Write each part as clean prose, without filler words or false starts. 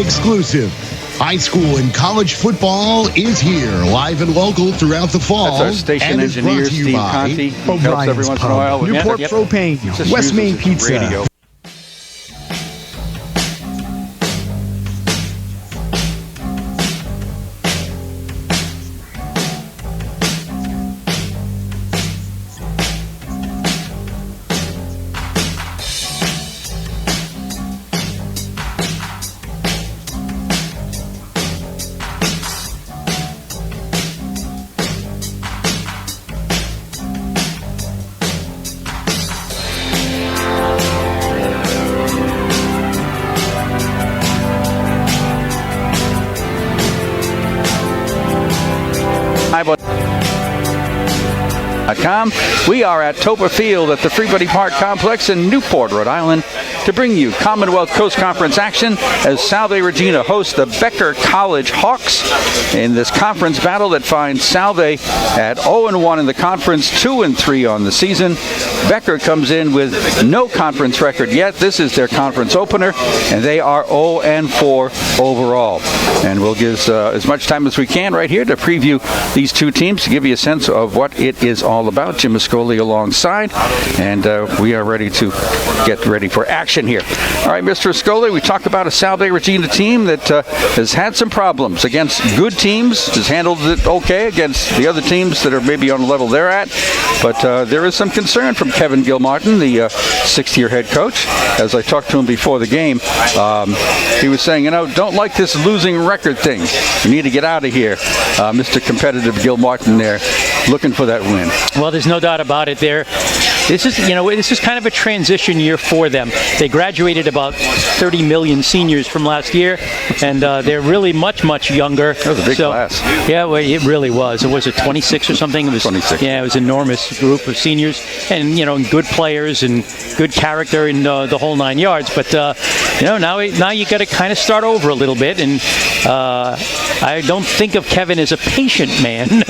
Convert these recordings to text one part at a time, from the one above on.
exclusive. High school and college football is here, live and local throughout the fall. That's our station engineer, Steve Conti. He helps every once in a while. Newport Propane, West Main Pizza. Radio. We are at Toppa Field at the Freebody Park Complex in Newport, Rhode Island, to bring you Commonwealth Coast Conference action as Salve Regina hosts the Becker College Hawks in this conference battle that finds Salve at 0-1 in the conference, 2-3 on the season. Becker comes in with no conference record yet. This is their conference opener, and they are 0-4 overall. And we'll give as much time as we can right here to preview these two teams to give you a sense of what it is all about. Jim Ascoli alongside, and we are ready to get ready for action here. All right, Mr. Ascoli, we talk about a Salve Regina team that has had some problems against good teams, has handled it okay against the other teams that are maybe on the level they're at, but there is some concern from Kevin Gilmartin, the sixth-year head coach. As I talked to him before the game, he was saying, don't like this losing record thing. You need to get out of here. Mr. Competitive Gilmartin there, looking for that win. Well, there's no doubt about it there. This is kind of a transition year for them. They graduated about 30 million seniors from last year, and they're really much, much younger. That was a big class. Yeah, well, it really was. Was it 26 or something? It was 26. Yeah, it was an enormous group of seniors, and good players and good character in the whole 9 yards. But now you got to kind of start over a little bit, and I don't think of Kevin as a patient man,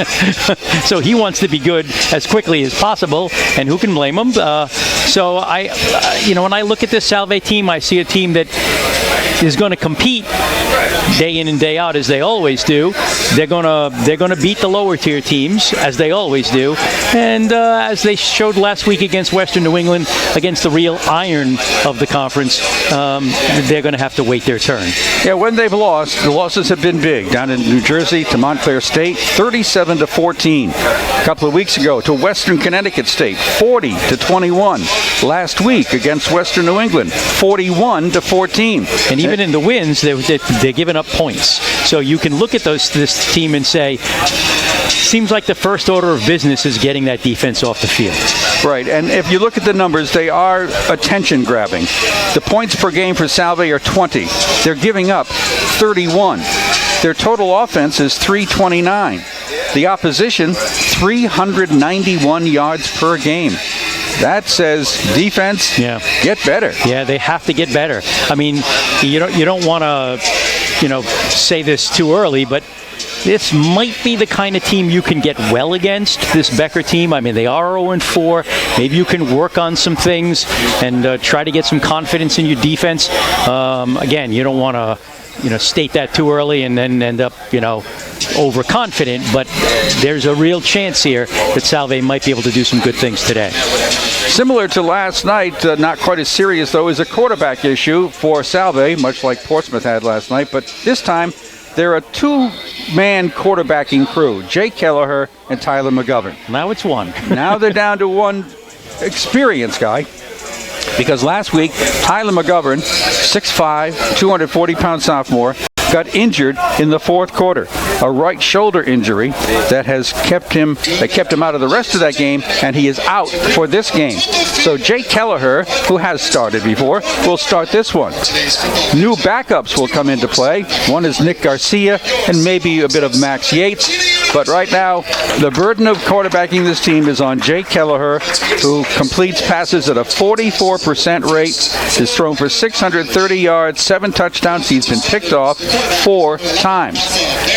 so he wants to be good as quickly as possible, and who can blame him? So when I look at this Salve team, I see a team that is going to compete day in and day out as they always do. They're gonna beat the lower tier teams as they always do, and as they showed last week against Western New England, against the real iron of the conference, they're going to have to wait their turn. Yeah, when they've lost, the losses have been big. Down in New Jersey to Montclair State, 37-14. A couple of weeks ago to Western Connecticut State, 40-21. Last week against Western New England, 41-14. And even in the wins, they're giving up points. So you can look at this team and say, seems like the first order of business is getting that defense off the field. Right, and if you look at the numbers, they are attention grabbing. The points per game for Salve are 20. They're giving up 31. Their total offense is 329. The opposition, 391 yards per game. That says defense, get better. Yeah, they have to get better. I mean, you don't want to, say this too early, but this might be the kind of team you can get well against, this Becker team. I mean, they are 0-4. Maybe you can work on some things and try to get some confidence in your defense. Again, you don't want to, state that too early and then end up, overconfident. But there's a real chance here that Salve might be able to do some good things today. Similar to last night, not quite as serious, though, is a quarterback issue for Salve, much like Portsmouth had last night. But this time, they're a two-man quarterbacking crew, Jake Kelleher and Tyler McGovern. Now it's one. Now they're down to one experienced guy. Because last week, Tyler McGovern, 6'5", 240-pound sophomore, got injured in the fourth quarter. A right shoulder injury that kept him out of the rest of that game, and he is out for this game. So Jake Kelleher, who has started before, will start this one. New backups will come into play. One is Nick Garcia and maybe a bit of Max Yates. But right now, the burden of quarterbacking this team is on Jake Kelleher, who completes passes at a 44% rate, is thrown for 630 yards, 7 touchdowns. He's been picked off 4 times.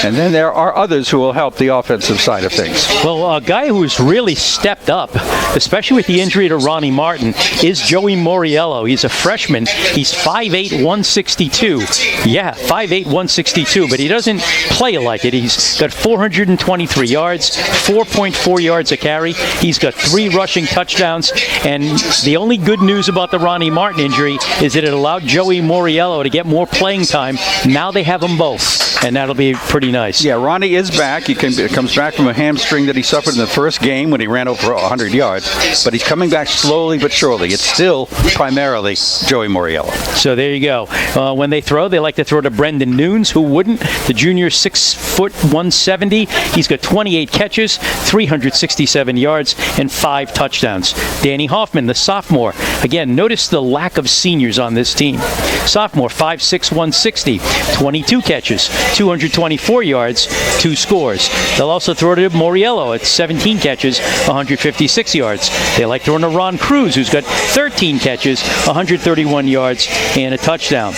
And then there are others who will help the offensive side of things. Well, a guy who's really stepped up, especially with the injury to Ronnie Martin, is Joey Moriello. He's a freshman. He's 5'8", 162. Yeah, 5'8", 162, but he doesn't play like it. He's got 423 yards, 4.4 yards a carry. He's got 3 rushing touchdowns, and the only good news about the Ronnie Martin injury is that it allowed Joey Moriello to get more playing time. Now they have them both, and that'll be pretty nice. Yeah, Ronnie is back. He comes back from a hamstring that he suffered in the first game when he ran over 100 yards, but he's coming back slowly but surely. It's still primarily Joey Moriello. So there you go. When they throw, they like to throw to Brendan Nunes, who wouldn't. The junior, 6'170". He's got 28 catches, 367 yards, and 5 touchdowns. Danny Hoffman, the sophomore. Again, notice the lack of seniors on this team. Sophomore, 5'6", 160, 22 catches, 224 yards, 2 scores. They'll also throw to Moriello at 17 catches, 156 yards. They like throwing to Ron Cruz, who's got 13 catches, 131 yards, and a touchdown.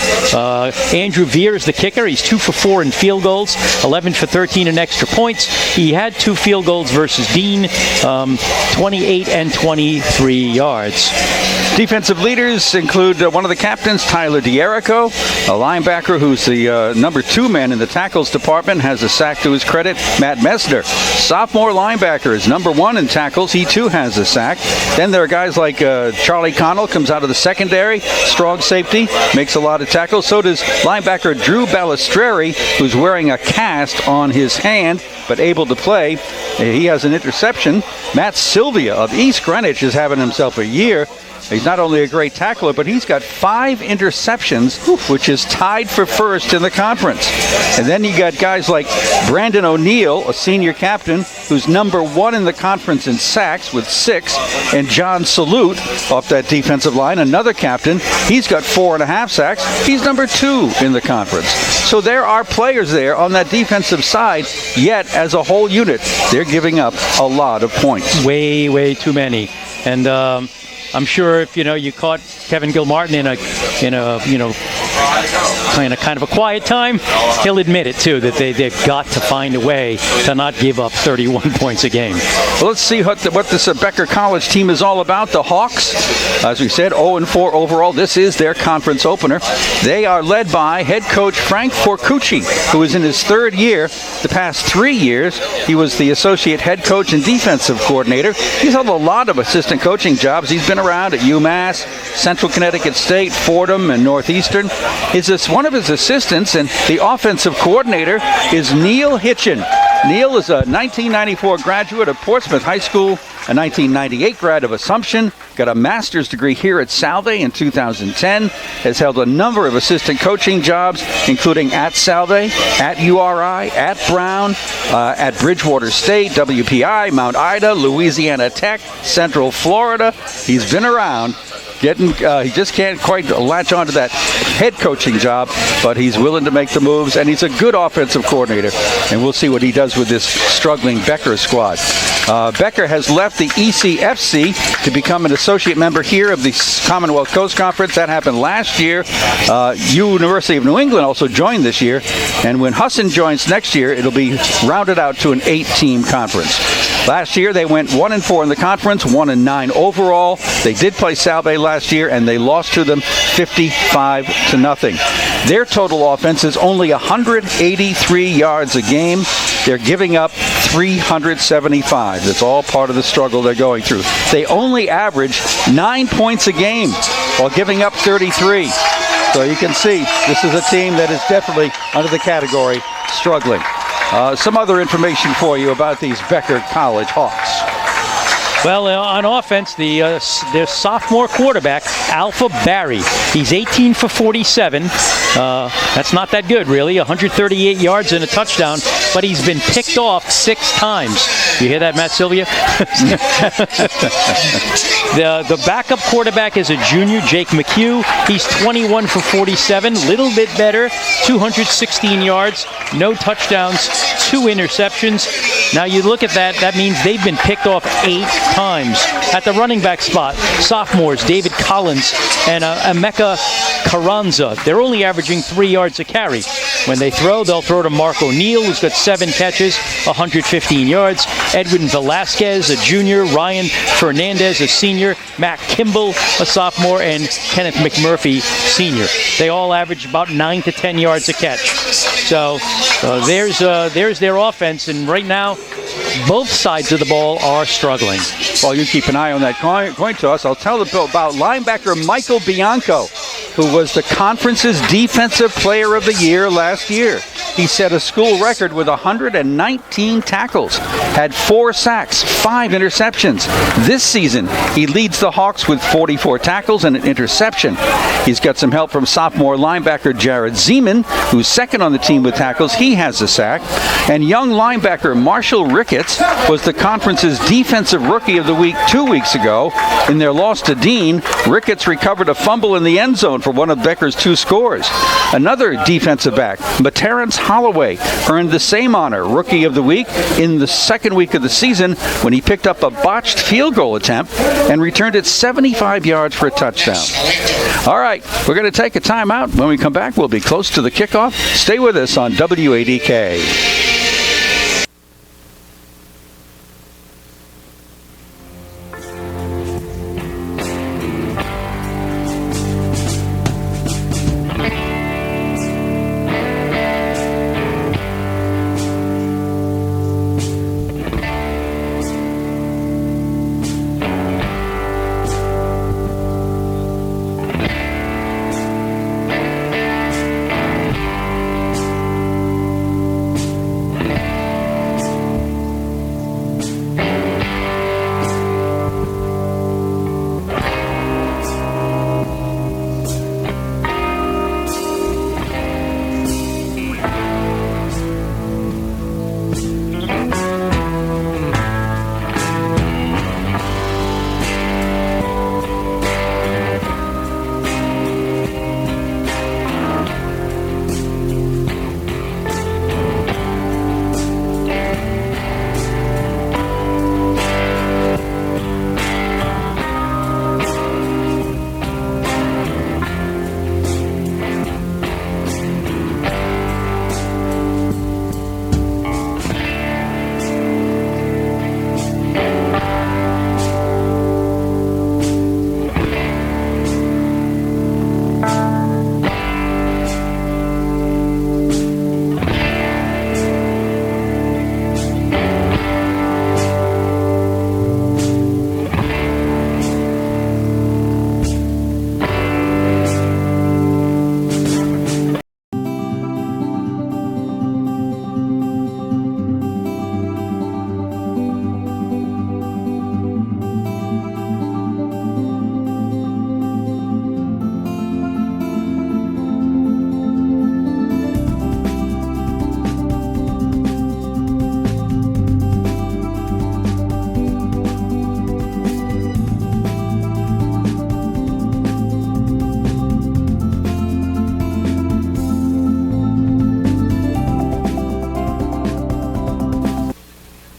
Andrew Veer is the kicker. He's 2 for 4 in field goals, 11 for 13 in extra points. He had 2 field goals versus Dean, 28 and 23 yards. Defensive leaders include one of the captains, Tyler D'Erico, a linebacker who's the number 2 man in the tackles department, has a sack to his credit. Matt Messner, sophomore linebacker, is number 1 in tackles. He too has a sack. Then there are guys like Charlie Connell, comes out of the secondary, strong safety, makes a lot of tackles. So does linebacker Drew Balistreri, who's wearing a cast on his hand but able to play. He has an interception. Matt Sylvia of East Greenwich is having himself a year. He's not only a great tackler, but he's got 5 interceptions, which is tied for first in the conference. And then you got guys like Brandon O'Neill, a senior captain, who's number 1 in the conference in sacks with 6, and John Salute off that defensive line, another captain. He's got 4.5 sacks. He's number 2 in the conference. So there are players there on that defensive side, yet as a whole unit, they're giving up a lot of points. Way, way too many. And I'm sure if you caught Kevin Gilmartin in a kind of a quiet time, he'll admit it too, that they've got to find a way to not give up 31 points a game. Well, let's see what this Becker College team is all about. The Hawks, as we said, 0-4 overall. This is their conference opener. They are led by head coach Frank Forcucci, who is in his 3rd year. The past 3 years, he was the associate head coach and defensive coordinator. He's held a lot of assistant coaching jobs. He's been around at UMass, Central Connecticut State, Fordham, and Northeastern. One of his assistants and the offensive coordinator is Neil Hitchin. Neil is a 1994 graduate of Portsmouth High School, a 1998 grad of Assumption, got a master's degree here at Salve in 2010, has held a number of assistant coaching jobs, including at Salve, at URI, at Brown, at Bridgewater State, WPI, Mount Ida, Louisiana Tech, Central Florida. He's been around. He just can't quite latch onto that head coaching job, but he's willing to make the moves, and he's a good offensive coordinator, and we'll see what he does with this struggling Becker squad. Becker has left the ECFC to become an associate member here of the Commonwealth Coast Conference. That happened last year. University of New England also joined this year, and when Husson joins next year, it'll be rounded out to an 8-team conference. Last year, they went 1-4 in the conference, 1-9 overall. They did play Salve last year, and they lost to them 55-0. Their total offense is only 183 yards a game. They're giving up 375. That's all part of the struggle they're going through. They only average 9 points a game while giving up 33. So you can see this is a team that is definitely under the category struggling. Some other information for you about these Becker College Hawks. Well, on offense, their sophomore quarterback, Alpha Barry, he's 18 for 47. That's not that good, really. 138 yards and a touchdown. but he's been picked off 6 times. You hear that, Matt Sylvia? The backup quarterback is a junior, Jake McHugh. He's 21 for 47, little bit better, 216 yards, no touchdowns, 2 interceptions. Now you look at that, that means they've been picked off 8 times. At the running back spot, sophomores David Collins and Emeka Carranza. They're only averaging 3 yards a carry. When they throw, they'll throw to Mark O'Neill, who's got 7 catches, 115 yards. Edwin Velasquez, a junior. Ryan Fernandez, a senior. Matt Kimball, a sophomore. And Kenneth McMurphy, senior. They all average about 9 to 10 yards a catch. So there's their offense. And right now, both sides of the ball are struggling. Well, you keep an eye on that coin toss. I'll tell you about linebacker Michael Bianco, who was the conference's Defensive Player of the Year last year. He set a school record with 119 tackles, had 4 sacks, 5 interceptions. This season, he leads the Hawks with 44 tackles and an interception. He's got some help from sophomore linebacker Jared Zeman, who's second on the team with tackles. He has a sack. And young linebacker Marshall Ricketts was the conference's Defensive Rookie of the Week 2 weeks ago. In their loss to Dean, Ricketts recovered a fumble in the end zone for one of Becker's 2 scores. Another defensive back, Terrence Holloway, earned the same honor, Rookie of the Week, in the second week of the season when he picked up a botched field goal attempt and returned it 75 yards for a touchdown. All right, we're going to take a timeout. When we come back, we'll be close to the kickoff. Stay with us on WADK.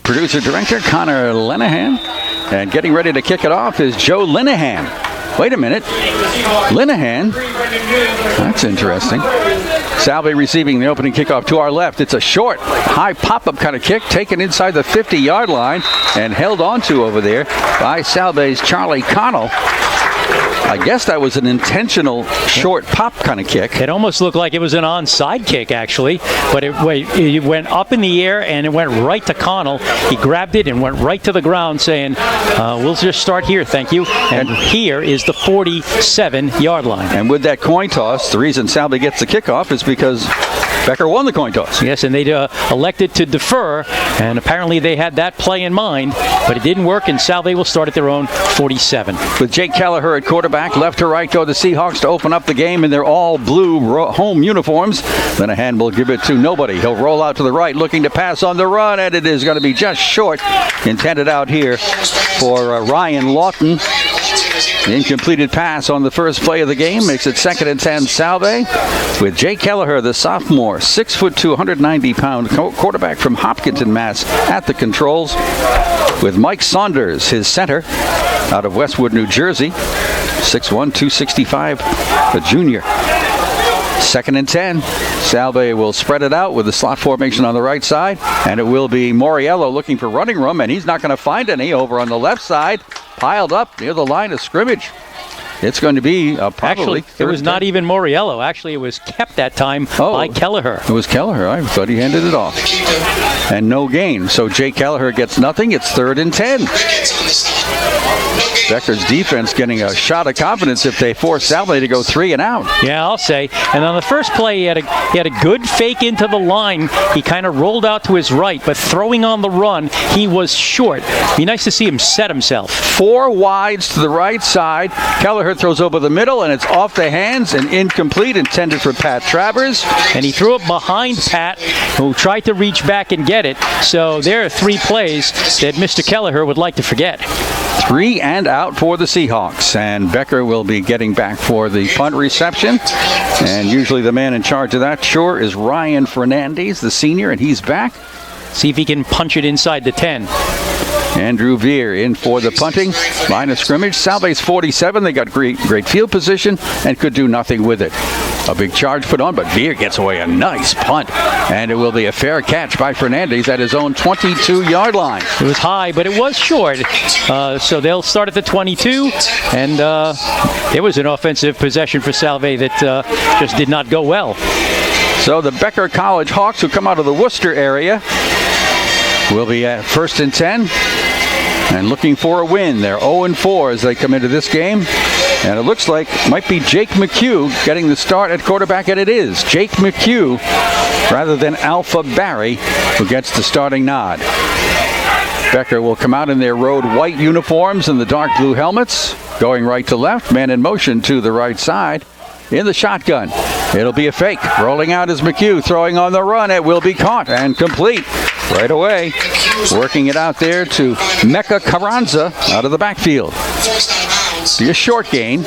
Producer-director Connor Linehan. And getting ready to kick it off is Joe Linehan. Wait a minute. Linehan? That's interesting. Salve receiving the opening kickoff to our left. It's a short, high pop-up kind of kick taken inside the 50-yard line and held onto over there by Salve's Charlie Connell. I guess that was an intentional short pop kind of kick. It almost looked like it was an onside kick, actually, but it went up in the air and it went right to Connell. He grabbed it and went right to the ground saying, we'll just start here, thank you. And here is the 47-yard line. And with that coin toss, the reason Salve gets the kickoff is because Becker won the coin toss. Yes, and they elected to defer, and apparently they had that play in mind, but it didn't work, and Salve will start at their own 47. With Jake Kelleher at quarterback, left to right go the Seahawks to open up the game in their all-blue home uniforms. Linehan will give it to nobody. He'll roll out to the right, looking to pass on the run, and it is going to be just short. Intended out here for Ryan Lawton. The incompleted pass on the first play of the game makes it 2nd and 10 Salve. With Jake Kelleher, the sophomore, 6'2", 190-pound quarterback from Hopkinton, Mass, at the controls. With Mike Saunders, his center, out of Westwood, New Jersey, 6'1", 265, a junior. 2nd and 10. Salve will spread it out with the slot formation on the right side, and it will be Moriello looking for running room, and he's not going to find any over on the left side, piled up near the line of scrimmage. It's going to be probably. Actually, it was not even Moriello. Actually, it was kept that time by Kelleher. It was Kelleher. I thought he handed it off. And no gain. So Jake Kelleher gets nothing. It's 3rd and 10. Becker's defense getting a shot of confidence if they force Salve to go 3 and out. Yeah, I'll say. And on the first play, he had a good fake into the line. He kind of rolled out to his right, but throwing on the run, he was short. Be nice to see him set himself. 4 wides to the right side. Kelleher throws over the middle, and it's off the hands and incomplete, intended for Pat Travers. And he threw it behind Pat, who tried to reach back and get it. So there are 3 plays that Mr. Kelleher would like to forget. 3 and out for the Seahawks, and Becker will be getting back for the punt reception. And usually the man in charge of that, sure, is Ryan Fernandez, the senior, and he's back. See if he can punch it inside the 10. Andrew Veer in for the punting. Line of scrimmage. Salve's 47. They got great field position and could do nothing with it. A big charge put on, but Veer gets away a nice punt. And it will be a fair catch by Fernandez at his own 22-yard line. It was high, but it was short. So they'll start at the 22. And it was an offensive possession for Salve that just did not go well. So the Becker College Hawks, who come out of the Worcester area, will be at 1st and 10 and looking for a win. They're 0-4 as they come into this game. And it looks like might be Jake McHugh getting the start at quarterback, and it is Jake McHugh rather than Alpha Barry who gets the starting nod. Becker will come out in their road white uniforms and the dark blue helmets, going right to left, man in motion to the right side. In the shotgun, it'll be a fake. Rolling out is McHugh, throwing on the run. It will be caught and complete right away. Working it out there to Mecca Carranza out of the backfield. Be a short gain.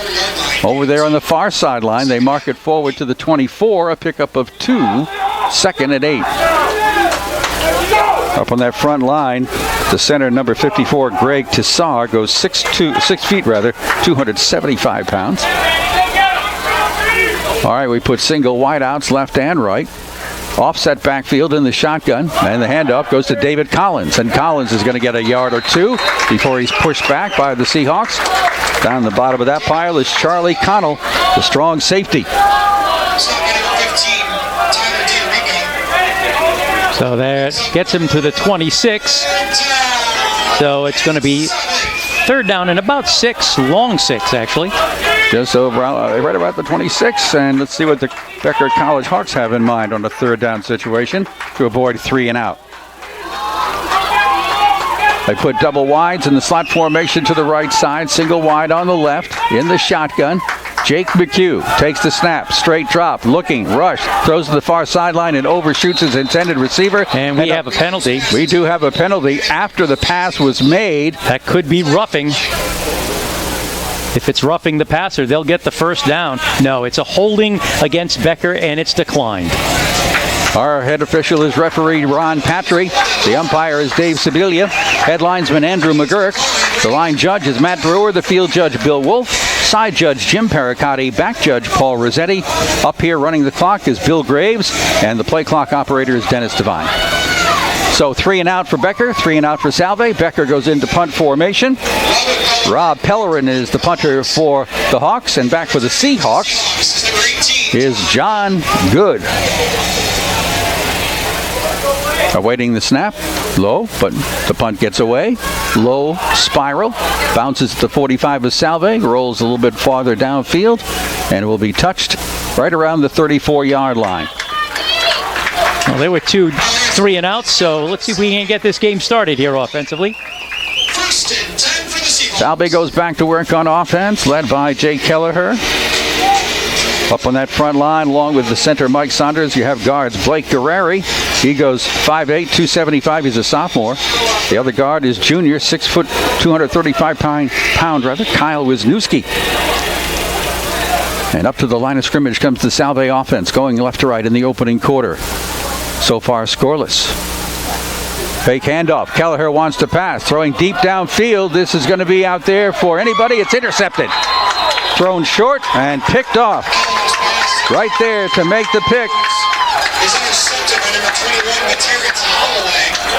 Over there on the far sideline, they mark it forward to the 24, a pickup of 2, 2nd and 8. Up on that front line, the center, number 54, Greg Tissar, goes 6 feet, 275 pounds. All right, we put single wideouts left and right. Offset backfield in the shotgun, and the handoff goes to David Collins. And Collins is going to get a yard or 2 before he's pushed back by the Seahawks. Down the bottom of that pile is Charlie Connell, the strong safety. So that gets him to the 26. So it's going to be 3rd down and about 6, long 6 actually. Just over, right about the 26, and let's see what the Becker College Hawks have in mind on a 3rd down situation to avoid 3 and out. They put double wides in the slot formation to the right side, single wide on the left in the shotgun. Jake McHugh takes the snap, straight drop, looking, rush, throws to the far sideline and overshoots his intended receiver. And we have a penalty. We do have a penalty after the pass was made. That could be roughing. If it's roughing the passer, they'll get the 1st down. No, it's a holding against Becker, and it's declined. Our head official is referee Ron Patry. The umpire is Dave Sibilia. Headlinesman Andrew McGurk. The line judge is Matt Brewer. The field judge Bill Wolf. Side judge Jim Pericotti. Back judge Paul Rossetti. Up here running the clock is Bill Graves. And the play clock operator is Dennis Devine. So 3 and out for Becker, 3 and out for Salve. Becker goes into punt formation. Rob Pellerin is the punter for the Hawks, and back for the Seahawks is John Good. Awaiting the snap, low, but the punt gets away. Low spiral, bounces to the 45 of Salve, rolls a little bit farther downfield, and will be touched right around the 34-yard line. Well, there were 2 3 and outs, so let's see if we can get this game started here offensively. Salve goes back to work on offense, led by Jake Kelleher. Up on that front line, along with the center Mike Saunders, you have guards Blake Guerreri. He goes 5'8", 275. He's a sophomore. The other guard is junior, 6 foot, 235 pound Kyle Wisniewski. And up to the line of scrimmage comes the Salve offense, going left to right in the opening quarter. So far, scoreless. Fake handoff. Kelleher wants to pass, throwing deep downfield. This is going to be out there for anybody. It's intercepted. Thrown short and picked off. Right there to make the pick.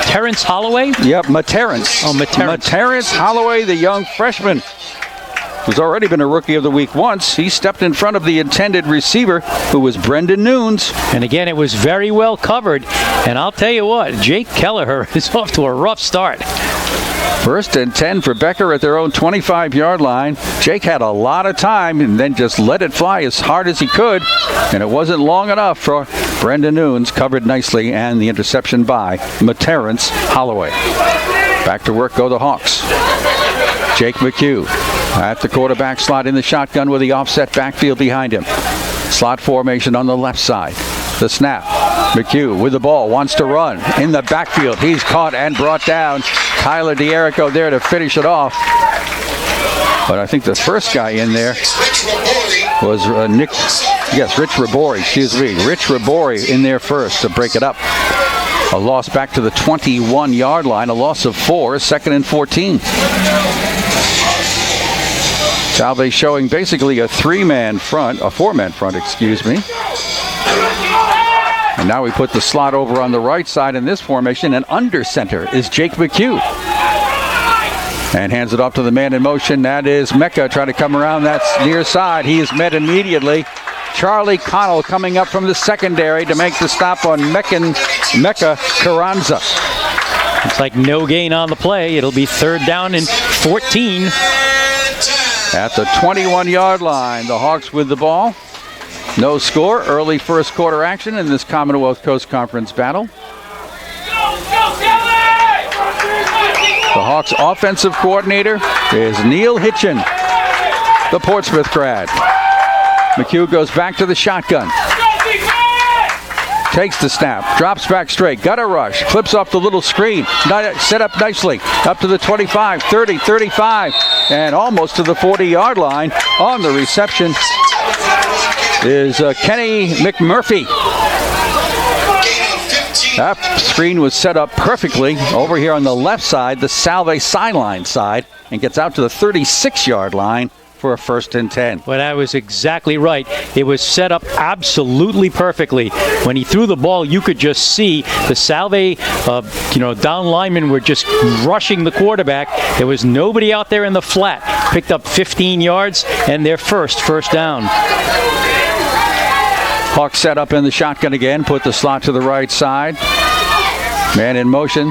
Terrence Holloway? Yep, Materrence. Oh, Materrence. Materrence Holloway, the young freshman, who's already been a Rookie of the Week once. He stepped in front of the intended receiver, who was Brendan Nunes. And again, it was very well covered. And I'll tell you what, Jake Kelleher is off to a rough start. 1st and 10 for Becker at their own 25-yard line. Jake had a lot of time and then just let it fly as hard as he could. And it wasn't long enough for Brendan Nunes, covered nicely, and the interception by Materrence Holloway. Back to work go the Hawks. Jake McHugh at the quarterback slot in the shotgun with the offset backfield behind him. Slot formation on the left side. The snap. McHugh with the ball, wants to run in the backfield. He's caught and brought down. Tyler D'Erico there to finish it off. But I think the first guy in there was Rich Rabori, Rich Rabori in there first to break it up. A loss back to the 21-yard line, a loss of 4, 2nd and 14. Salve showing basically a 4-man front, excuse me. And now we put the slot over on the right side in this formation, and under center is Jake McHugh. And hands it off to the man in motion. That is Mecca trying to come around that near side. He is met immediately. Charlie Connell coming up from the secondary to make the stop on Mecca Carranza. It's like no gain on the play. It'll be 3rd down and 14. At the 21-yard line, the Hawks with the ball. No score, early first quarter action in this Commonwealth Coast Conference battle. The Hawks' offensive coordinator is Neil Hitchen, the Portsmouth grad. McHugh goes back to the shotgun. Takes the snap, drops back straight, got a rush, flips off the little screen, set up nicely, up to the 25, 30, 35, and almost to the 40-yard line. On the reception is Kenny McMurphy. That screen was set up perfectly over here on the left side, the Salve sideline side, and gets out to the 36-yard line for a 1st and 10. Well, that was exactly right. It was set up absolutely perfectly. When he threw the ball, you could just see the Salve, down linemen were just rushing the quarterback. There was nobody out there in the flat. Picked up 15 yards and their first down. Hawks set up in the shotgun again, put the slot to the right side. Man in motion.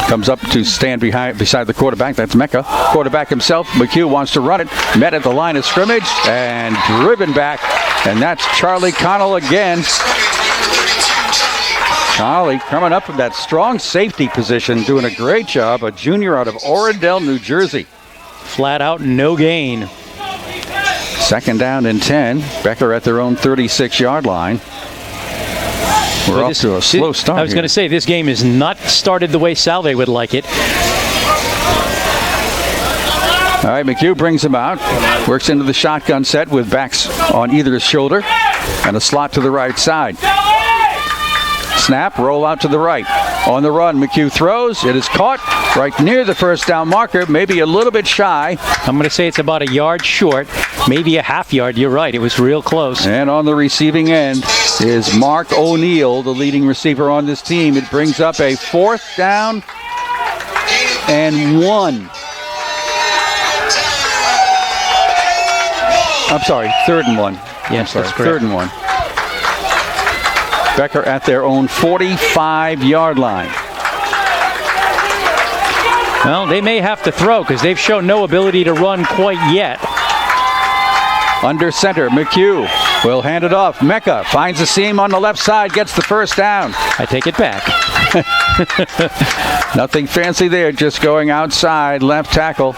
Comes up to stand beside the quarterback. That's Mecca. Quarterback himself, McHugh, wants to run it. Met at the line of scrimmage and driven back. And that's Charlie Connell again. Charlie coming up from that strong safety position, doing a great job. A junior out of Oradell, New Jersey. Flat out, no gain. 2nd down and 10. Becker at their own 36-yard line. We're off to a slow start. I was going to say, this game is not started the way Salve would like it. All right, McHugh brings him out. Works into the shotgun set with backs on either shoulder and a slot to the right side. Snap, roll out to the right. On the run, McHugh throws. It is caught right near the 1st down marker, maybe a little bit shy. I'm going to say it's about a yard short, maybe a half yard. You're right. It was real close. And on the receiving end is Mark O'Neill, the leading receiver on this team. It brings up a 4th down and 1. I'm sorry, 3rd and 1. Yes, that's correct. 3rd and 1. Becker at their own 45-yard line. Well, they may have to throw because they've shown no ability to run quite yet. Under center, McHugh will hand it off. Mecca finds a seam on the left side, gets the first down. I take it back. Nothing fancy there, just going outside, left tackle.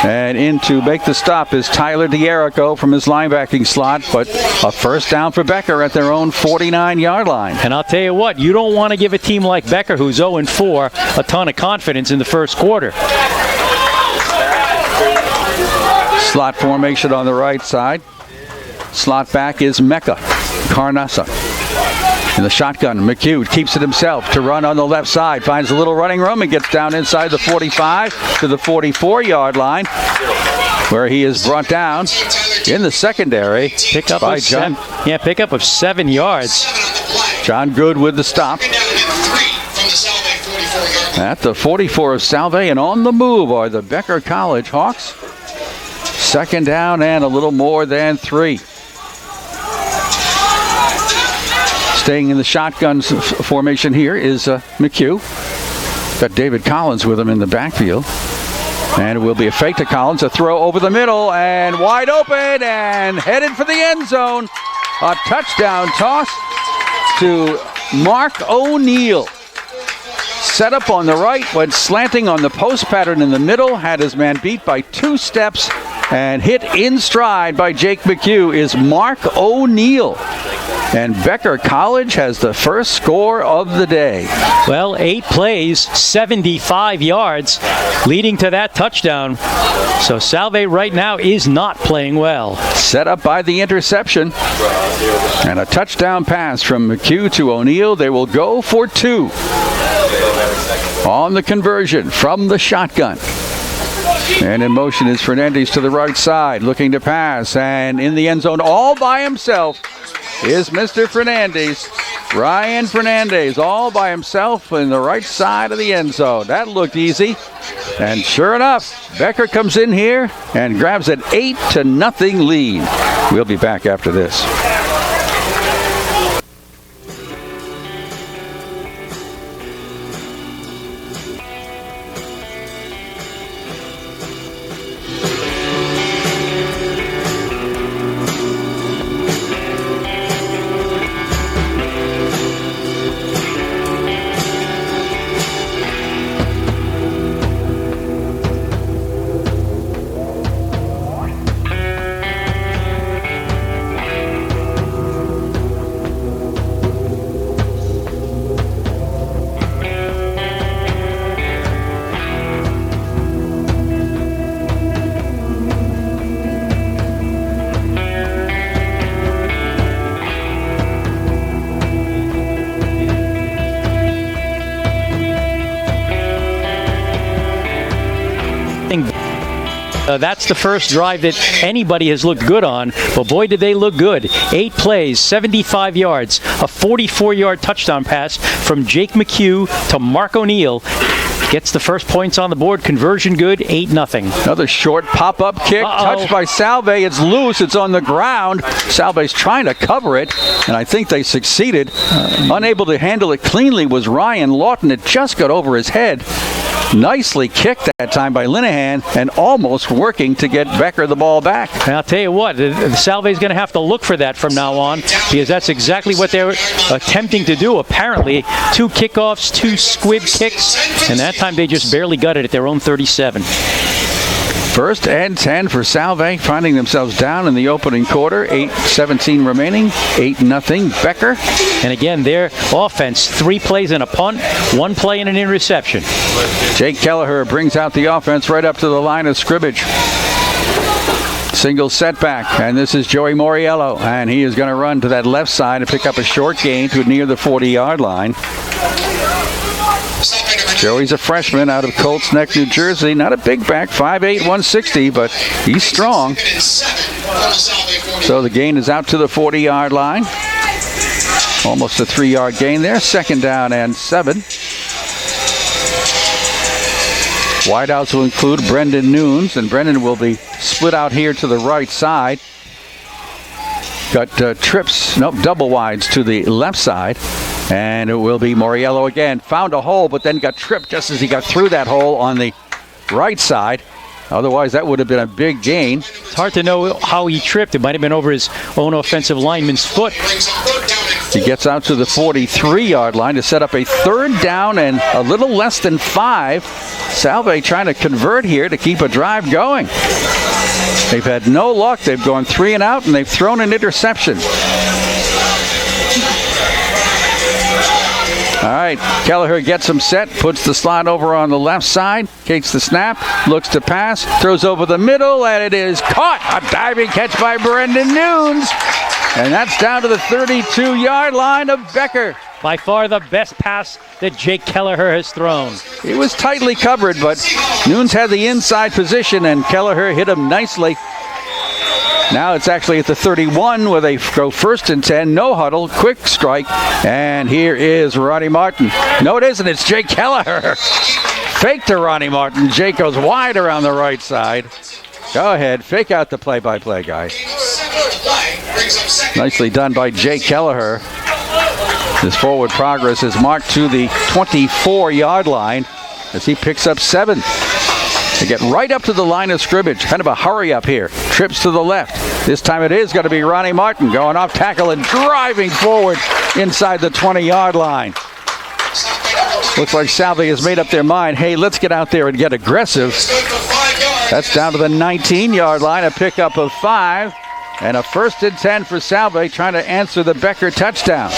And in to make the stop is Tyler D'Erico from his linebacking slot, but a first down for Becker at their own 49-yard line. And I'll tell you what, you don't want to give a team like Becker, who's 0-4, a ton of confidence in the first quarter. Slot formation on the right side. Slot back is Mecca. Carnasa in the shotgun. McHugh keeps it himself to run on the left side. Finds a little running room and gets down inside the 45 to the 44-yard line, where he is brought down in the secondary. Pickup by of John. Pickup of 7 yards. John Good with the stop. At the 44 of Salve, and on the move are the Becker College Hawks. Second down and a little more than 3. Staying in the shotgun formation here is McHugh. Got David Collins with him in the backfield. And it will be a fake to Collins, a throw over the middle, and wide open, and headed for the end zone. A touchdown toss to Mark O'Neill. Set up on the right, went slanting on the post pattern in the middle, had his man beat by 2 steps, and hit in stride by Jake McHugh is Mark O'Neill. And Becker College has the first score of the day. Well, 8 plays, 75 yards, leading to that touchdown. So Salve right now is not playing well. Set up by the interception. And a touchdown pass from McHugh to O'Neill. They will go for 2 on the conversion from the shotgun. And in motion is Fernandez to the right side, looking to pass. And in the end zone all by himself is Mr. Fernandez. Ryan Fernandez all by himself in the right side of the end zone. That looked easy. And sure enough, Becker comes in here and grabs an 8-0 lead. We'll be back after this. That's the first drive that anybody has looked good on, but boy did they look good. 8 plays, 75 yards, a 44-yard touchdown pass from Jake McHugh to Mark O'Neill. Gets the first points on the board. Conversion good, 8-0. Another short pop-up kick, touched by Salve. It's loose, it's on the ground. Salve's trying to cover it, and I think they succeeded. Unable to handle it cleanly was Ryan Lawton. It just got over his head. Nicely kicked that time by Linehan, and almost working to get Becker the ball back. And I'll tell you what, Salve's going to have to look for that from now on, because that's exactly what they're attempting to do. Apparently, 2 kickoffs, 2 squib kicks, and that time they just barely got it at their own 37. First and 10 for Salve, finding themselves down in the opening quarter. 8:17 remaining, 8-0 Becker. And again, their offense, 3 plays and a punt, 1 play and an interception. Jake Kelleher brings out the offense right up to the line of scrimmage. Single setback, and this is Joey Moriello, and he is going to run to that left side and pick up a short gain to near the 40-yard line. Joey's a freshman out of Colts Neck, New Jersey. Not a big back, 5'8", 160, but he's strong. So the gain is out to the 40-yard line. Almost a 3-yard gain there. Second down and 7. Wideouts will include Brendan Nunes, and Brendan will be split out here to the right side. Got double wides to the left side. And it will be Moriello again. Found a hole, but then got tripped just as he got through that hole on the right side. Otherwise, that would have been a big gain. It's hard to know how he tripped. It might have been over his own offensive lineman's foot. He gets out to the 43-yard line to set up a 3rd down and a little less than 5. Salve trying to convert here to keep a drive going. They've had no luck. They've gone 3 and out, and they've thrown an interception. All right, Kelleher gets him set, puts the slot over on the left side, takes the snap, looks to pass, throws over the middle, and it is caught. A diving catch by Brendan Nunes. And that's down to the 32-yard line of Becker. By far the best pass that Jake Kelleher has thrown. It was tightly covered, but Nunes had the inside position, and Kelleher hit him nicely. Now it's actually at the 31 where they go 1st and 10, no huddle, quick strike, and here is Ronnie Martin. No, it isn't. It's Jake Kelleher. Fake to Ronnie Martin. Jake goes wide around the right side. Go ahead, fake out the play-by-play guy. Nicely done by Jake Kelleher. His forward progress is marked to the 24-yard line as he picks up 7. They get right up to the line of scrimmage. Kind of a hurry up here. Trips to the left. This time it is going to be Ronnie Martin going off tackle and driving forward inside the 20-yard line. Looks like Salve has made up their mind. Hey, let's get out there and get aggressive. That's down to the 19-yard line. A pickup of 5. And a 1st and 10 for Salve, trying to answer the Becker touchdown.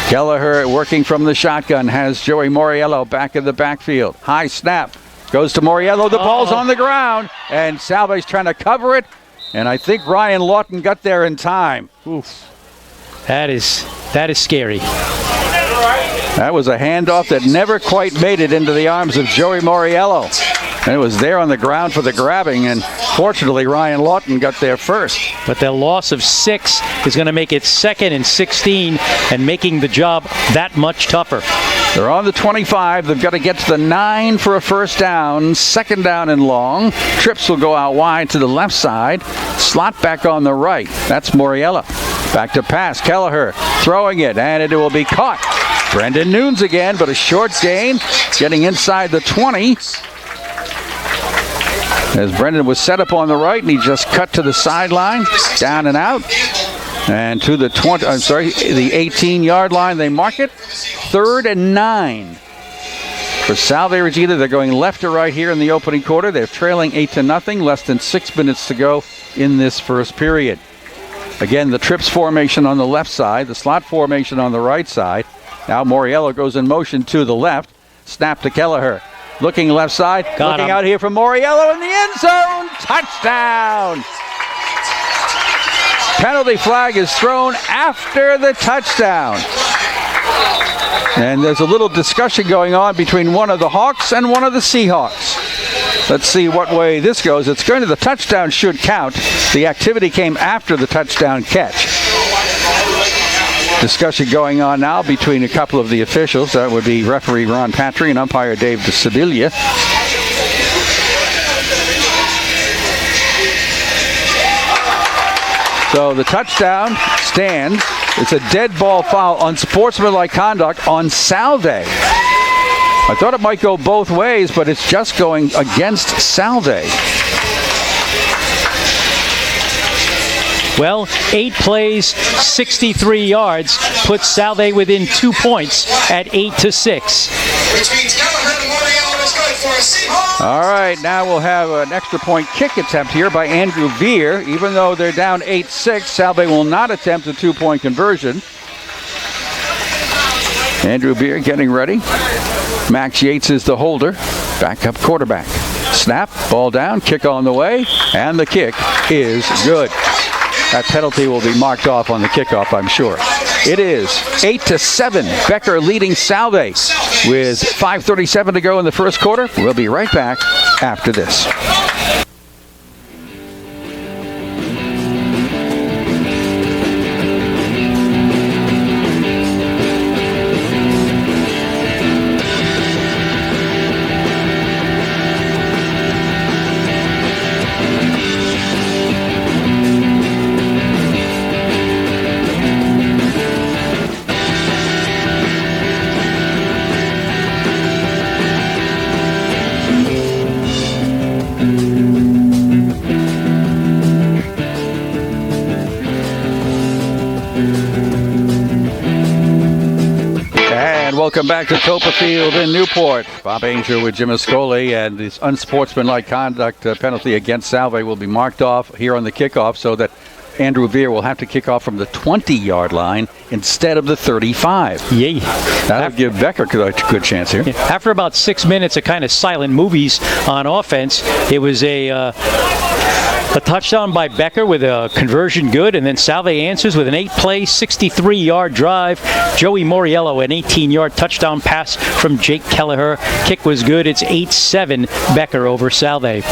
Kelleher working from the shotgun has Joey Moriello back in the backfield. High snap. Goes to Moriello. The ball's on the ground. And Salve's trying to cover it. And I think Ryan Lawton got there in time. Oof. That is scary. That was a handoff that never quite made it into the arms of Joey Moriello. And it was there on the ground for the grabbing, and fortunately Ryan Lawton got there first. But the loss of 6 is going to make it 2nd and 16 and making the job that much tougher. They're on the 25. They've got to get to the 9 for a 1st down. 2nd down and long. Trips will go out wide to the left side. Slot back on the right. That's Moriello. Back to pass. Kelleher throwing it, and it will be caught. Brendan Nunes again, but a short gain. Getting inside the 20. As Brendan was set up on the right, and he just cut to the sideline, down and out, and to the the 18-yard line. They mark it 3rd and 9 for Salve Regina. They're going left to right here in the opening quarter. They're trailing 8-0. Less than 6 minutes to go in this first period. Again, the trips formation on the left side, the slot formation on the right side. Now Moriello goes in motion to the left. Snap to Kelleher. Looking left side, looking out here from Moriello in the end zone. Touchdown! Penalty flag is thrown after the touchdown. And there's a little discussion going on between one of the Hawks and one of the Seahawks. Let's see what way this goes. It's going to the touchdown should count. The activity came after the touchdown catch. Discussion going on now between a couple of the officials. That would be referee Ron Patry and umpire Dave DeSibilia. So the touchdown stands. It's a dead ball foul, unsportsmanlike conduct on Salve. I thought it might go both ways, but it's just going against Salve. Well, 8 plays, 63 yards, puts Salve within 2 points at 8-6. Which means Kelleher and Moriello is good for a Seahawks. All right, now we'll have an extra point kick attempt here by Andrew Veer. Even though they're down 8-6, Salve will not attempt a 2-point conversion. Andrew Veer getting ready. Max Yates is the holder. Backup quarterback. Snap, ball down, kick on the way, and the kick is good. That penalty will be marked off on the kickoff, I'm sure. It is 8-7. Becker leading Salve with 5:37 to go in the first quarter. We'll be right back after this. welcome back to Toppa Field in Newport. Bob Ainger with Jim Ascoli, and this unsportsmanlike conduct penalty against Salve will be marked off here on the kickoff so that Andrew Veer will have to kick off from the 20-yard line instead of the 35. Yay. That'll give Becker a good chance here. After about 6 minutes of kind of silent movies on offense, it was a touchdown by Becker with a conversion good, and then Salve answers with an 8-play, 63-yard drive. Joey Moriello, an 18-yard touchdown pass from Jake Kelleher. Kick was good. It's 8-7 Becker over Salve.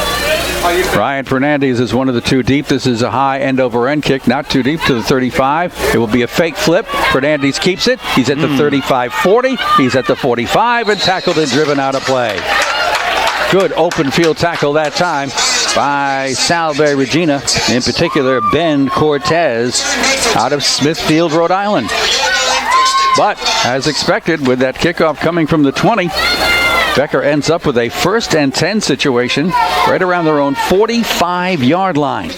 Ryan Fernandez is one of the two deep. This is a high end-over-end kick, not too deep to the 35. It will be a fake flip. Fernandez keeps it. He's at the 35-40. He's at the 45 and tackled and driven out of play. Good open field tackle that time by Salve Regina, in particular Ben Cortez out of Smithfield, Rhode Island. But as expected, with that kickoff coming from the 20, Becker ends up with a 1st and 10 situation right around their own 45-yard line.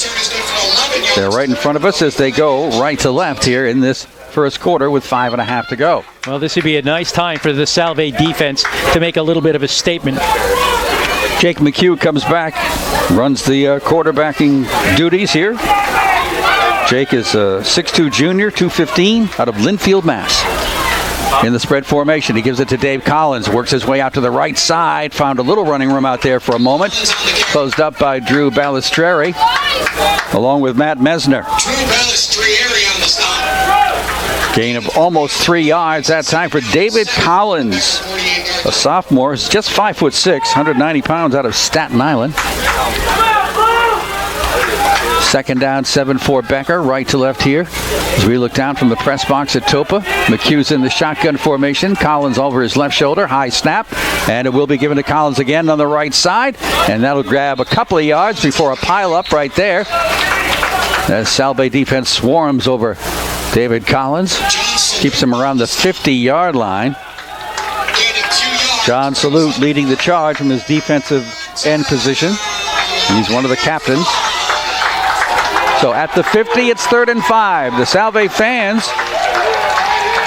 They're right in front of us as they go right to left here in this first quarter with 5.5 to go. Well, this would be a nice time for the Salve defense to make a little bit of a statement. Jake McHugh comes back, runs the quarterbacking duties here. Jake is a 6'2 junior, 215, out of Linfield, Mass. In the spread formation, he gives it to Dave Collins, works his way out to the right side, found a little running room out there for a moment. Closed up by Drew Balistrieri, along with Matt Mesner. Gain of almost 3 yards that time for David Collins, a sophomore, is just 5'6", 190 pounds, out of Staten Island. 2nd down, 7-4 Becker, right to left here. As we look down from the press box at Toppa, McHugh's in the shotgun formation. Collins over his left shoulder, high snap, and it will be given to Collins again on the right side, and that'll grab a couple of yards before a pile up right there. As Salve defense swarms over David Collins, keeps him around the 50-yard line. John Salute leading the charge from his defensive end position. He's one of the captains. So at the 50, it's 3rd and 5. The Salve fans,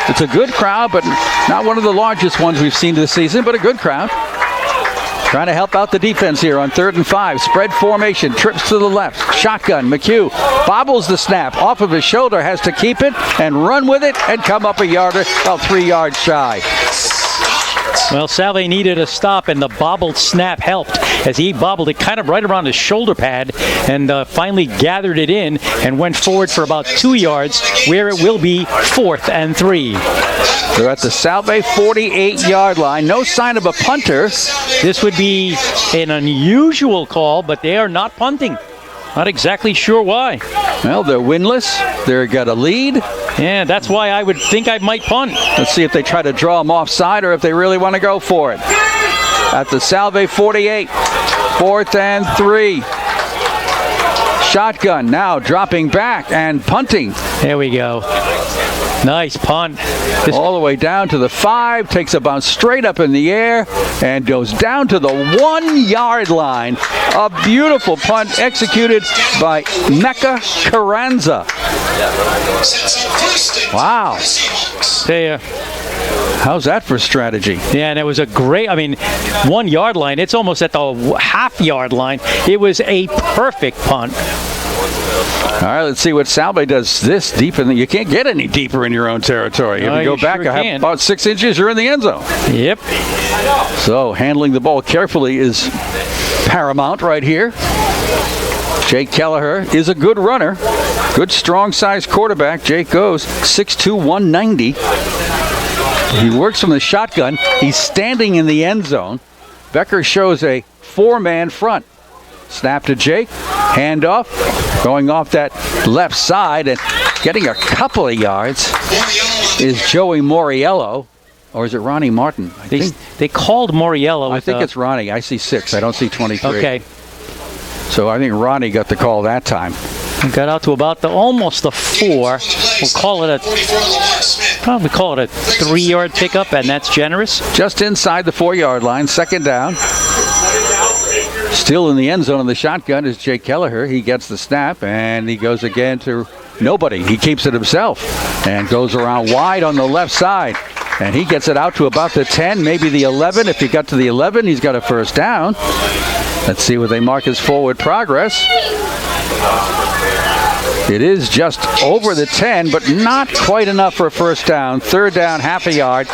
it's a good crowd, but not one of the largest ones we've seen this season, but a good crowd. Trying to help out the defense here on 3rd and 5. Spread formation, trips to the left. Shotgun, McHugh bobbles the snap off of his shoulder, has to keep it and run with it and come up a yarder, about 3 yards shy. Well, Salve needed a stop, and the bobbled snap helped as he bobbled it kind of right around his shoulder pad and finally gathered it in and went forward for about 2 yards, where it will be 4th and 3. They're at the Salve 48-yard line. No sign of a punter. This would be an unusual call, but they are not punting. Not exactly sure why. Well, they're winless. They've got a lead. Yeah, that's why I would think I might punt. Let's see if they try to draw them offside or if they really want to go for it. At the Salve 48, 4th and 3. Shotgun now dropping back and punting. There we go. Nice punt. All the way down to the 5, takes a bounce straight up in the air and goes down to the 1-yard line. A beautiful punt executed by Mecca Carranza. Wow. How's that for strategy? Yeah, and it was a great, 1-yard line. It's almost at the half-yard line. It was a perfect punt. All right, let's see what Salve does this deep in the... You can't get any deeper in your own territory. If you go back about 6 inches, you're in the end zone. Yep. So handling the ball carefully is paramount right here. Jake Kelleher is a good runner. Good, strong-sized quarterback. Jake goes 6'2", 190. He works from the shotgun. He's standing in the end zone. Becker shows a 4-man front. Snap to Jake. Handoff. Going off that left side and getting a couple of yards is Joey Moriello. Or is it Ronnie Martin? They called Moriello. I think it's Ronnie. I see 6. I don't see 23. Okay. So I think Ronnie got the call that time. Got out to about almost the 4. We'll call it a 3-yard pickup, and that's generous. Just inside the 4-yard line, 2nd down. Still in the end zone of the shotgun is Jake Kelleher. He gets the snap, and he goes again to nobody. He keeps it himself and goes around wide on the left side. And he gets it out to about the 10, maybe the 11. If he got to the 11, he's got a first down. Let's see what they mark as forward progress. It is just over the 10, but not quite enough for a first down. Third down, half a yard.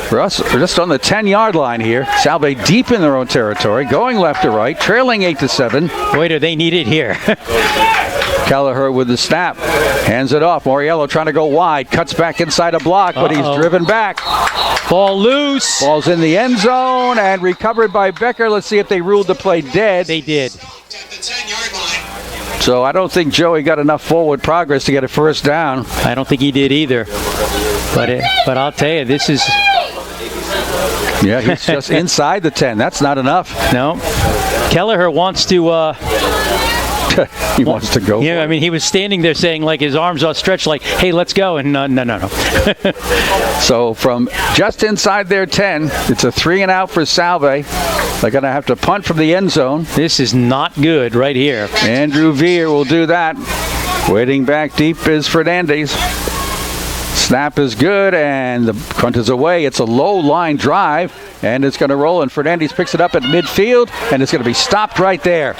For us, we're just on the 10-yard line here. Salve deep in their own territory, going left to right, trailing 8-7. Boy, do they need it here. Kelleher with the snap, hands it off. Moriello trying to go wide, cuts back inside a block, but he's driven back. Ball loose. Ball's in the end zone and recovered by Becker. Let's see if they ruled the play dead. They did. At the 10-yard line. So I don't think Joey got enough forward progress to get a first down. I don't think he did either. But I'll tell you, this is... Yeah, he's just inside the 10. That's not enough. No. Kelleher wants to... He wants to go. Yeah, I mean, he was standing there saying, like, his arms outstretched, like, hey, let's go. And no. So from just inside their 10, it's a 3-and-out for Salve. They're going to have to punt from the end zone. This is not good right here. Andrew Veer will do that. Waiting back deep is Fernandez. Snap is good, and the punt is away. It's a low-line drive, and it's going to roll, and Fernandez picks it up at midfield, and it's going to be stopped right there.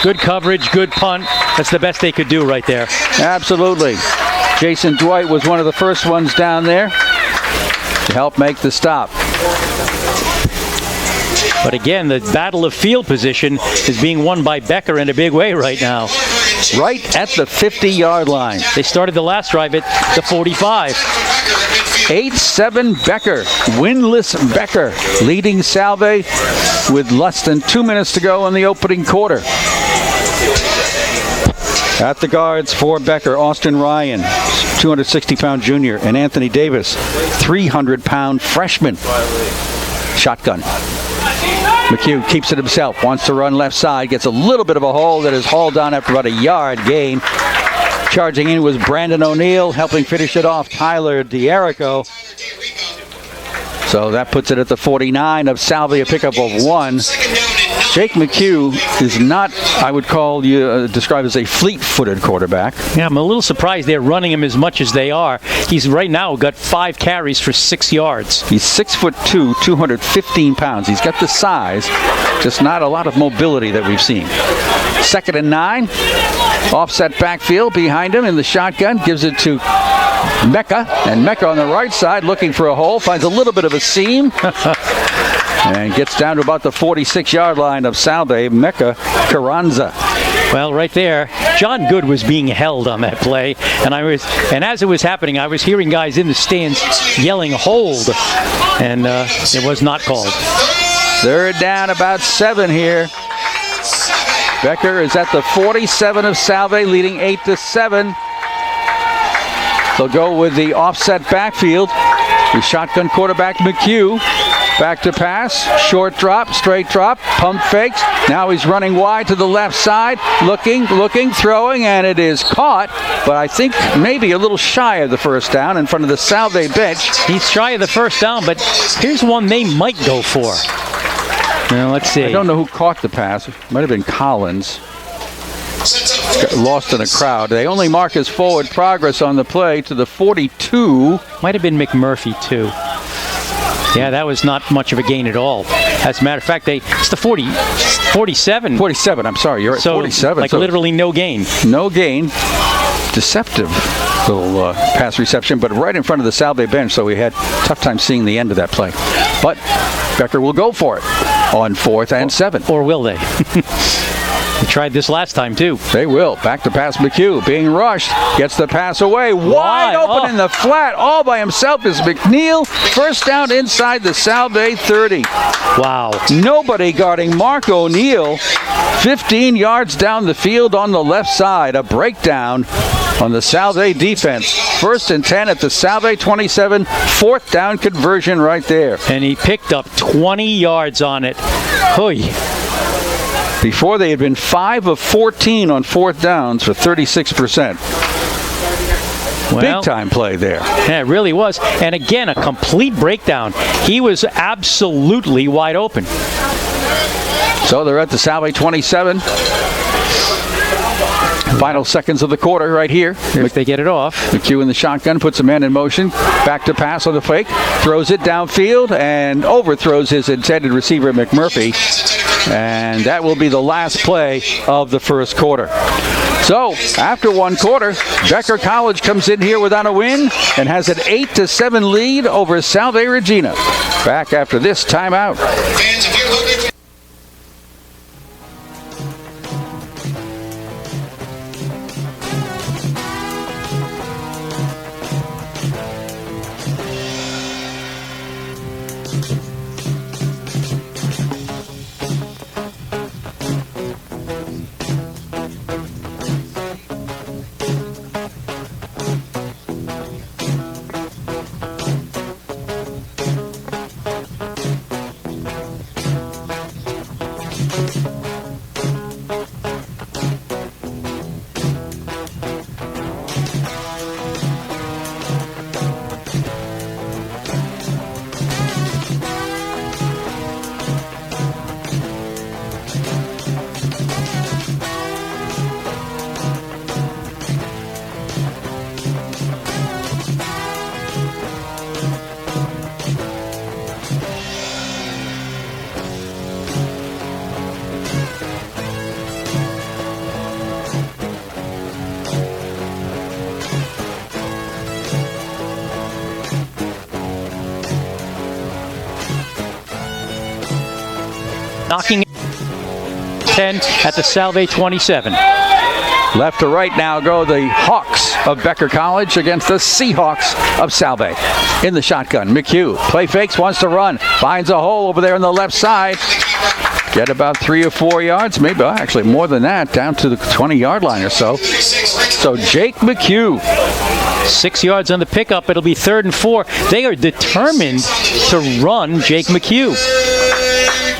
Good coverage, good punt. That's the best they could do right there. Absolutely. Jason Dwight was one of the first ones down there to help make the stop. But again, the battle of field position is being won by Becker in a big way right now. Right at the 50-yard line. They started the last drive at the 45. 8-7 Becker. Winless Becker leading Salve with less than 2 minutes to go in the opening quarter. At the guards for Becker, Austin Ryan, 260-pound junior, and Anthony Davis, 300-pound freshman. Shotgun. McHugh keeps it himself, wants to run left side, gets a little bit of a hole that is hauled down after about a yard gain. Charging in was Brandon O'Neill, helping finish it off Tyler D'Erico. So that puts it at the 49 of Salve, a pickup of 1. Jake McHugh is not, I would call you, described as a fleet-footed quarterback. Yeah, I'm a little surprised they're running him as much as they are. He's right now got 5 carries for 6 yards. He's 6'2", 215 pounds. He's got the size, just not a lot of mobility that we've seen. 2nd and 9. Offset backfield behind him in the shotgun. Gives it to Mecca. And Mecca on the right side looking for a hole. Finds a little bit of a seam. And gets down to about the 46-yard line of Salve. Mecca Carranza. Well, right there, John Good was being held on that play. And as it was happening, I was hearing guys in the stands yelling, hold. And it was not called. 3rd down, about 7 here. Becker is at the 47 of Salve, leading 8-7. They'll go with the offset backfield. The shotgun quarterback McHugh. Back to pass, short drop, straight drop, pump fakes. Now he's running wide to the left side, looking, throwing, and it is caught. But I think maybe a little shy of the first down in front of the Salve bench. He's shy of the first down, but here's one they might go for. Now, let's see. I don't know who caught the pass. It might have been Collins. Got lost in the crowd. They only mark his forward progress on the play to the 42. Might have been McMurphy, too. Yeah, that was not much of a gain at all. As a matter of fact, it's the 47. 47, I'm sorry. You're at 47. Like literally no gain. No gain. Deceptive little pass reception, but right in front of the Salve bench, so we had a tough time seeing the end of that play. But Becker will go for it on 4th and 7. Or will they? They tried this last time, too. They will. Back to pass McHugh. Being rushed. Gets the pass away. Wide open in the flat. All by himself is McNeil. First down inside the Salve 30. Wow. Nobody guarding Mark O'Neill. 15 yards down the field on the left side. A breakdown on the Salve defense. 1st and 10 at the Salve 27. 4th down conversion right there. And he picked up 20 yards on it. Hoi. Before they had been 5 of 14 on 4th downs for 36%. Big time play there. Yeah, it really was. And again, a complete breakdown. He was absolutely wide open. So they're at the Salve 27. Final seconds of the quarter right here. If they get it off. McHugh in the shotgun, puts a man in motion. Back to pass on the fake. Throws it downfield and overthrows his intended receiver, McMurphy. And that will be the last play of the first quarter. So, after one quarter, Becker College comes in here without a win and has an 8-7 lead over Salve Regina. Back after this timeout. Fans, if you're looking for knocking 10 at the Salve 27. Left to right now go the Hawks of Becker College against the Seahawks of Salve. In the shotgun, McHugh play fakes, wants to run, finds a hole over there on the left side. Get about 3 or 4 yards, maybe actually more than that, down to the 20-yard line or so. So Jake McHugh. 6 yards on the pickup. It'll be 3rd and 4. They are determined to run Jake McHugh.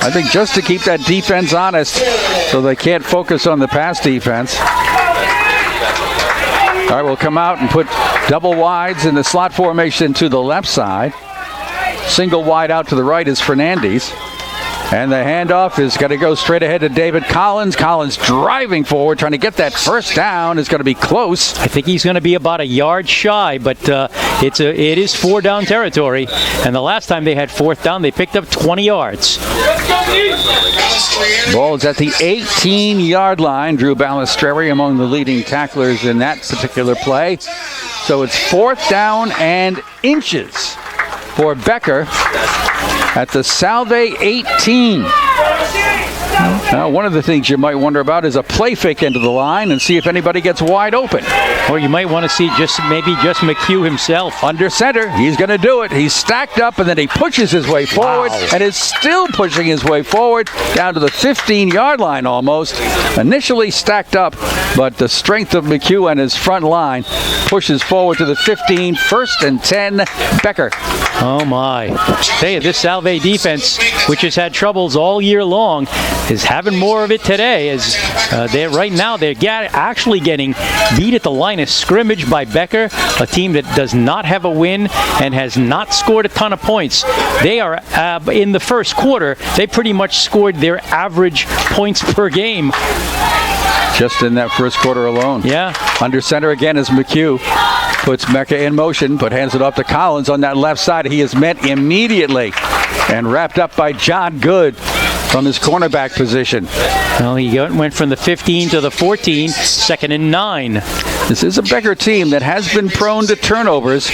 I think just to keep that defense honest so they can't focus on the pass defense. All right, we'll come out and put double wides in the slot formation to the left side. Single wide out to the right is Fernandez. And the handoff is going to go straight ahead to David Collins. Collins driving forward, trying to get that first down. Is going to be close. I think he's going to be about a yard shy, but it is 4-down territory. And the last time they had 4th down, they picked up 20 yards. Ball is at the 18-yard line. Drew Balistreri among the leading tacklers in that particular play. So it's 4th down and inches for Becker at the Salve 18. Now, one of the things you might wonder about is a play fake into the line and see if anybody gets wide open. Or you might want to see maybe just McHugh himself. Under center, he's going to do it. He's stacked up and then he pushes his way forward and is still pushing his way forward down to the 15-yard line almost. Initially stacked up, but the strength of McHugh and his front line pushes forward to the 15, 1st and 10, Becker. Oh my. Hey, this Salve defense, which has had troubles all year long, is having more of it today. As right now they're actually getting beat at the line of scrimmage by Becker, a team that does not have a win and has not scored a ton of points. They are in the first quarter, they pretty much scored their average points per game. Just in that first quarter alone. Yeah. Under center again is McHugh. Puts Mecca in motion, but hands it off to Collins on that left side. He is met immediately and wrapped up by John Good from his cornerback position. Well, he went from the 15 to the 14, 2nd and 9. This is a Becker team that has been prone to turnovers,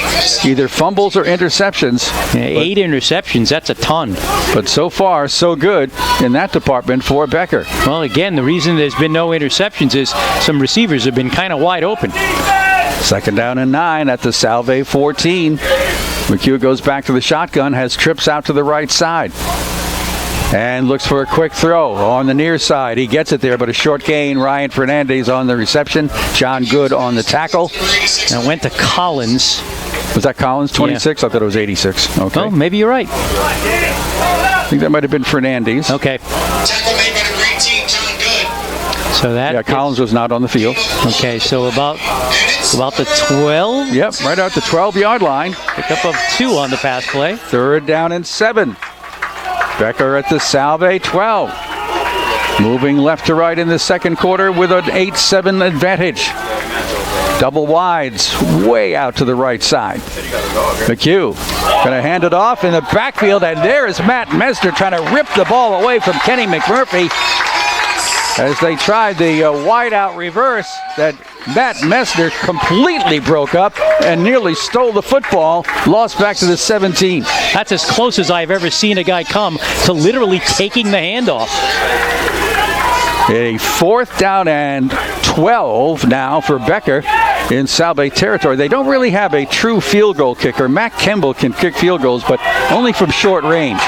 either fumbles or interceptions. Yeah, 8 interceptions, that's a ton. But so far, so good in that department for Becker. Well, again, the reason there's been no interceptions is some receivers have been kind of wide open. 2nd down and 9 at the Salve 14. McHugh goes back to the shotgun, has trips out to the right side. And looks for a quick throw on the near side. He gets it there, but a short gain. Ryan Fernandez on the reception. John Good on the tackle. And went to Collins. Was that Collins? 26? Yeah. I thought it was 86. Okay. Oh, maybe you're right. I think that might have been Fernandez. Okay. tackle made by the great team, John Good. So that. Yeah, Collins was not on the field. Okay, so about the 12. Yep, right out the 12-yard line. Pickup of 2 on the pass play. 3rd down and 7. Becker at the Salve 12. moving left to right in the second quarter with an 8-7 advantage. Double wides way out to the right side. McHugh going to hand it off in the backfield, and there is Matt Mesner trying to rip the ball away from Kenny McMurphy as they tried the wide-out reverse that Matt Mesner completely broke up and nearly stole the football, lost back to the 17. That's as close as I've ever seen a guy come to literally taking the handoff. A 4th down and 12 now for Becker in Salve territory. They don't really have a true field goal kicker. Matt Kemble can kick field goals, but only from short range.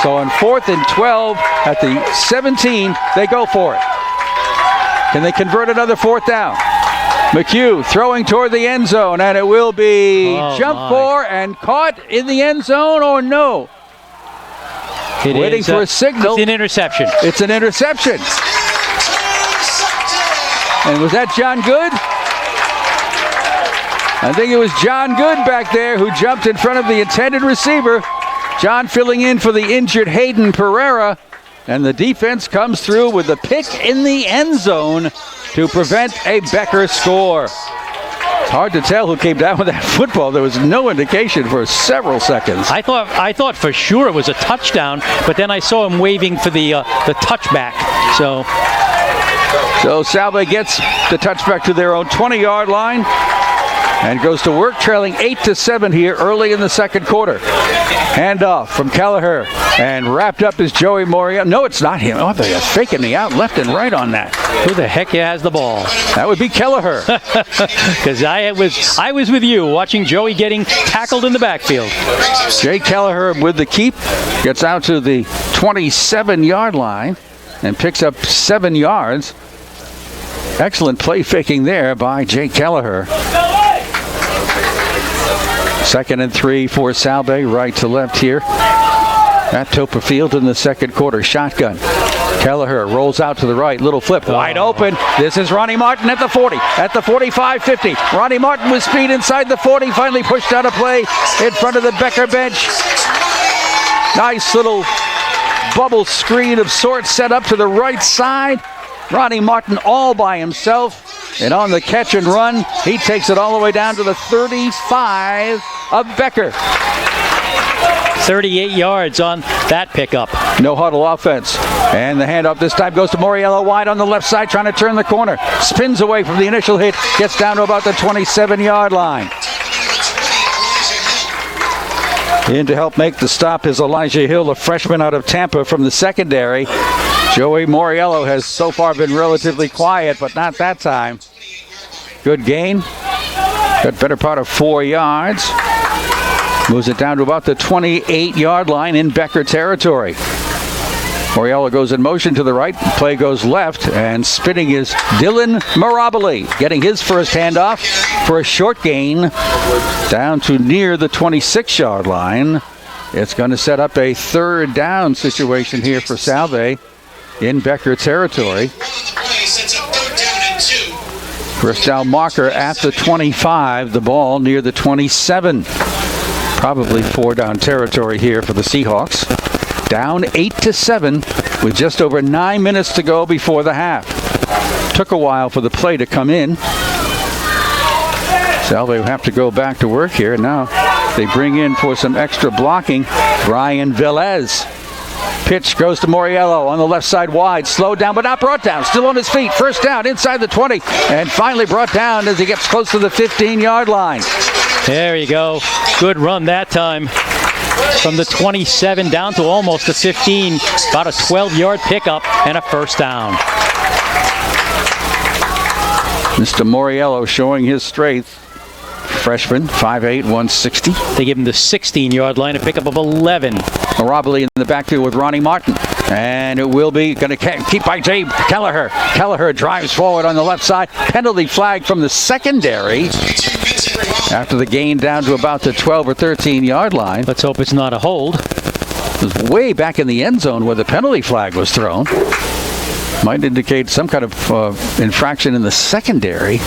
So on 4th and 12 at the 17, they go for it. Can they convert another 4th down? McHugh throwing toward the end zone, and it will be jumped for and caught in the end zone, or no? Waiting for a signal. It's an interception. It's an interception. And was that John Good? I think it was John Good back there who jumped in front of the intended receiver. John filling in for the injured Hayden Pereira. And the defense comes through with the pick in the end zone to prevent a Becker score. It's hard to tell who came down with that football. There was no indication for several seconds. I thought for sure it was a touchdown, but then I saw him waving for the touchback. So Salve gets the touchback to their own 20-yard line and goes to work, trailing 8-7 here early in the second quarter. Handoff from Kelleher, and wrapped up is Joey Moriello. No, it's not him. Oh, they're faking me out left and right on that. Who the heck has the ball? That would be Kelleher. Because I was with you watching Joey getting tackled in the backfield. Jay Kelleher with the keep, gets out to the 27-yard line and picks up 7 yards. Excellent play faking there by Jay Kelleher. 2nd and 3 for Salve, right to left here at Toppa Field in the second quarter. Shotgun. Kelleher rolls out to the right. Little flip. Wide open. This is Ronnie Martin at the 40. At the 45, 50. Ronnie Martin with speed inside the 40. Finally pushed out a play in front of the Becker bench. Nice little bubble screen of sorts set up to the right side. Ronnie Martin all by himself. And on the catch and run, he takes it all the way down to the 35 of Becker. 38 yards on that pickup. No huddle offense. And the handoff this time goes to Moriello wide on the left side, trying to turn the corner. Spins away from the initial hit, gets down to about the 27-yard line. In to help make the stop is Elijah Hill, a freshman out of Tampa from the secondary. Joey Moriello has so far been relatively quiet, but not that time. Good gain. Got better part of 4 yards. Moves it down to about the 28-yard line in Becker territory. Moriello goes in motion to the right. Play goes left, and spinning is Dylan Mirabile, getting his first handoff for a short gain down to near the 26-yard line. It's going to set up a 3rd down situation here for Salve in Becker territory. First down marker at the 25, the ball near the 27. Probably 4 down territory here for the Seahawks. Down 8-7 with just over 9 minutes to go before the half. Took a while for the play to come in. Salve will have to go back to work here. Now they bring in for some extra blocking Brian Velez. Pitch goes to Moriello on the left side wide. Slowed down but not brought down. Still on his feet. First down inside the 20. And finally brought down as he gets close to the 15-yard line. There you go. Good run that time. From the 27 down to almost the 15. About a 12-yard pickup and a first down. Mr. Moriello showing his strength. Freshman, 5'8", 160. They give him the 16-yard line, a pickup of 11. Mirabile in the backfield with Ronnie Martin. And it will be going to keep by Jay Kelleher. Kelleher drives forward on the left side. Penalty flag from the secondary after the gain down to about the 12 or 13-yard line. Let's hope it's not a hold. It was way back in the end zone where the penalty flag was thrown. Might indicate some kind of infraction in the secondary.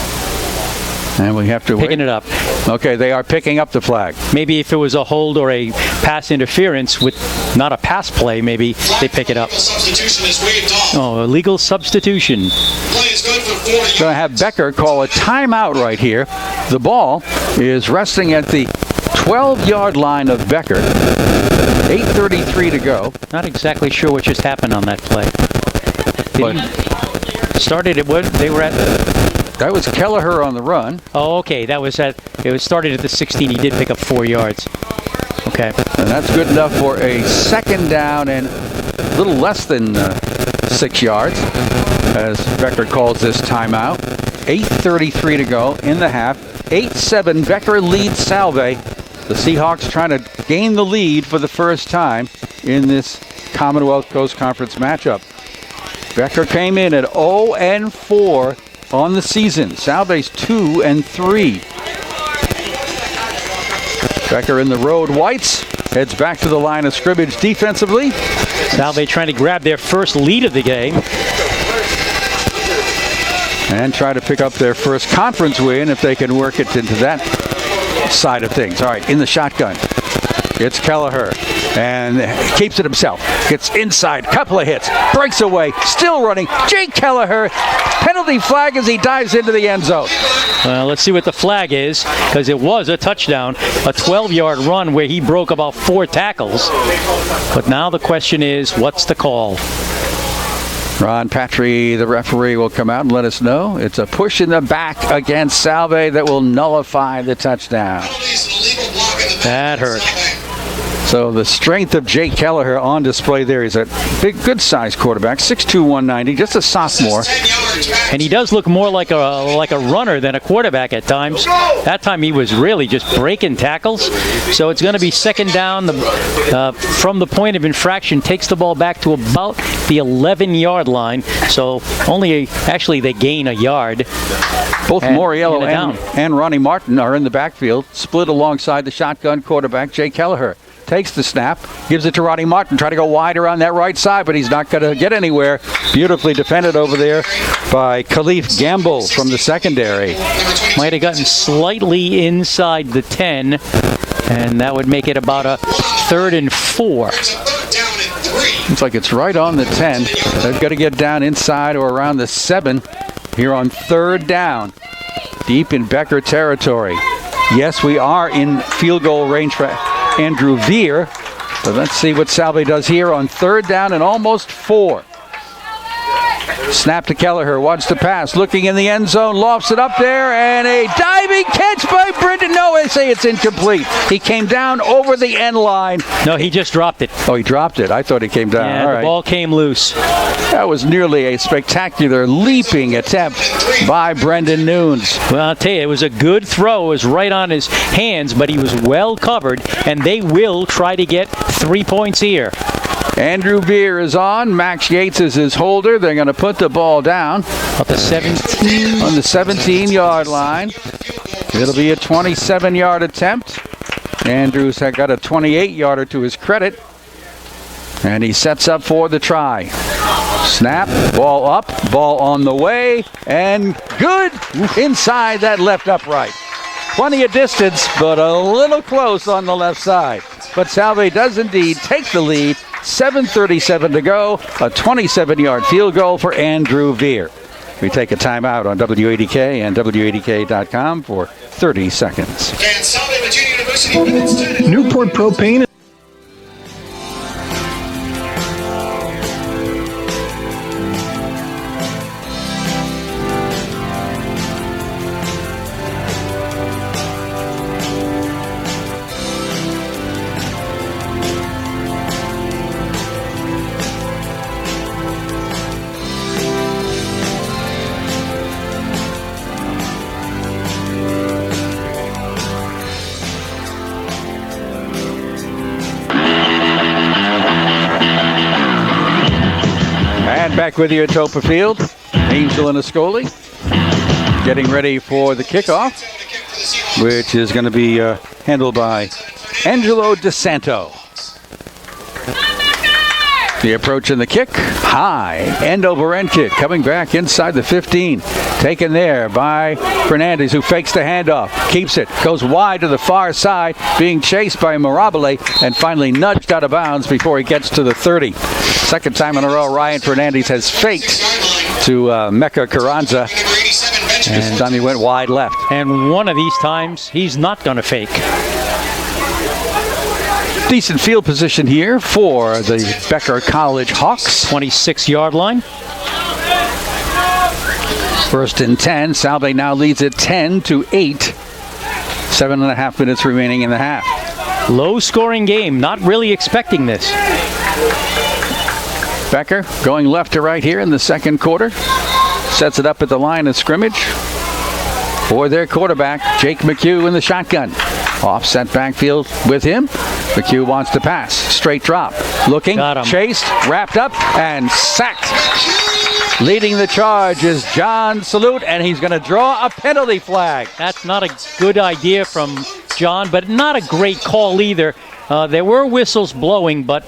And we have to Picking wait. it up. Okay, they are picking up the flag. Maybe if it was a hold or a pass interference with not a pass play, maybe they pick it up. Substitution is waved off. Oh, illegal substitution. Play is good for 40 Going to have Becker call a timeout right here. The ball is resting at the 12-yard line of Becker. 8:33 to go. Not exactly sure what just happened on that play. Started at what they were at. That was Kelleher on the run. Oh, okay. That was at. It was started at the 16. He did pick up 4 yards. Okay. And that's good enough for a second down and a little less than 6 yards as Becker calls this timeout. 8:33 to go in the half. 8-7. Becker leads Salve. The Seahawks trying to gain the lead for the first time in this Commonwealth Coast Conference matchup. Becker came in at 0-4 on the season. Salve's 2-3. Becker in the road whites. Heads back to the line of scrimmage defensively. Salve trying to grab their first lead of the game. And try to pick up their first conference win if they can work it into that side of things. All right, in the shotgun. It's Kelleher. And keeps it himself. Gets inside. Couple of hits. Breaks away. Still running. Jake Kelleher. Penalty flag as he dives into the end zone. Well, let's see what the flag is, because it was a touchdown, a 12-yard run where he broke about 4 tackles. But now the question is, what's the call? Ron Patry, the referee, will come out and let us know. It's a push in the back against Salve that will nullify the touchdown. That hurt. So the strength of Jake Kelleher on display there. He's a big, good-sized quarterback, 6'2", 190, just a sophomore. And he does look more like a runner than a quarterback at times. That time he was really just breaking tackles. So it's going to be second down from the point of infraction. Takes the ball back to about the 11-yard line. So actually they gain a yard. Both Moriello and Ronnie Martin are in the backfield, split alongside the shotgun quarterback, Jake Kelleher. Takes the snap, gives it to Ronnie Martin, try to go wide around that right side, but he's not going to get anywhere. Beautifully defended over there by Khalif Gamble from the secondary. Might have gotten slightly inside the 10, and that would make it about a 3rd and 4. Looks like it's right on the 10. They've got to get down inside or around the 7 here on 3rd down, deep in Becker territory. Yes, we are in field goal range for Andrew Veer. So let's see what Salve does here on 3rd down and almost 4. Snap to Kelleher, wants to pass, looking in the end zone, lofts it up there, and a diving catch by Brendan. No, I say it's incomplete. He came down over the end line. No, he just dropped it. Oh, he dropped it. I thought he came down. Yeah, all the right. ball came loose. That was nearly a spectacular leaping attempt by Brendan Nunes. Well, I'll tell you, it was a good throw. It was right on his hands, but he was well covered, and they will try to get 3 points here. Andrew Veer is on. Max Yates is his holder. They're going to put the ball down. Up to 17. On the 17-yard line. It'll be a 27-yard attempt. Andrews had got a 28-yarder to his credit. And he sets up for the try. Snap, ball up, ball on the way, and good inside that left upright. Plenty of distance, but a little close on the left side. But Salve does indeed take the lead. 7:37 to go. A 27-yard field goal for Andrew Veer. We take a timeout on WADK and WADK.com for 30 seconds. And Salve Regina University minutes 10. Newport Propane. Back with you at Toppa Field. Angel and Ascoli getting ready for the kickoff, which is going to be handled by Angelo DeSanto. The approach and the kick. High. End over end kick. Coming back inside the 15. Taken there by Fernandez, who fakes the handoff. Keeps it. Goes wide to the far side. Being chased by Mirabile and finally nudged out of bounds before he gets to the 30. Second time in a row, Ryan Fernandez has faked to Mecca Carranza. This time he went wide left. And one of these times, he's not going to fake. Decent field position here for the Becker College Hawks. 26-yard line. First and 10. Salve now leads it 10-8. 7.5 minutes remaining in the half. Low-scoring game. Not really expecting this. Becker going left to right here in the second quarter. Sets it up at the line of scrimmage for their quarterback, Jake McHugh in the shotgun. Offset backfield with him. McHugh wants to pass. Straight drop. Looking, chased, wrapped up, and sacked. Leading the charge is John Salute, and he's going to draw a penalty flag. That's not a good idea from John, but not a great call either. There were whistles blowing, but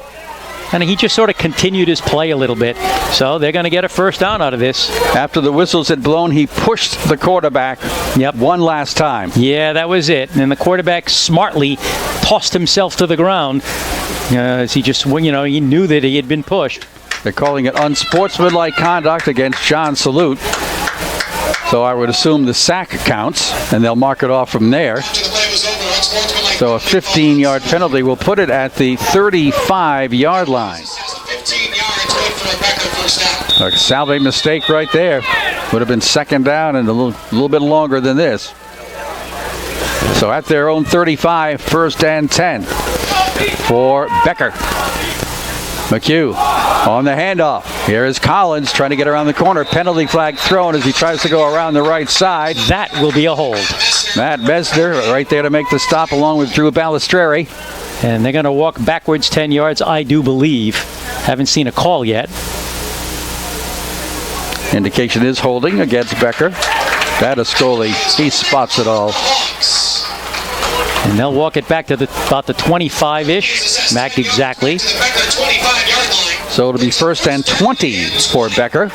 he just sort of continued his play a little bit. So they're going to get a first down out of this. After the whistles had blown, he pushed the quarterback one last time. Yeah, that was it. And the quarterback smartly tossed himself to the ground as he just, he knew that he had been pushed. They're calling it unsportsmanlike conduct against John Salute. So I would assume the sack counts, and they'll mark it off from there. So a 15-yard penalty will put it at the 35-yard line. A Salve mistake right there. Would have been second down and a little bit longer than this. So at their own 35, first and 10 for Becker. McHugh on the handoff. Here is Collins trying to get around the corner. Penalty flag thrown as he tries to go around the right side. That will be a hold. Matt Mesner right there to make the stop along with Drew Balistreri. And they're going to walk backwards 10 yards, I do believe. Haven't seen a call yet. Indication is holding against Becker. Batiscoli, he spots it all. And they'll walk it back to about the 25-ish. Back exactly. So it'll be first and 20 for Becker,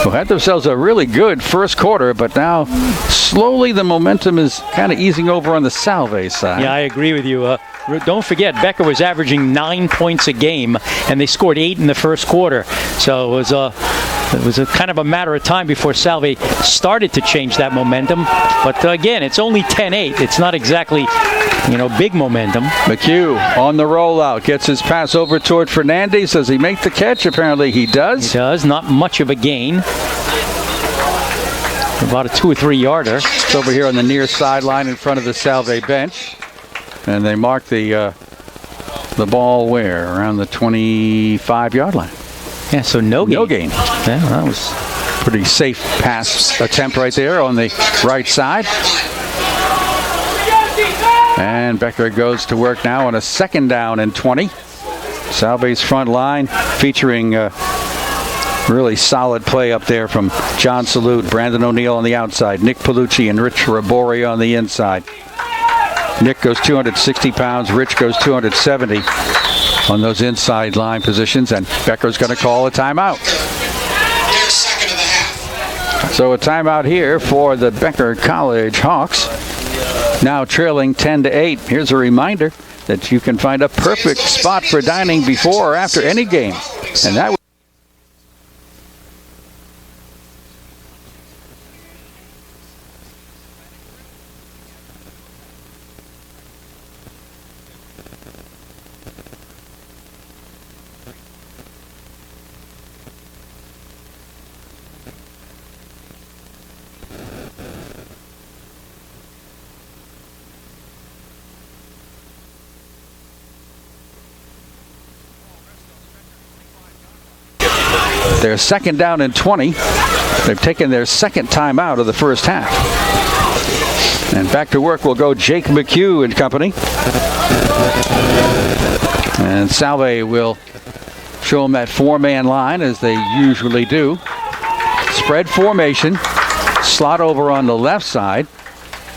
who had themselves a really good first quarter, but now slowly the momentum is kind of easing over on the Salve side. Yeah, I agree with you. Don't forget, Becker was averaging 9 points a game, and they scored 8 in the first quarter. So it was a kind of a matter of time before Salve started to change that momentum. But again, it's only 10-8. It's not exactly, big momentum. McHugh on the rollout, gets his pass over toward Fernandez. Does he make the catch? Apparently he does. He does. Not much of a gain. About a 2 or 3 yarder. It's over here on the near sideline in front of the Salve bench. And they mark the ball where? Around the 25-yard line. Yeah, so no gain. No gain. Yeah, that was pretty safe pass attempt right there on the right side. And Becker goes to work now on a second down and 20. Salve's front line featuring really solid play up there from John Salute, Brandon O'Neill on the outside, Nick Palucci and Rich Rabori on the inside. Nick goes 260 pounds, Rich goes 270 on those inside line positions, and Becker's going to call a timeout. So a timeout here for the Becker College Hawks, now trailing 10-8. Here's a reminder that you can find a perfect spot for dining before or after any game, and that they're second down and 20. They've taken their second timeout of the first half. And back to work will go Jake McHugh and company. And Salve will show them that 4-man line as they usually do. Spread formation. Slot over on the left side.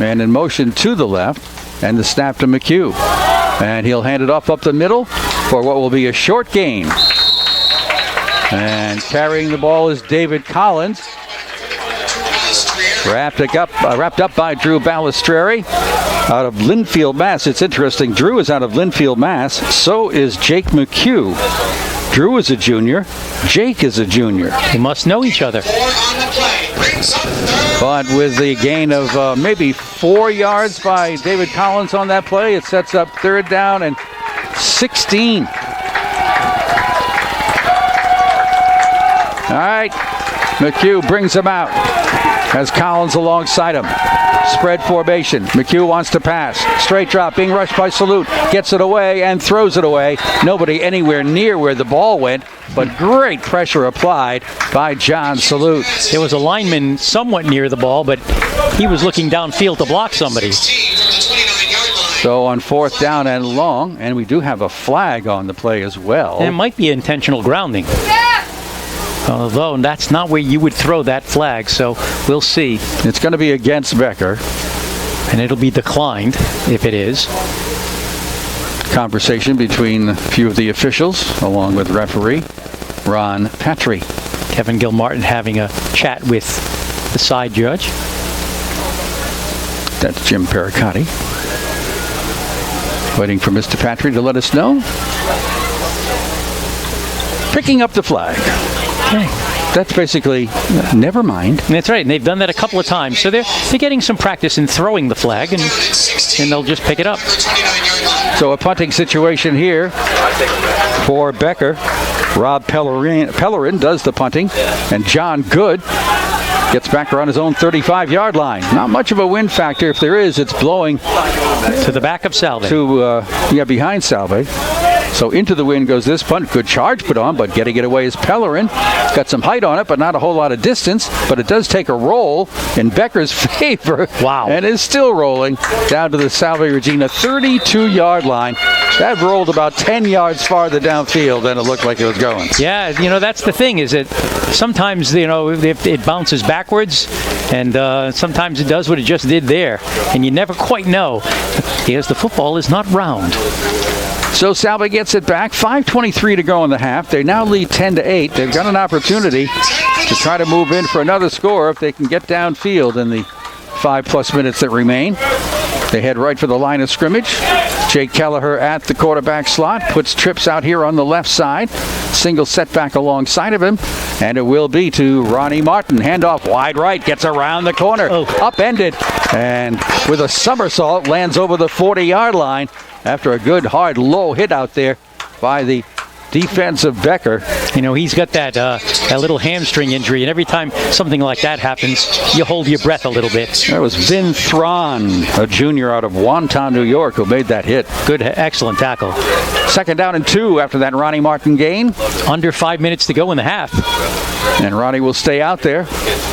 Man in motion to the left. And the snap to McHugh. And he'll hand it off up the middle. for what will be a short gain. And carrying the ball is David Collins. Wrapped up by Drew Balistreri out of Linfield, Mass. It's interesting. Drew is out of Linfield, Mass. So is Jake McHugh. Drew is a junior. Jake is a junior. They must know each other. But with the gain of maybe 4 yards by David Collins on that play, it sets up 3rd down and 16. All right. McHugh brings him out. Has Collins alongside him. Spread formation. McHugh wants to pass. Straight drop, being rushed by Salute. Gets it away and throws it away. Nobody anywhere near where the ball went, but great pressure applied by John Salute. There was a lineman somewhat near the ball, but he was looking downfield to block somebody. So on 4th down and long, and we do have a flag on the play as well. And it might be intentional grounding. Although that's not where you would throw that flag, so we'll see. It's going to be against Becker. And it'll be declined if it is. Conversation between a few of the officials, along with referee Ron Patry. Kevin Gilmartin having a chat with the side judge. That's Jim Pericotti. Waiting for Mr. Patry to let us know. Picking up the flag. Okay. That's basically never mind. That's right, and they've done that a couple of times. So they're getting some practice in throwing the flag, and they'll just pick it up. So a punting situation here for Becker. Rob Pellerin does the punting, and John Good gets back around his own 35-yard line. Not much of a wind factor. If there is, it's blowing to the back of Salve. Behind Salve. So into the wind goes this punt. Good charge put on, but getting it away is Pellerin. Got some height on it, but not a whole lot of distance. But it does take a roll in Becker's favor. Wow. And is still rolling down to the Salve Regina 32-yard line. That rolled about 10 yards farther downfield than it looked like it was going. Yeah, that's the thing, is that sometimes, it bounces backwards, and sometimes it does what it just did there. And you never quite know, because the football is not round. So Salve gets it back. 5:23 to go in the half. They now lead 10-8. They've got an opportunity to try to move in for another score if they can get downfield in the 5+ minutes that remain. They head right for the line of scrimmage. Jake Kelleher at the quarterback slot. Puts trips out here on the left side. Single setback alongside of him. And it will be to Ronnie Martin. Handoff wide right. Gets around the corner. Upended. And with a somersault lands over the 40-yard line after a good, hard, low hit out there by the defense of Becker. He's got that little hamstring injury, and every time something like that happens, you hold your breath a little bit. That was Vin Thron, a junior out of Wonton, New York, who made that hit. Good, excellent tackle. 2nd down and 2 after that Ronnie Martin gain. Under 5 minutes to go in the half. And Ronnie will stay out there.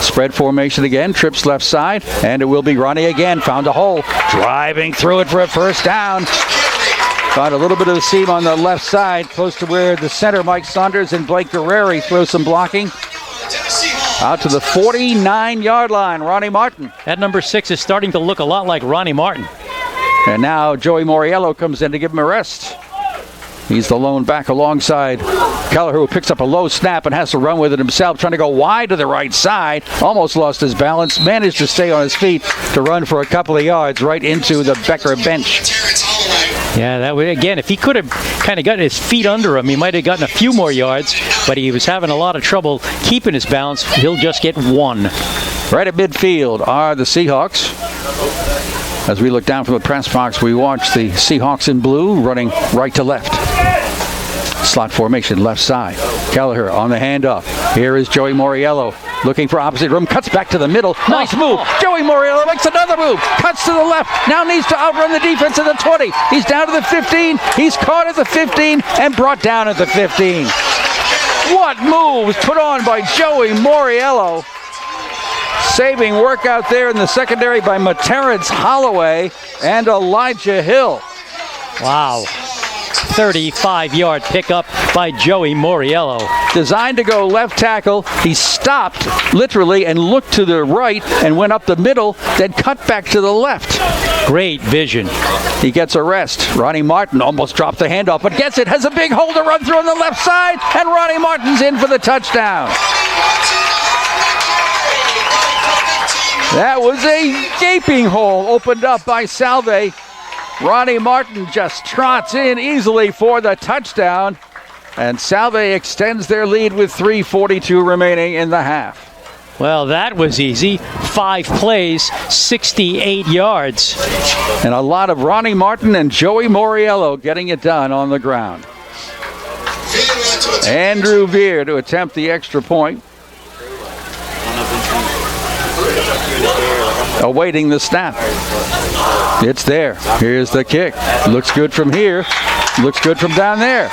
Spread formation again, trips left side, and it will be Ronnie again. Found a hole, driving through it for a 1st down. Got a little bit of the seam on the left side, close to where the center, Mike Saunders, and Blake Guerreri throw some blocking. Out to the 49-yard line, Ronnie Martin. That number 6 is starting to look a lot like Ronnie Martin. And now Joey Moriello comes in to give him a rest. He's the lone back alongside Kelleher, who picks up a low snap and has to run with it himself, trying to go wide to the right side. Almost lost his balance, managed to stay on his feet to run for a couple of yards right into the Becker bench. Yeah, that way, again, if he could have kind of gotten his feet under him, he might have gotten a few more yards, but he was having a lot of trouble keeping his balance. He'll just get 1. Right at midfield are the Seahawks. As we look down from the press box, we watch the Seahawks in blue running right to left. Slot formation, left side. Kelleher on the handoff. Here is Joey Moriello looking for opposite room. Cuts back to the middle. Nice move. Joey Moriello makes another move. Cuts to the left. Now needs to outrun the defense at the 20. He's down to the 15. He's caught at the 15 and brought down at the 15. What moves put on by Joey Moriello. Saving work out there in the secondary by Terrence Holloway and Elijah Hill. Wow. 35-yard pickup by Joey Moriello. Designed to go left tackle. He stopped literally and looked to the right and went up the middle, then cut back to the left. Great vision. He gets a rest. Ronnie Martin almost dropped the handoff, but gets it. Has a big hole to run through on the left side, and Ronnie Martin's in for the touchdown. That was a gaping hole opened up by Salve. Ronnie Martin just trots in easily for the touchdown, and Salve extends their lead with 3:42 remaining in the half. Well, that was easy. 5 plays, 68 yards. And a lot of Ronnie Martin and Joey Moriello getting it done on the ground. Andrew Veer to attempt the extra point. Awaiting the snap. It's there. Here's the kick. Looks good from here. Looks good from down there.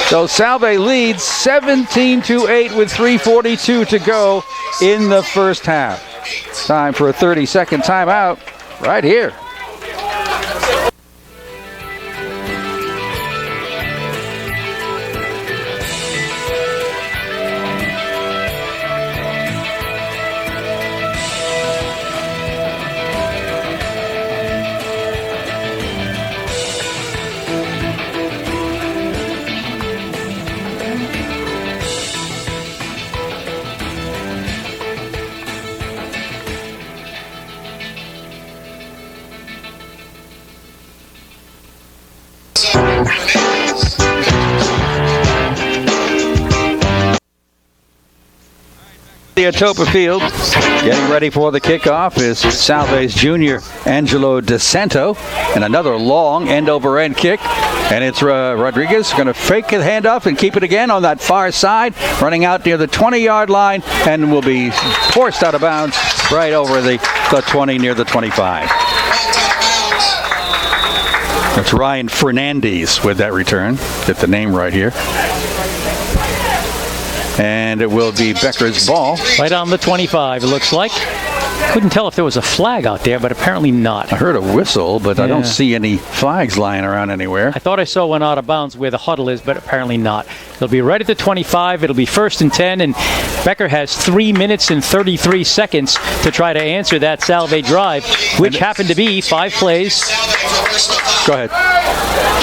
So Salve leads 17-8 with 3:42 to go in the first half. Time for a 30-second timeout right here. At Toppa Field, getting ready for the kickoff is Salve's junior Angelo DeSanto, and another long end-over-end kick, and it's Rodriguez going to fake the handoff and keep it again on that far side, running out near the 20-yard line, and will be forced out of bounds right over the 20 near the 25. That's Ryan Fernandez with that return. Get the name right here. And it will be Becker's ball. Right on the 25, it looks like. Couldn't tell if there was a flag out there, but apparently not. I heard a whistle, but I don't see any flags lying around anywhere. I thought I saw one out of bounds where the huddle is, but apparently not. It'll be right at the 25. It'll be 1st and 10, and Becker has 3 minutes and 33 seconds to try to answer that Salve drive, which happened to be 5 plays. Go ahead.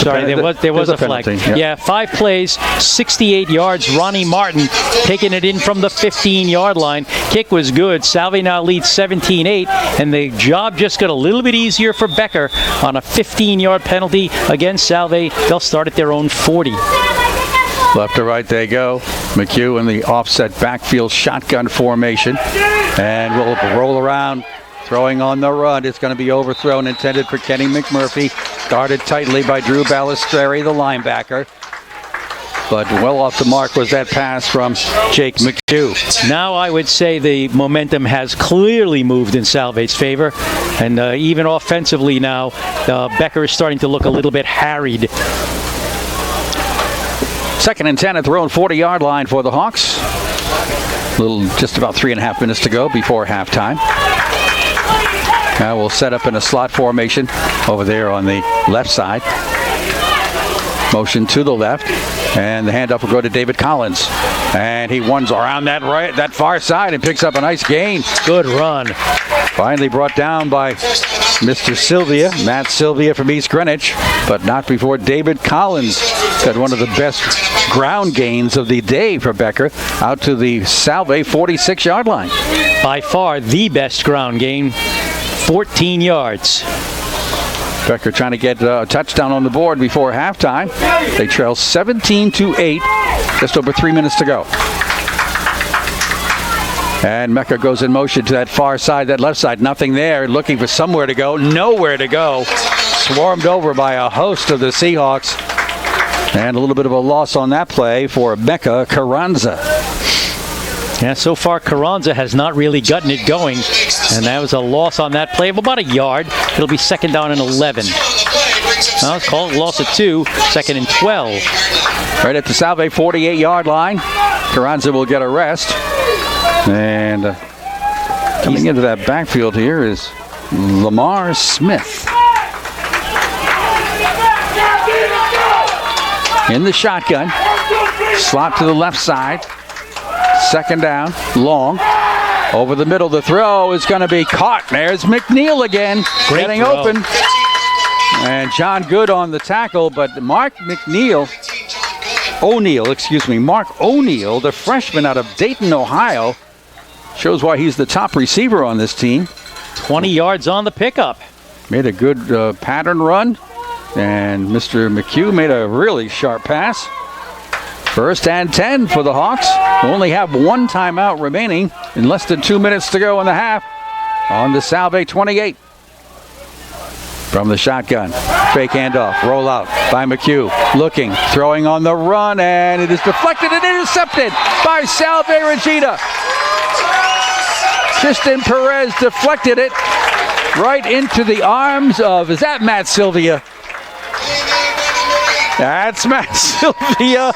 Sorry, there was a flag. Penalty, yeah, 5 plays, 68 yards. Ronnie Martin taking it in from the 15-yard line. Kick was good. Salve now leads 17-8, and the job just got a little bit easier for Becker on a 15-yard penalty against Salve. They'll start at their own 40. Left to right they go. McHugh in the offset backfield shotgun formation, and will roll around. Throwing on the run. It's going to be overthrown, intended for Kenny McMurphy. Guarded tightly by Drew Balistreri, the linebacker. But well off the mark was that pass from Jake McHugh. Now I would say the momentum has clearly moved in Salve's favor. And even offensively now, Becker is starting to look a little bit harried. 2nd and 10 at their own 40-yard line for the Hawks. Just about 3.5 minutes to go before halftime. Now we'll set up in a slot formation over there on the left side. Motion to the left, and the handoff will go to David Collins. And he runs around that far side and picks up a nice gain. Good run. Finally brought down by Mr. Sylvia, Matt Sylvia from East Greenwich, but not before David Collins had one of the best ground gains of the day for Becker out to the Salve 46-yard line. By far the best ground gain. 14 yards. Becker trying to get a touchdown on the board before halftime. They trail 17-8, just over 3 minutes to go. And Mecca goes in motion to that far side, that left side. Nothing there, looking for somewhere to go. Nowhere to go. Swarmed over by a host of the Seahawks. And a little bit of a loss on that play for Mecca Carranza. Yeah, so far Carranza has not really gotten it going, and that was a loss on that play of about a yard. It'll be 2nd down and 11. Well, it's called a loss of 2, 2nd and 12. Right at the Salve 48-yard line. Carranza will get a rest. And coming into that backfield here is Lamar Smith. In the shotgun. Slot to the left side. 2nd down, long. Over the middle, the throw is going to be caught. There's McNeil again, getting throw. open. And John Good on the tackle, but Mark O'Neill, the freshman out of Dayton, Ohio, shows why he's the top receiver on this team. 20 yards on the pickup. Made a good pattern run, and Mr. McHugh made a really sharp pass. 1st and 10 for the Hawks. Only have one timeout remaining in less than 2 minutes to go in the half on the Salve 28. From the shotgun, fake handoff, roll out by McHugh, looking, throwing on the run, and it is deflected and intercepted by Salve Regina. Tristan Perez deflected it right into the arms of, is that Matt Sylvia? That's Matt Sylvia.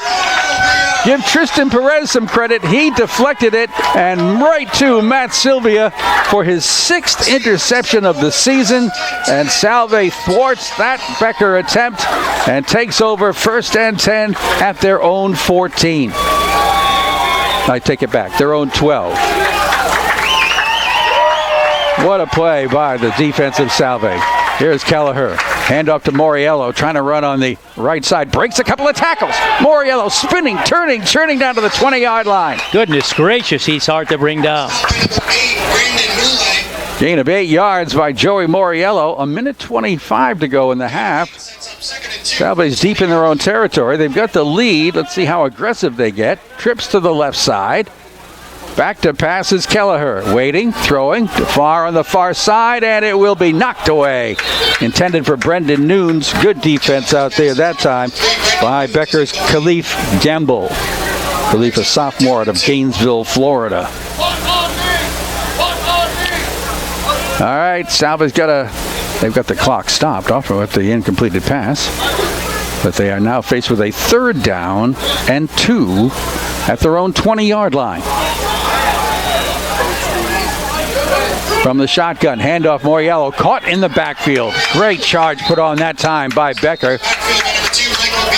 Give Tristan Perez some credit. He deflected it, and right to Matt Sylvia for his 6th interception of the season. And Salve thwarts that Becker attempt and takes over 1st and 10 at their own 14. I take it back, their own 12. What a play by the defensive Salve. Here's Kelleher. Handoff to Moriello, trying to run on the right side. Breaks a couple of tackles. Moriello spinning, turning down to the 20-yard line. Goodness gracious, he's hard to bring down. Gain of 8 yards by Joey Moriello. 1:25 to go in the half. Salve's deep in their own territory. They've got the lead. Let's see how aggressive they get. Trips to the left side. Back to pass is Kelleher. Waiting, throwing, far on the far side, and it will be knocked away. Intended for Brendan Nunes. Good defense out there that time by Becker's Khalif Gamble. Khalif, a sophomore out of Gainesville, Florida. All right, Salve's they've got the clock stopped off with the incompleted pass. But they are now faced with a 3rd down and 2 at their own 20-yard line. From the shotgun, handoff Moriello, caught in the backfield. Great charge put on that time by Becker.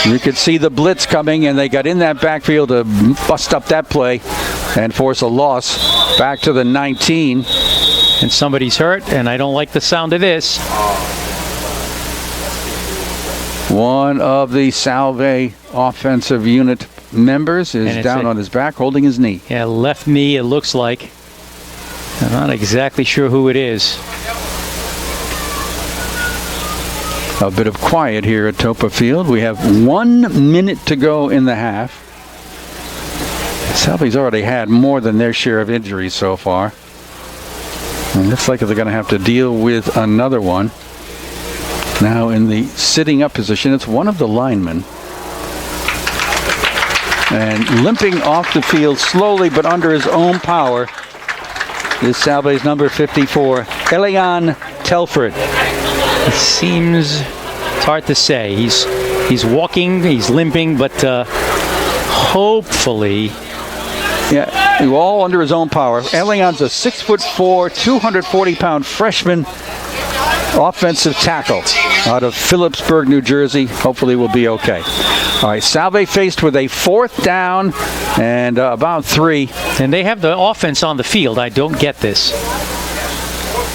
You could see the blitz coming, and they got in that backfield to bust up that play and force a loss back to the 19. And somebody's hurt, and I don't like the sound of this. One of the Salve offensive unit members is down on his back, holding his knee. Yeah, left knee, it looks like. I'm not exactly sure who it is. A bit of quiet here at Toppa Field. We have 1 minute to go in the half. Salve's already had more than their share of injuries so far. And it looks like they're going to have to deal with another one. Now in the sitting up position, it's one of the linemen. And limping off the field slowly but under his own power is Salve's number 54, Elian Telford. It seems, it's hard to say. He's walking, he's limping, but hopefully. Yeah, all under his own power. Elian's a 6'4", 240-pound freshman offensive tackle out of Phillipsburg, New Jersey. Hopefully will be okay. All right, Salve faced with a 4th down and about 3. And they have the offense on the field. I don't get this.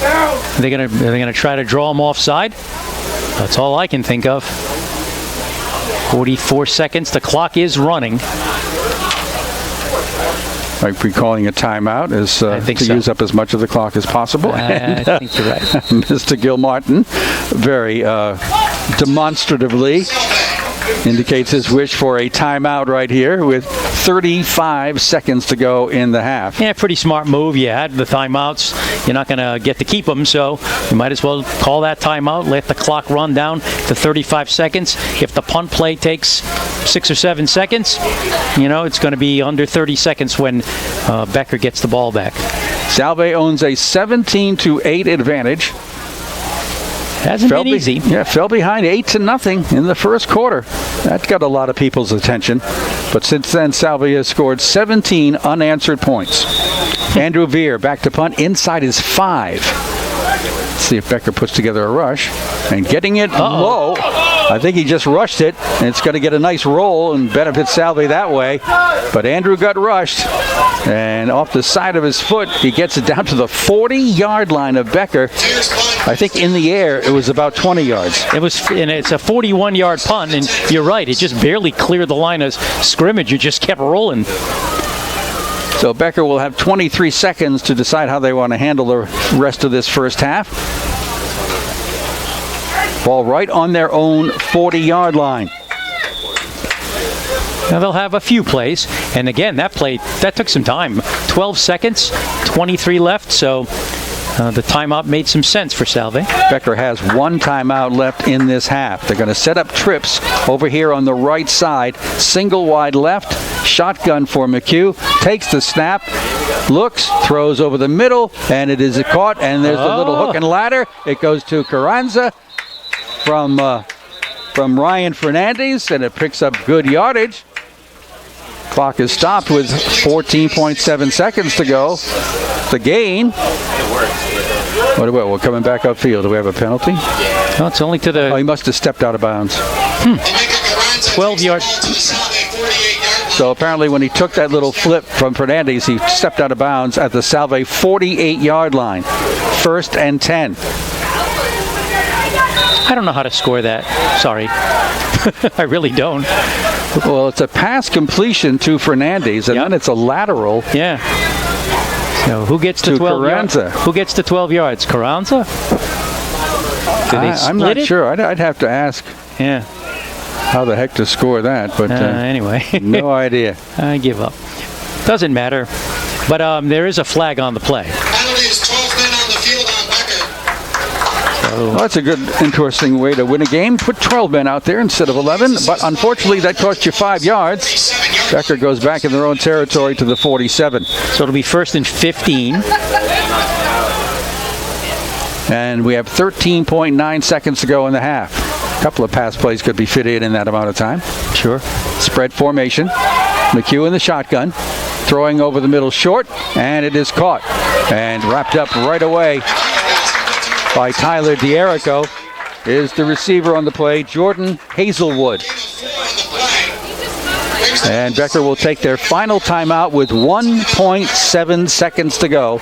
Are they gonna try to draw him offside? That's all I can think of. 44 seconds. The clock is running. Might be calling a timeout to use up as much of the clock as possible. I think you're right. Mr. Gilmartin very demonstratively indicates his wish for a timeout right here with 35 seconds to go in the half. Yeah, pretty smart move. You had the timeouts. You're not going to get to keep them, so you might as well call that timeout, let the clock run down to 35 seconds. If the punt play takes 6 or 7 seconds, it's going to be under 30 seconds when Becker gets the ball back. Salve owns a 17-8 advantage. Hasn't been easy. Yeah, fell behind 8-0 in the first quarter. That got a lot of people's attention. But since then, Salve has scored 17 unanswered points. Andrew Veer back to punt inside his 5. Let's see if Becker puts together a rush. And getting it low. I think he just rushed it, and it's going to get a nice roll and benefit Salve that way. But Andrew got rushed, and off the side of his foot, he gets it down to the 40-yard line of Becker. I think in the air, it was about 20 yards. It was, and it's a 41-yard punt, and you're right, it just barely cleared the line of scrimmage. It just kept rolling. So Becker will have 23 seconds to decide how they want to handle the rest of this first half. Ball right on their own 40-yard line. Now they'll have a few plays, and again, that took some time. 12 seconds, 23 left, so the timeout made some sense for Salve. Becker has one timeout left in this half. They're going to set up trips over here on the right side. Single wide left, shotgun for McHugh. Takes the snap, looks, throws over the middle, and it is caught, and there's the little hook and ladder. It goes to Carranza from Ryan Fernandez, and it picks up good yardage. Clock is stopped with 14.7 seconds to go. The gain. We're coming back upfield. Do we have a penalty? No, it's only to the... Oh, he must have stepped out of bounds. 12 yards. So apparently when he took that little flip from Fernandez, he stepped out of bounds at the Salve 48-yard line. 1st and 10. I don't know how to score that. Sorry. I really don't. Well, it's a pass completion to Fernandez, and then it's a lateral. Yeah. So who gets to 12 yards? Who gets to 12 yards? Carranza? I'm not sure. I'd have to ask. Yeah. How the heck to score that? But anyway, no idea. I give up. Doesn't matter. But there is a flag on the play. Penalty is 12 men on the field on Becker. Well, that's a good, interesting way to win a game. Put 12 men out there instead of 11, but unfortunately that cost you 5 yards. Becker goes back in their own territory to the 47. So it'll be 1st and 15. And we have 13.9 seconds to go in the half. A couple of pass plays could be fitted in that amount of time. Sure. Spread formation. McHugh in the shotgun. Throwing over the middle short, and it is caught. And wrapped up right away by Tyler D'Erico is the receiver on the play, Jordan Hazelwood. And Becker will take their final timeout with 1.7 seconds to go.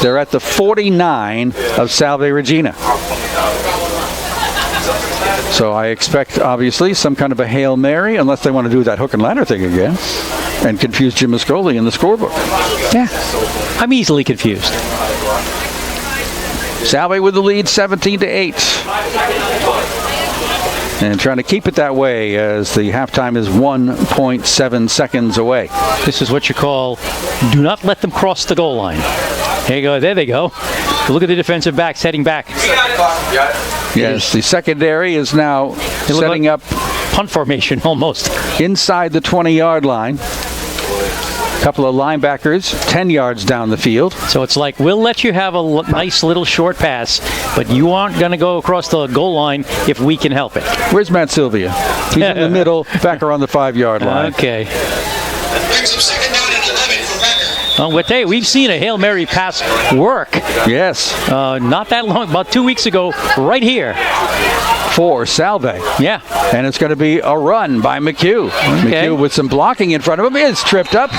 They're at the 49 of Salve Regina. So I expect, obviously, some kind of a Hail Mary, unless they want to do that hook and ladder thing again and confuse Jim Muscoli in the scorebook. Yeah, I'm easily confused. Salve with the lead, 17-8. And trying to keep it that way as the halftime is 1.7 seconds away. This is what you call, do not let them cross the goal line. There you go. There they go. Look at the defensive backs heading back. Yes, the secondary is now setting up punt formation almost inside the 20-yard line. A couple of linebackers 10 yards down the field. So it's like, we'll let you have a nice little short pass, but you aren't going to go across the goal line if we can help it. Where's Matt Sylvia? He's in the middle, back around the 5-yard line. Okay. Brings him 2nd down and 11 for Becker. We've seen a Hail Mary pass work. Yes. Not that long, about 2 weeks ago, right here. For Salve. Yeah. And it's going to be a run by McHugh. Okay. McHugh with some blocking in front of him is tripped up.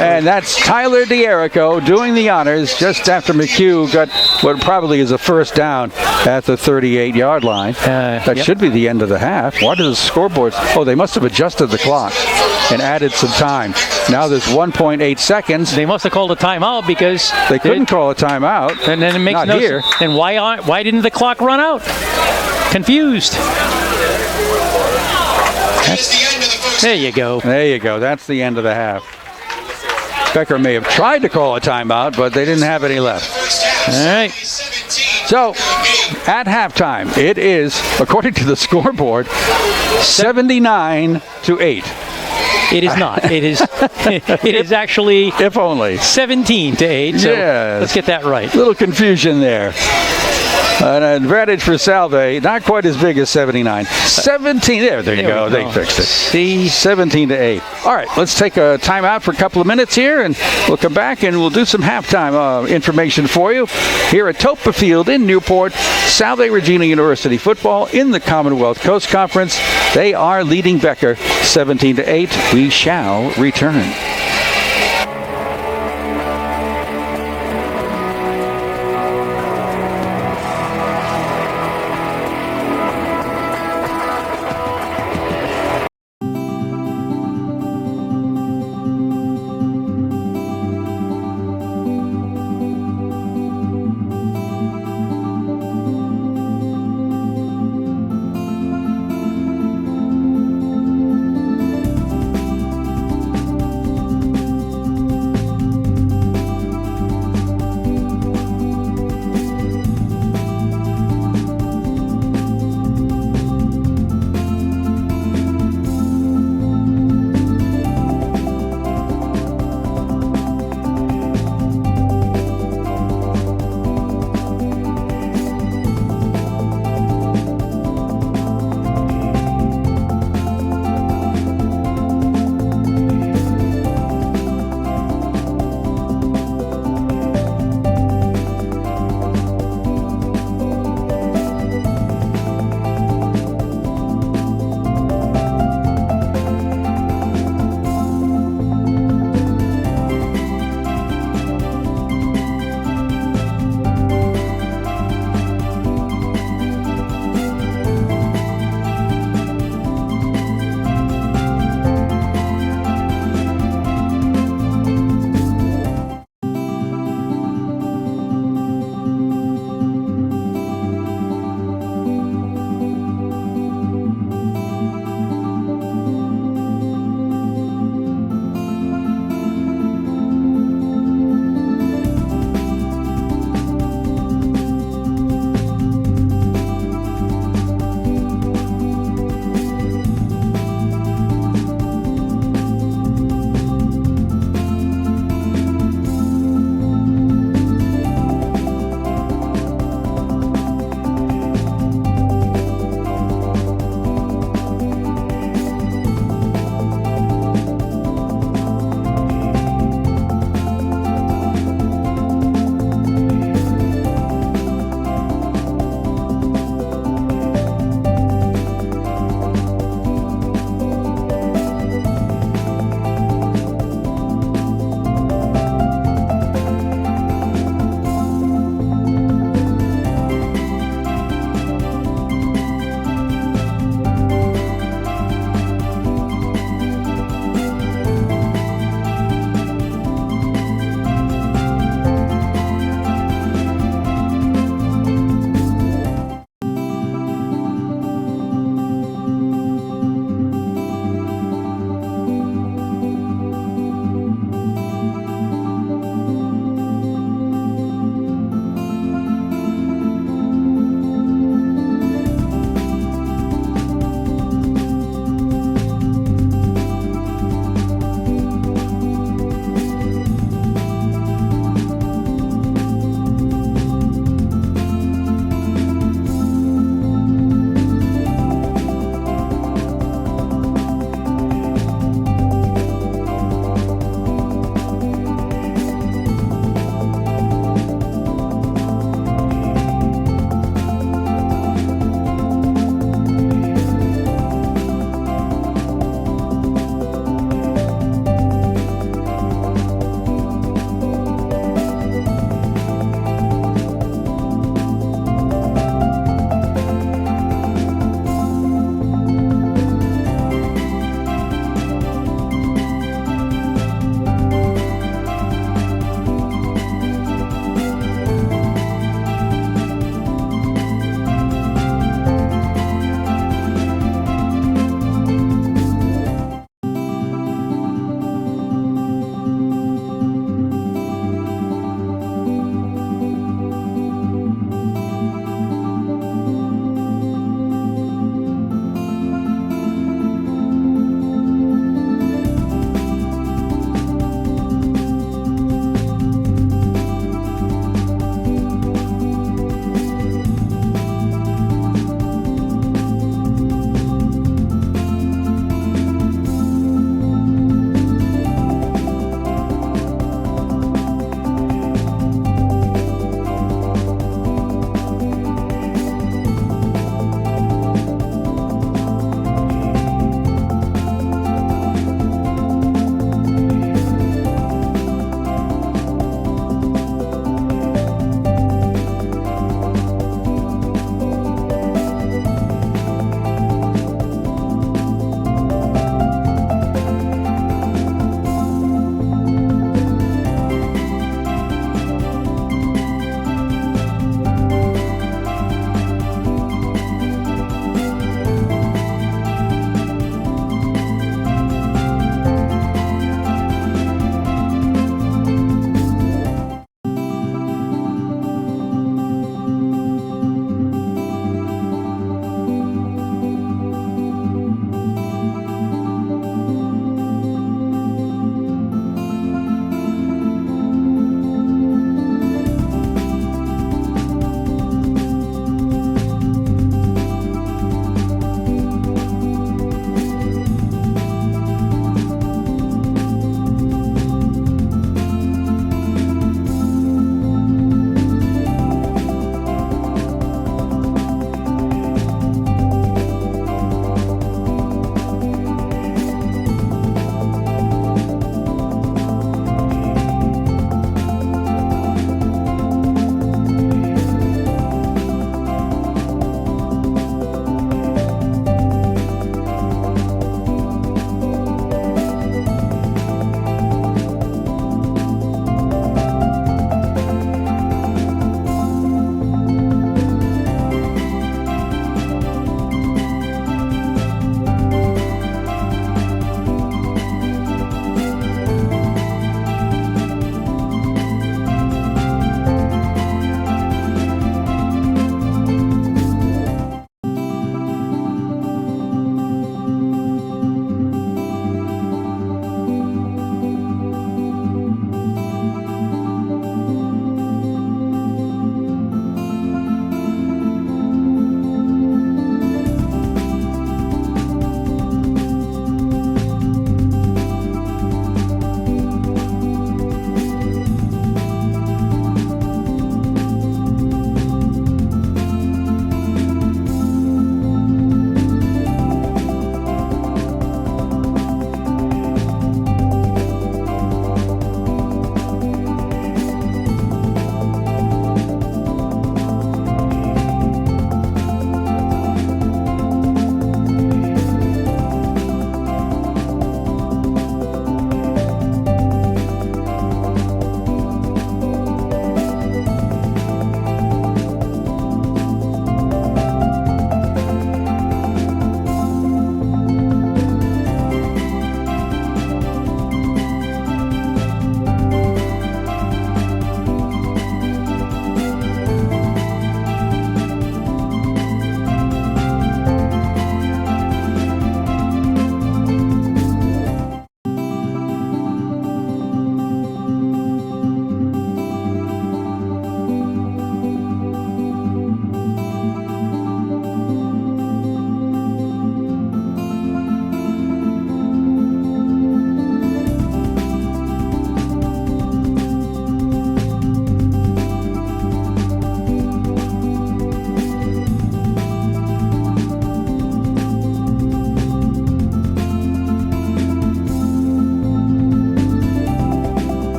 And that's Tyler D'Erico doing the honors just after McHugh got what probably is a first down at the 38-yard line. That should be the end of the half. Why does the scoreboard... Oh, they must have adjusted the clock and added some time. Now there's 1.8 seconds. They must have called a timeout because... They couldn't call a timeout. And then it makes no sense. Then why didn't the clock run out? Confused. That is the end of the first. There you go. There you go. That's the end of the half. Becker may have tried to call a timeout, but they didn't have any left. All right. So, at halftime, it is, according to the scoreboard, 79-8. It is not. It is. It is actually. If only. 17-8. So yes. let's get that right. Little confusion there. An advantage for Salve, not quite as big as 79. 17, there you go. They fixed it. See? 17 to 8. All right, let's take a timeout for a couple of minutes here, and we'll come back and we'll do some halftime information for you here at Toppa Field in Newport. Salve Regina University football in the Commonwealth Coast Conference. They are leading Becker 17 to 8. We shall return.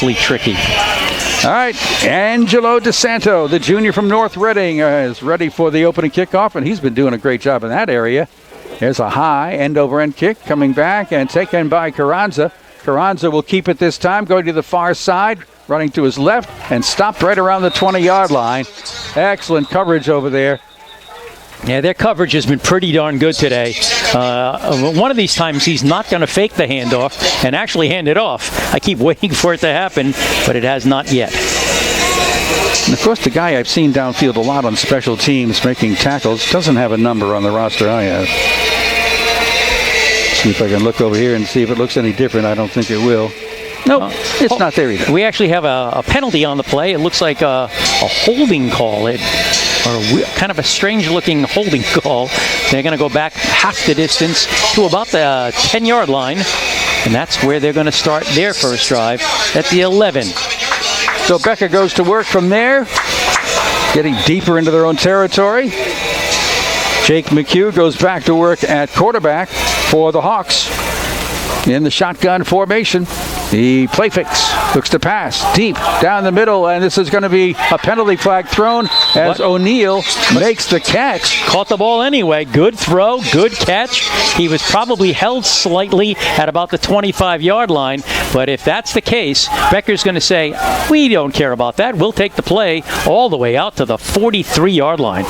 immensely tricky. All right, Angelo DeSanto, the junior from North Reading, is ready for the opening kickoff, and he's been doing a great job in that area. There's a high end-over-end kick coming back and taken by Carranza. Carranza will keep it this time, going to the far side, running to his left, and stopped right around the 20-yard line. Excellent coverage over there. Yeah, their coverage has been pretty darn good today. One of these times he's not going to fake the handoff and actually hand it off. I keep waiting for it to happen, but it has not yet. And of course, the guy I've seen downfield a lot on special teams making tackles doesn't have a number on the roster I have. See if I can look over here and see if it looks any different. I don't think it will. Nope, it's not there either. We actually have a penalty on the play. It looks like a holding call, kind of a strange-looking holding call. They're going to go back half the distance to about the 10-yard line, and that's where they're going to start their first drive at the 11. So Becker goes to work from there, getting deeper into their own territory. Jake McHugh goes back to work at quarterback for the Hawks in the shotgun formation. The play fakes, looks to pass deep down the middle, and this is going to be a penalty flag thrown as O'Neal makes the catch. Caught the ball anyway. Good throw, good catch. He was probably held slightly at about the 25-yard line, but if that's the case, Becker's going to say, we don't care about that. We'll take the play all the way out to the 43-yard line.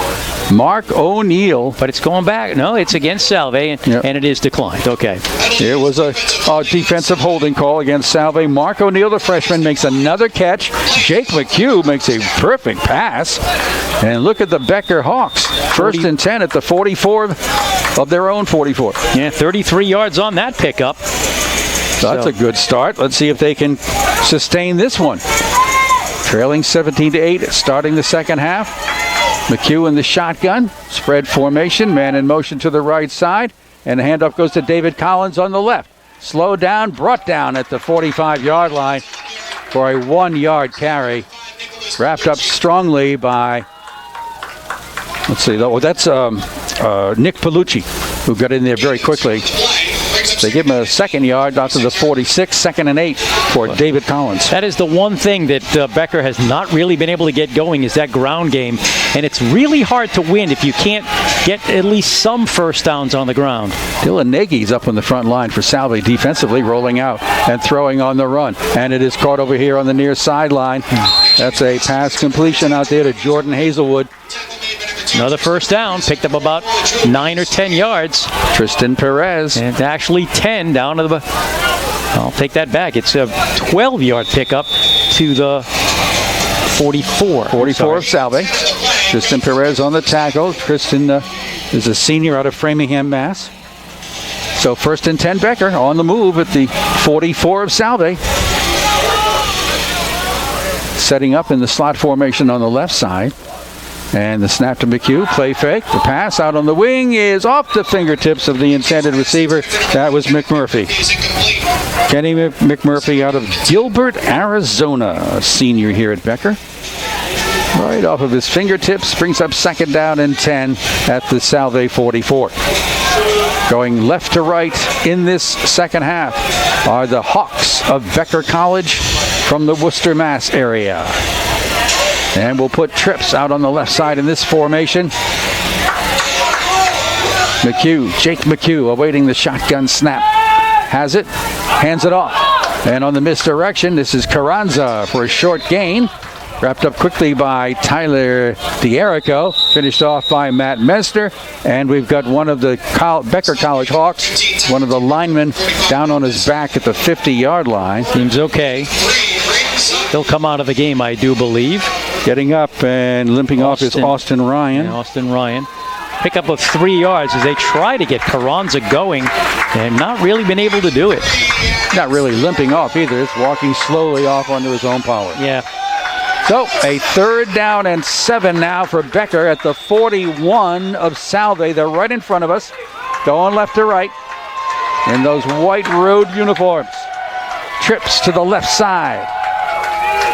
Mark O'Neal. But it's going back. No, it's against Salve, and it is declined. Okay. It was a defensive holding call against Salve. Mark O'Neal, the freshman, makes another catch. Jake McHugh makes a perfect pass. And look at the Becker Hawks. First and 10 at the 44 of their own 44. Yeah, 33 yards on that pickup. So that's a good start. Let's see if they can sustain this one. Trailing 17-8, starting the second half. McHugh in the shotgun, spread formation, man in motion to the right side, and the handoff goes to David Collins on the left. Slowed down, brought down at the 45-yard line for a 1-yard carry. Wrapped up strongly by, let's see, that's Nick Palucci, who got in there very quickly. They give him a second yard out to the 46, 2nd and 8 for David Collins. That is the one thing that Becker has not really been able to get going is that ground game. And it's really hard to win if you can't get at least some first downs on the ground. Dylan Nagy's up on the front line for Salve defensively, rolling out and throwing on the run. And it is caught over here on the near sideline. That's a pass completion out there to Jordan Hazelwood. Another first down, picked up about 9 or 10 yards. Tristan Perez. And actually 10 down to the... I'll take that back. It's a 12-yard pickup to the 44. 44 of Salve. Tristan Perez on the tackle. Tristan is a senior out of Framingham, Mass. So first and 10 Becker on the move at the 44 of Salve. Setting up in the slot formation on the left side. And the snap to McHugh, play fake. The pass out on the wing is off the fingertips of the intended receiver. That was McMurphy. Kenny McMurphy out of Gilbert, Arizona, a senior here at Becker. Right off of his fingertips, brings up second down and 10 at the Salve 44. Going left to right in this second half are the Hawks of Becker College from the Worcester, Mass area. And we'll put trips out on the left side in this formation. Jake McHugh awaiting the shotgun snap. Has it, hands it off. And on the misdirection, this is Carranza for a short gain. Wrapped up quickly by Tyler D'Erico. Finished off by Matt Mester. And we've got one of the Becker College Hawks, one of the linemen, down on his back at the 50-yard line. Seems okay. He'll come out of the game, I do believe. Getting up and limping off is Austin Ryan. Austin Ryan. Pickup of 3 yards as they try to get Carranza going and not really been able to do it. Not really limping off either. It's walking slowly off under his own power. Yeah. So a 3rd down and 7 now for Becker at the 41 of Salve. They're right in front of us, going left to right in those white road uniforms. Trips to the left side.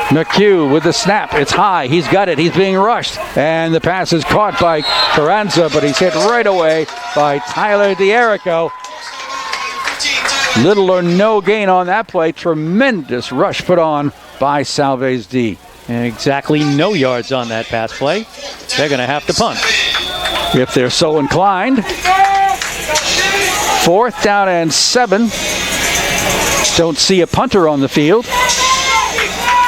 McHugh with the snap. It's high. He's got it. He's being rushed. And the pass is caught by Carranza, but he's hit right away by Tyler D'Erico. Little or no gain on that play. Tremendous rush put on by Salve's D. And exactly no yards on that pass play. They're going to have to punt. If they're so inclined. 4th down and 7. Don't see a punter on the field.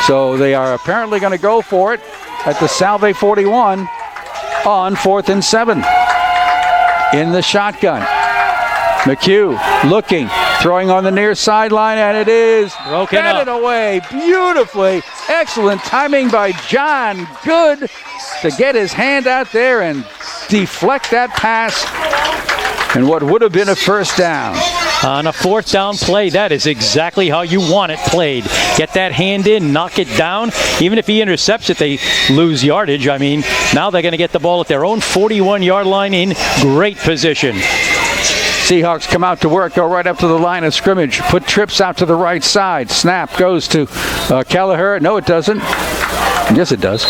So they are apparently going to go for it at the Salve 41 on 4th and 7. In the shotgun. McHugh looking, throwing on the near sideline, and it is broken up. Batted away beautifully. Excellent timing by John Good to get his hand out there and deflect that pass. And what would have been a 1st down. On a 4th down play, that is exactly how you want it played. Get that hand in, knock it down. Even if he intercepts it, they lose yardage. I mean, now they're going to get the ball at their own 41-yard line in great position. Seahawks come out to work, go right up to the line of scrimmage, put trips out to the right side. Snap goes to Kelleher. No, it doesn't. Yes, it does.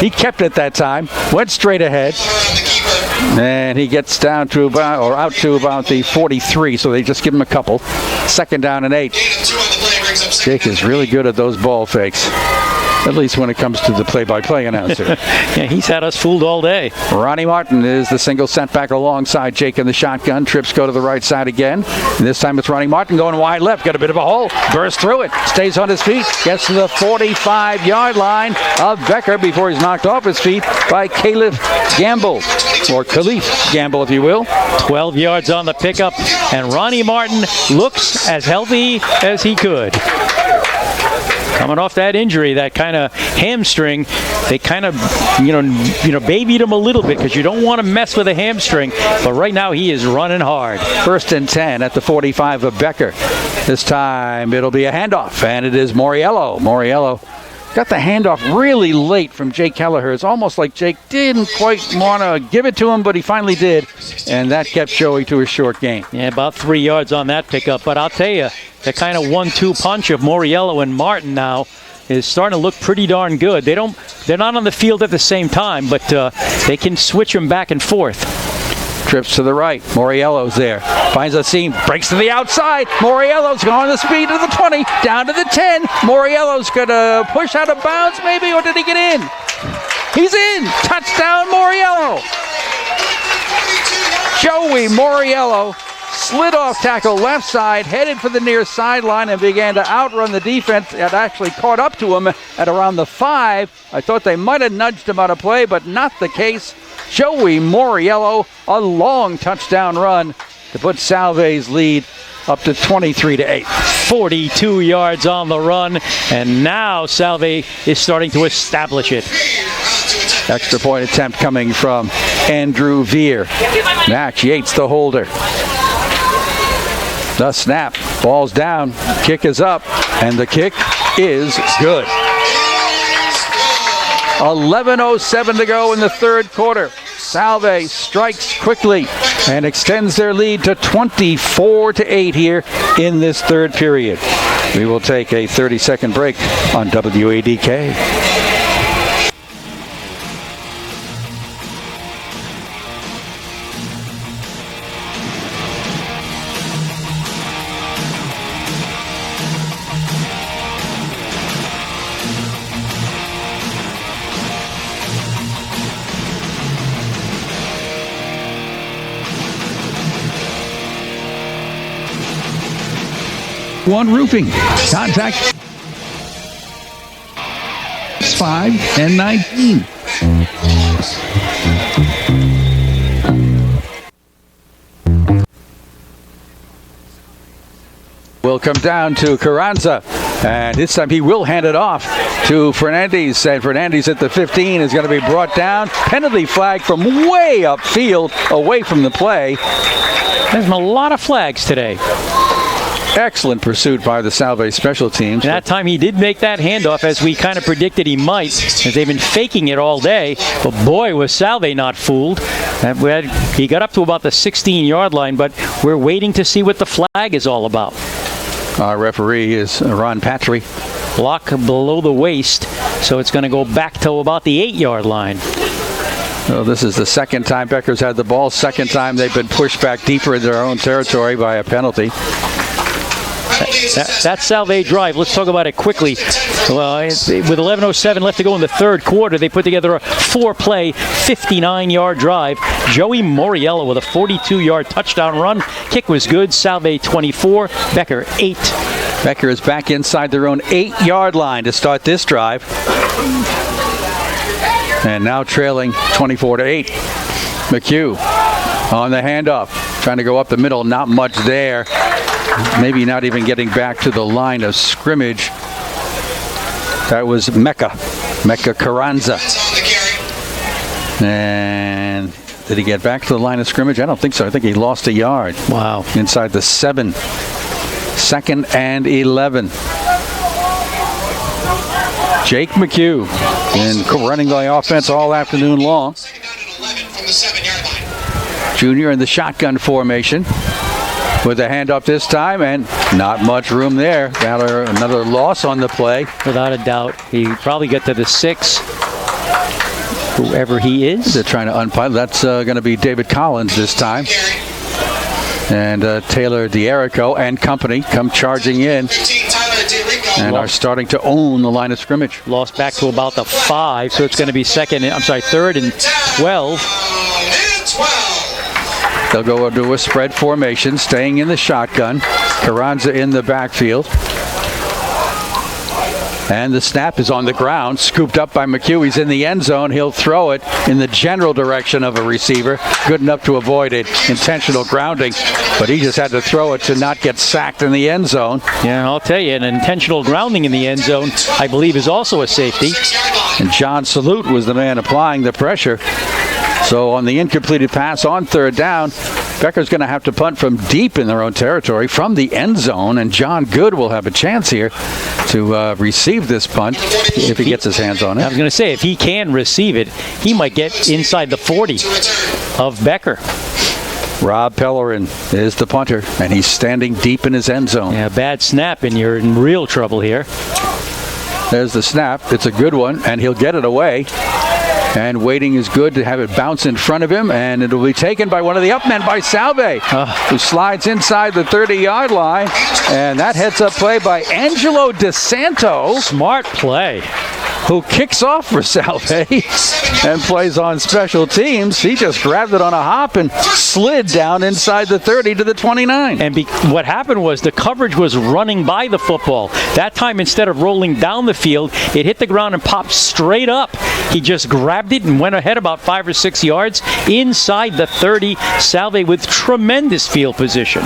He kept it that time, went straight ahead. And he gets down to about, or out to about the 43, so they just give him a couple. 2nd down and 8. Jake is really good at those ball fakes. At least when it comes to the play-by-play announcer. Yeah, he's had us fooled all day. Ronnie Martin is the single sent back alongside Jake in the shotgun. Trips go to the right side again. And this time it's Ronnie Martin going wide left. Got a bit of a hole. Bursts through it. Stays on his feet. Gets to the 45-yard line of Becker before he's knocked off his feet by Caleb Gamble. Or Khalif Gamble, if you will. 12 yards on the pickup. And Ronnie Martin looks as healthy as he could. Coming off that injury, that kind of hamstring, they kind of, babied him a little bit because you don't want to mess with a hamstring. But right now he is running hard. 1st and 10 at the 45 of Becker. This time it'll be a handoff, and it is Moriello. Moriello got the handoff really late from Jake Kelleher. It's almost like Jake didn't quite want to give it to him, but he finally did, and that kept Joey to a short gain. Yeah, about 3 yards on that pickup. But I'll tell you, the kind of 1-2 punch of Moriello and Martin now is starting to look pretty darn good. They're not on the field at the same time, but they can switch them back and forth. Trips to the right. Moriello's there. Finds a seam. Breaks to the outside. Moriello's going the speed to the 20. Down to the 10. Moriello's going to push out of bounds maybe, or did he get in? He's in. Touchdown, Moriello. Joey Moriello slid off tackle left side, headed for the near sideline, and began to outrun the defense. It actually caught up to him at around the 5. I thought they might have nudged him out of play, but not the case. Joey Moriello, a long touchdown run to put Salve's lead up to 23-8. 42 yards on the run, and now Salve is starting to establish it. Extra point attempt coming from Andrew Veer. Max Yates, the holder. The snap, ball's down, kick is up, and the kick is good. 11:07 to go in the 3rd quarter. Salve strikes quickly and extends their lead to 24-8 here in this 3rd period. We will take a 30-second break on WADK. One Roofing. Contact 5 and 19. Will come down to Carranza, and this time he will hand it off to Fernandez, and Fernandez at the 15 is going to be brought down. Penalty flag from way upfield, away from the play. There's a lot of flags today. Excellent pursuit by the Salve special teams. And that time he did make that handoff, as we kind of predicted he might, as they've been faking it all day. But boy, was Salve not fooled. He got up to about the 16-yard line, but we're waiting to see what the flag is all about. Our referee is Ron Patry. Block below the waist, so it's going to go back to about the 8-yard line. So this is the second time Becker's had the ball. Second time they've been pushed back deeper in their own territory by a penalty. That Salve drive, let's talk about it quickly. Well, with 11:07 left to go in the third quarter, they put together a 4-play, 59-yard drive. Joey Moriello with a 42-yard touchdown run. Kick was good. Salve 24, Becker 8. Becker is back inside their own 8-yard line to start this drive. And now trailing 24-8. McHugh on the handoff, trying to go up the middle. Not much there. Maybe not even getting back to the line of scrimmage. That was Mecca Carranza. And did he get back to the line of scrimmage? I don't think so. I think he lost a yard. Wow. Inside the 7. 2nd and 11. Jake McHugh running the offense all afternoon long. Junior in the shotgun formation with a handoff this time, and not much room there. Another loss on the play. Without a doubt. He probably got to the 6. Whoever he is. They're trying to unpilot. That's going to be David Collins this time. And Taylor D'Erico and company come charging in and are starting to own the line of scrimmage. Lost back to about the 5, so it's going to be 3rd and 12. They'll go into a spread formation, staying in the shotgun. Carranza in the backfield. And the snap is on the ground, scooped up by McHugh. He's in the end zone. He'll throw it in the general direction of a receiver. Good enough to avoid it. Intentional grounding. But he just had to throw it to not get sacked in the end zone. Yeah, I'll tell you, an intentional grounding in the end zone, I believe, is also a safety. And John Salute was the man applying the pressure. So on the incompleted pass on 3rd down, Becker's going to have to punt from deep in their own territory, from the end zone, and John Good will have a chance here to receive this punt if he gets his hands on it. I was going to say, if he can receive it, he might get inside the 40 of Becker. Rob Pellerin is the punter, and he's standing deep in his end zone. Yeah, bad snap, and you're in real trouble here. There's the snap. It's a good one, and he'll get it away. And waiting is good to have it bounce in front of him, and it'll be taken by one of the upmen, by Salve, who slides inside the 30-yard line, and that heads up play by Angelo DeSanto. Smart play. Who kicks off for Salve and plays on special teams. He just grabbed it on a hop and slid down inside the 30 to the 29. And what happened was the coverage was running by the football. That time, instead of rolling down the field, it hit the ground and popped straight up. He just grabbed it and went ahead about 5 or 6 yards inside the 30. Salve with tremendous field position.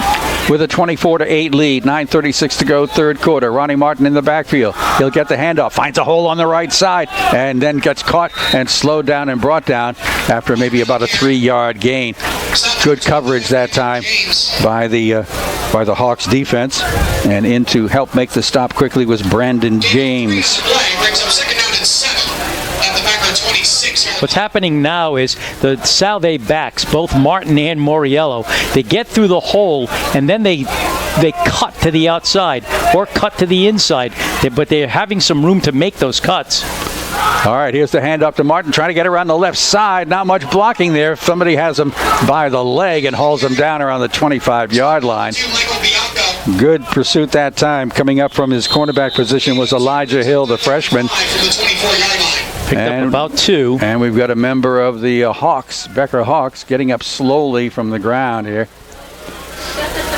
With a 24-8 lead, 9:36 to go, 3rd quarter. Ronnie Martin in the backfield. He'll get the handoff, finds a hole on the right side, and then gets caught and slowed down and brought down after maybe about a 3-yard gain. Good coverage that time by the Hawks defense, and in to help make the stop quickly was Brandon James. What's happening now is the Salve backs, both Martin and Moriello, they get through the hole and then they cut to the outside or cut to the inside, but they're having some room to make those cuts. All right, here's the handoff to Martin, trying to get around the left side. Not much blocking there. Somebody has him by the leg and hauls him down around the 25-yard line. Good pursuit that time. Coming up from his cornerback position was Elijah Hill, the freshman. Picked up about 2. And we've got a member of the Hawks, Becker Hawks, getting up slowly from the ground here.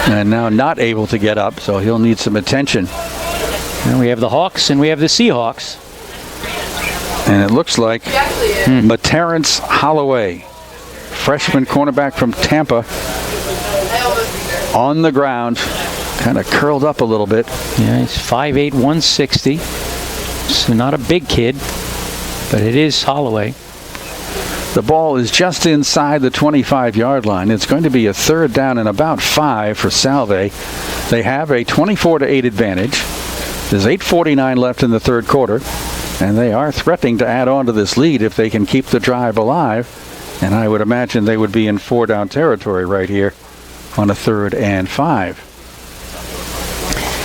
And now not able to get up, so he'll need some attention. And we have the Hawks and we have the Seahawks. And it looks like Terrence Holloway, freshman cornerback from Tampa, on the ground, kind of curled up a little bit. Yeah, he's 5'8", 160. So not a big kid, but it is Holloway. The ball is just inside the 25-yard line. It's going to be a 3rd down and about 5 for Salve. They have a 24-8 advantage. There's 8:49 left in the 3rd quarter, and they are threatening to add on to this lead if they can keep the drive alive. And I would imagine they would be in 4-down territory right here on a 3rd and 5.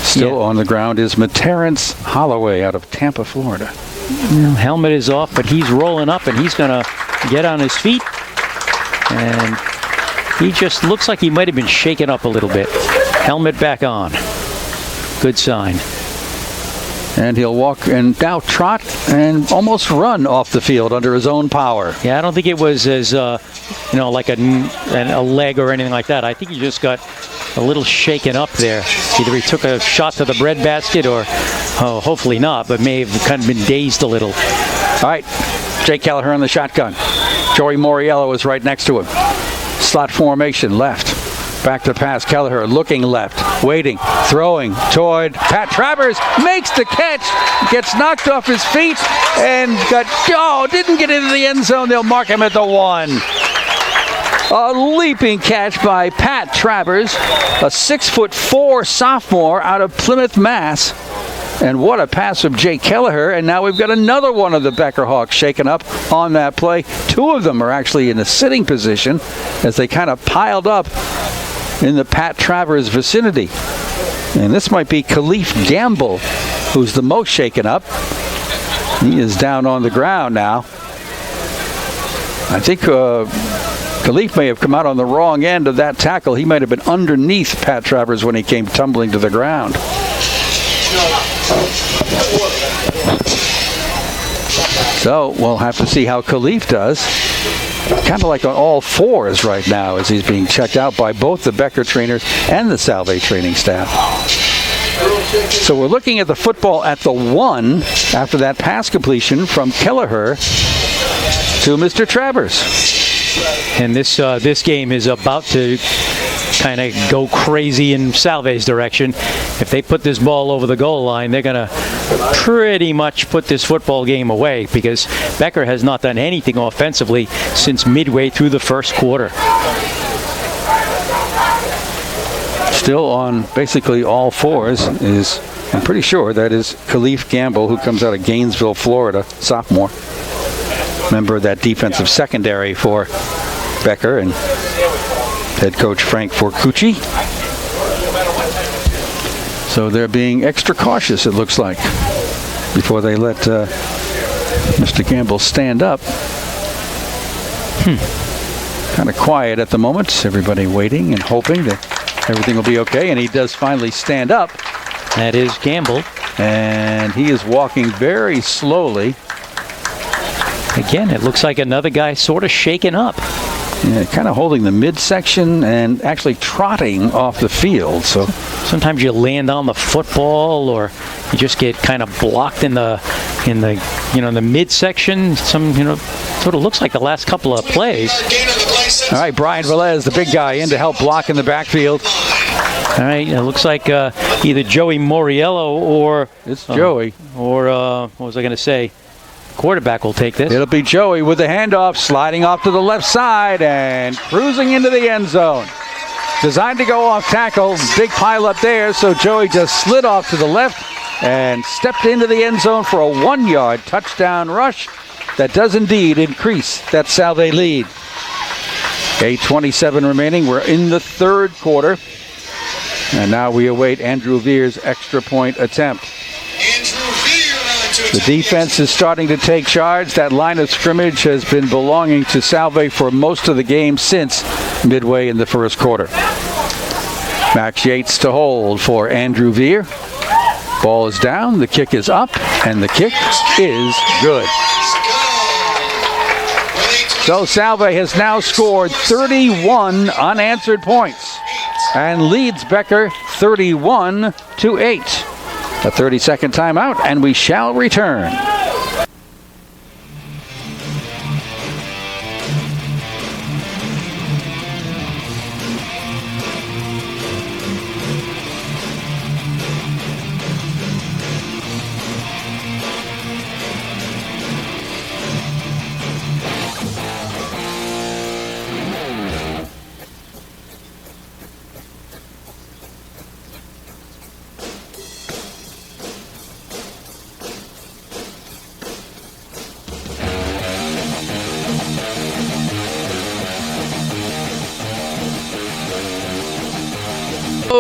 Still on the ground is Terrence Holloway out of Tampa, Florida. Helmet is off, but he's rolling up, and he's going to get on his feet. And he just looks like he might have been shaken up a little bit. Helmet back on. Good sign. And he'll walk and now trot and almost run off the field under his own power. Yeah, I don't think it was as, like a leg or anything like that. I think he just got a little shaken up there. Either he took a shot to the breadbasket or, hopefully not, but may have kind of been dazed a little. All right, Jake Kelleher on the shotgun. Joey Moriello is right next to him. Slot formation left. Back to pass. Kelleher looking left, waiting, throwing toward Pat Travers. Makes the catch, gets knocked off his feet, and didn't get into the end zone. They'll mark him at the 1. A leaping catch by Pat Travers, a 6'4" sophomore out of Plymouth, Mass. And what a pass from Jake Kelleher. And now we've got another one of the Becker Hawks shaken up on that play. 2 of them are actually in a sitting position as they kind of piled up in the Pat Travers vicinity. And this might be Khalif Gamble, who's the most shaken up. He is down on the ground now. I think Khalif may have come out on the wrong end of that tackle. He might have been underneath Pat Travers when he came tumbling to the ground. So we'll have to see how Khalif does. Kind of like on all fours right now as he's being checked out by both the Becker trainers and the Salve training staff. So we're looking at the football at the 1 after that pass completion from Kelleher to Mr. Travers. And this game is about to kind of go crazy in Salve's direction. If they put this ball over the goal line, they're going to pretty much put this football game away because Becker has not done anything offensively since midway through the first quarter. Still on basically all fours is, I'm pretty sure that is Khalif Gamble, who comes out of Gainesville, Florida, sophomore. Member of that defensive secondary for Becker and head coach Frank Forcucci. So they're being extra cautious, it looks like, before they let Mr. Gamble stand up. Kind of quiet at the moment. Everybody waiting and hoping that everything will be okay. And he does finally stand up. That is Gamble. And he is walking very slowly. Again, it looks like another guy sort of shaken up. Yeah, kind of holding the midsection and actually trotting off the field. So sometimes you land on the football, or you just get kind of blocked in the midsection. Sort of looks like the last couple of plays. All right, Brian Velez, the big guy, in to help block in the backfield. All right, it looks like either Joey Moriello or it's Joey or what was I going to say? Quarterback will take this. It'll be Joey with the handoff, sliding off to the left side and cruising into the end zone. Designed to go off tackle, big pile up there, so Joey just slid off to the left and stepped into the end zone for a 1-yard touchdown rush that does indeed increase that Salve lead. 8:27 remaining. We're in the third quarter. And now we await Andrew Veer's extra point attempt. The defense is starting to take charge. That line of scrimmage has been belonging to Salve for most of the game since midway in the first quarter. Max Yates to hold for Andrew Veer. Ball is down, the kick is up, and the kick is good. So Salve has now scored 31 unanswered points and leads Becker 31-8. A 30-second timeout, and we shall return.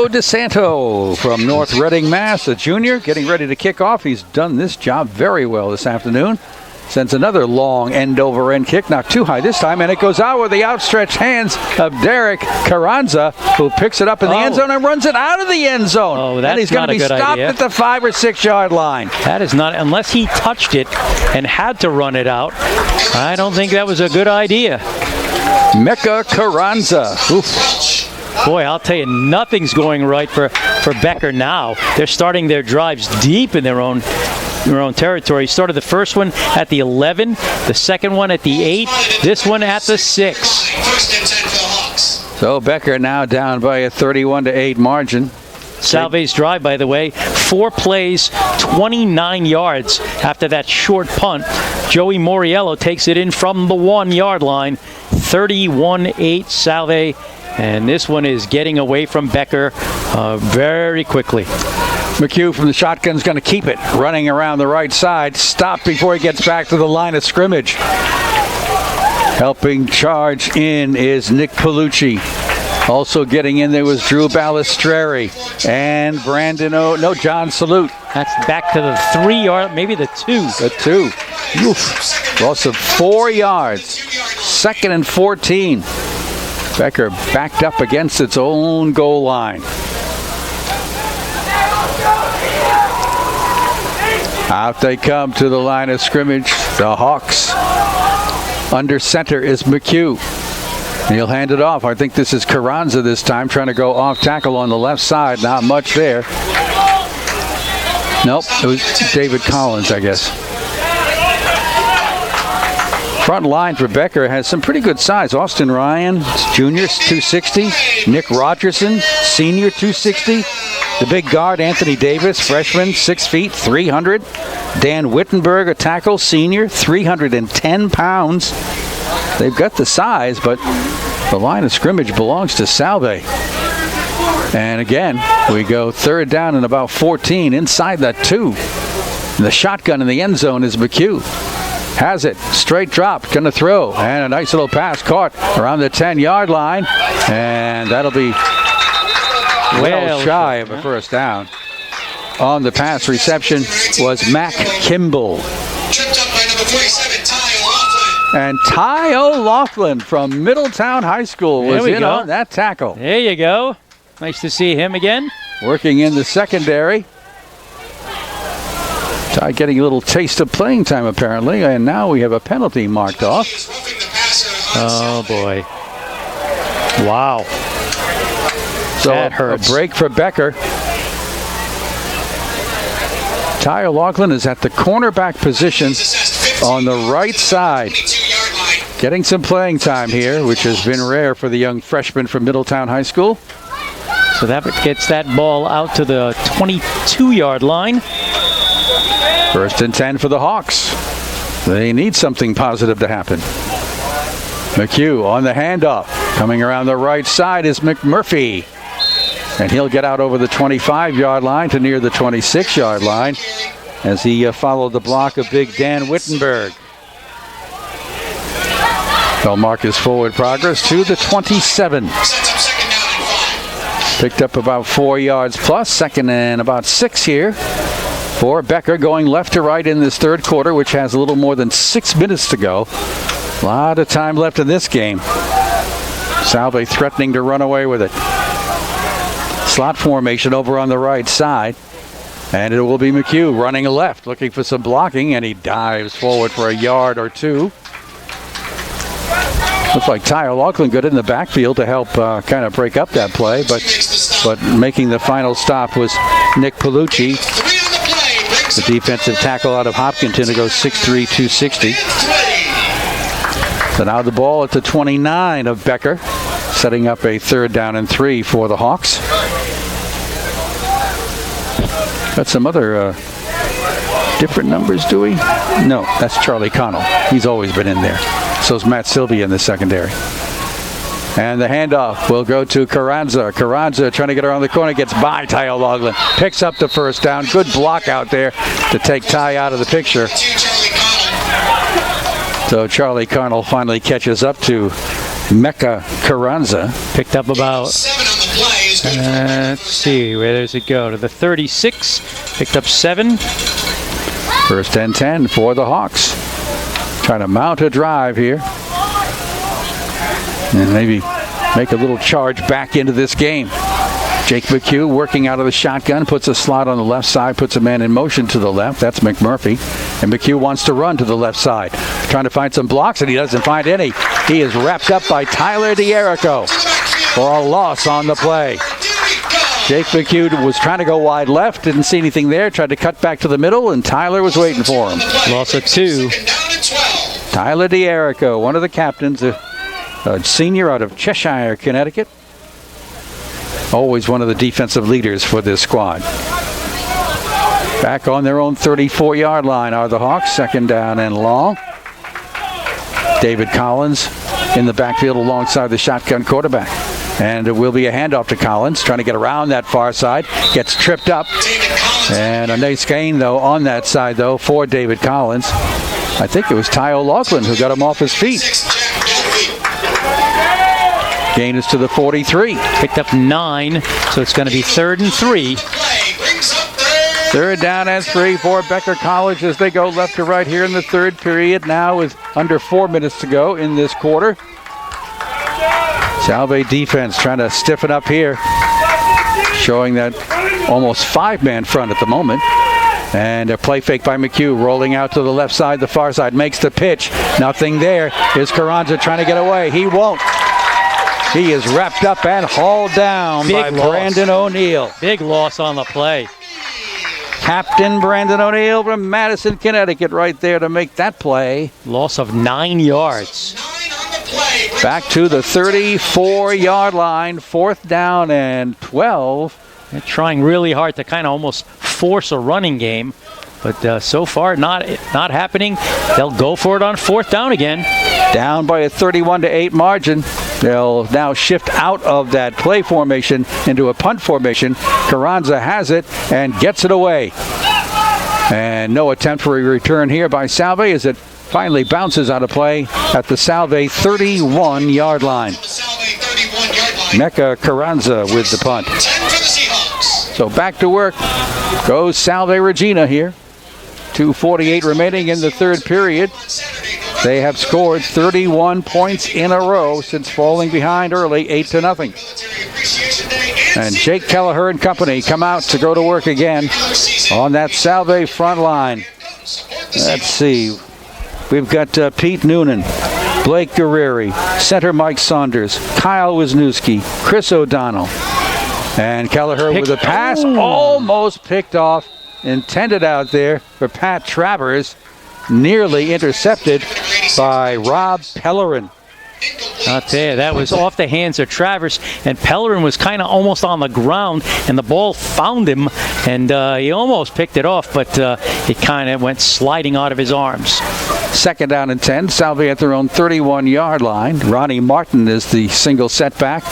DeSanto from North Reading, Mass, a junior, getting ready to kick off. He's done this job very well this afternoon. Sends another long end-over-end kick, not too high this time, and it goes out with the outstretched hands of Derek Carranza, who picks it up in the end zone and runs it out of the end zone. Oh, that's and he's going to be stopped at the 5 or 6 yard line. That is not, unless he touched it and had to run it out, I don't think that was a good idea. Becker Carranza. Oof. Boy, I'll tell you, nothing's going right for Becker now. They're starting their drives deep in their own territory. He started the first one at the 11, the second one at the 8, this one at the 6. First and 10 for the Hawks. So Becker now down by a 31-8 margin. Salve's drive, by the way, 4 plays, 29 yards after that short punt. Joey Moriello takes it in from the 1 yard line. 31-8 Salve. And this one is getting away from Becker very quickly. McHugh from the shotgun is going to keep it. Running around the right side. Stopped before he gets back to the line of scrimmage. Helping charge in is Nick Palucci. Also getting in there was Drew Balistreri and John Salute. That's back to the 3 yard, maybe the 2. The 2. Oof. Loss of 4 yards. 2nd and 14. Becker backed up against its own goal line. Out they come to the line of scrimmage. The Hawks. Under center is McHugh. He'll hand it off. I think this is Carranza this time, trying to go off tackle on the left side. Not much there. Nope, it was David Collins, I guess. Front line for Becker has some pretty good size. Austin Ryan, junior, 260. Nick Rogerson, senior, 260. The big guard, Anthony Davis, freshman, 6 feet, 300. Dan Wittenberg, a tackle, senior, 310 pounds. They've got the size, but the line of scrimmage belongs to Salve. And again, we go 3rd down and about 14 inside that 2. The shotgun in the end zone is McHugh. Has it. Straight drop. Going to throw. And a nice little pass caught around the 10-yard line. And that'll be well shy of a first down. On the pass reception was Mac Kimball. Tripped up by number 47, Ty O'Loughlin. And Ty O'Loughlin from Middletown High School was in on that tackle. There you go. Nice to see him again. Working in the secondary. Ty getting a little taste of playing time, apparently, and now we have a penalty marked off. Oh, boy. Wow. So that hurts. A break for Becker. Ty O'Loughlin is at the cornerback position on the right side. Getting some playing time here, which has been rare for the young freshman from Middletown High School. So that gets that ball out to the 22-yard line. 1st and 10 for the Hawks. They need something positive to happen. McHugh on the handoff. Coming around the right side is McMurphy. And he'll get out over the 25-yard line to near the 26-yard line as he followed the block of big Dan Wittenberg. They'll mark his forward progress to the 27. Picked up about 4 yards plus. 2nd and about 6 here for Becker, going left to right in this 3rd quarter, which has a little more than 6 minutes to go. A lot of time left in this game. Salve threatening to run away with it. Slot formation over on the right side. And it will be McHugh running left, looking for some blocking, and he dives forward for a yard or 2. Looks like Ty O'Loughlin got in the backfield to help kind of break up that play, but making the final stop was Nick Palucci, the defensive tackle out of Hopkinton, who goes 6'3", 260. So now the ball at the 29 of Becker, setting up a 3rd down and 3 for the Hawks. Got some other different numbers, do we? No, that's Charlie Connell. He's always been in there. So's Matt Sylvia in the secondary. And the handoff will go to Carranza. Carranza trying to get around the corner, gets by Ty O'Loughlin. Picks up the 1st down. Good block out there to take Ty out of the picture. So Charlie Connell finally catches up to Becker Carranza. Picked up about, let's see, where does it go? To the 36. Picked up 7. 1st and 10 for the Hawks. Trying to mount a drive here. And maybe make a little charge back into this game. Jake McHugh working out of the shotgun, puts a slot on the left side, puts a man in motion to the left. That's McMurphy. And McHugh wants to run to the left side. Trying to find some blocks, and he doesn't find any. He is wrapped up by Tyler D'Erico for a loss on the play. Jake McHugh was trying to go wide left, didn't see anything there, tried to cut back to the middle, and Tyler was waiting for him. Loss of 2. Tyler D'Erico, one of the captains, a senior out of Cheshire, Connecticut. Always one of the defensive leaders for this squad. Back on their own 34-yard line are the Hawks, 2nd down and long. David Collins in the backfield alongside the shotgun quarterback. And it will be a handoff to Collins, trying to get around that far side. Gets tripped up. And a nice gain, though, on that side, though, for David Collins. I think it was Ty O'Loughlin who got him off his feet. Gain is to the 43. Picked up 9, so it's going to be 3rd and 3. 3rd down and 3 for Becker College as they go left to right here in the 3rd period. Now with under 4 minutes to go in this quarter. Salve defense trying to stiffen up here. Showing that almost 5-man front at the moment. And a play fake by McHugh, rolling out to the left side, the far side, makes the pitch. Nothing there. Here's Carranza trying to get away. He won't. He is wrapped up and hauled down by Brandon O'Neill. Big loss on the play. Captain Brandon O'Neill from Madison, Connecticut, right there to make that play. Loss of 9 yards. Back to the 34-yard line, 4th down and 12. They're trying really hard to kind of almost force a running game, but so far not happening. They'll go for it on 4th down again. Down by a 31-8 margin. They'll now shift out of that play formation into a punt formation. Carranza has it and gets it away. And no attempt for a return here by Salve as it finally bounces out of play at the Salve 31-yard line. Mecca Carranza with the punt. So back to work goes Salve Regina here. 2:48 remaining in the 3rd period. They have scored 31 points in a row since falling behind early, 8-0. And Jake Kelleher and company come out to go to work again on that Salve front line. Let's see. We've got Pete Noonan, Blake Guerreri, center Mike Saunders, Kyle Wisniewski, Chris O'Donnell. And Kelleher with a pass, almost picked off, intended out there for Pat Travers, nearly intercepted by Rob Pellerin. Not there. That was off the hands of Travers, and Pellerin was kind of almost on the ground, and the ball found him, and he almost picked it off, but it kind of went sliding out of his arms. 2nd down and 10. Salve at their own 31-yard line. Ronnie Martin is the single setback.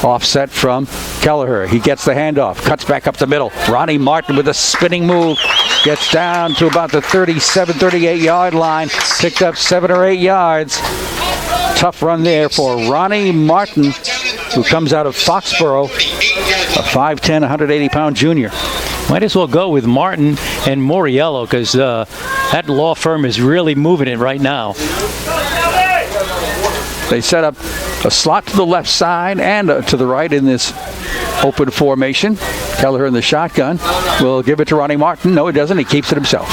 Offset from Kelleher. He gets the handoff, cuts back up the middle. Ronnie Martin with a spinning move. Gets down to about the 37, 38-yard line. Picked up 7 or 8 yards. Tough run there for Ronnie Martin, who comes out of Foxborough, a 5'10", 180-pound junior. Might as well go with Martin and Moriello because that law firm is really moving it right now. They set up a slot to the left side and to the right in this open formation. Kelleher in the shotgun will give it to Ronnie Martin. No, he doesn't. He keeps it himself.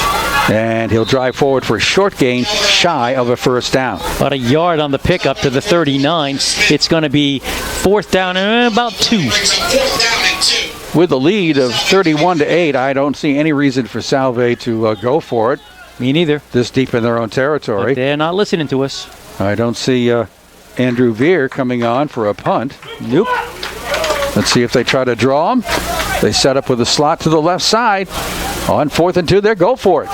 And he'll drive forward for a short gain, shy of a 1st down. About a yard on the pickup to the 39. It's going to be 4th down and about 2. With a lead of 31-8, I don't see any reason for Salve to go for it. Me neither. This deep in their own territory. But they're not listening to us. I don't see Andrew Veer coming on for a punt. Nope. Let's see if they try to draw him. They set up with a slot to the left side. On 4th and 2, they go for it.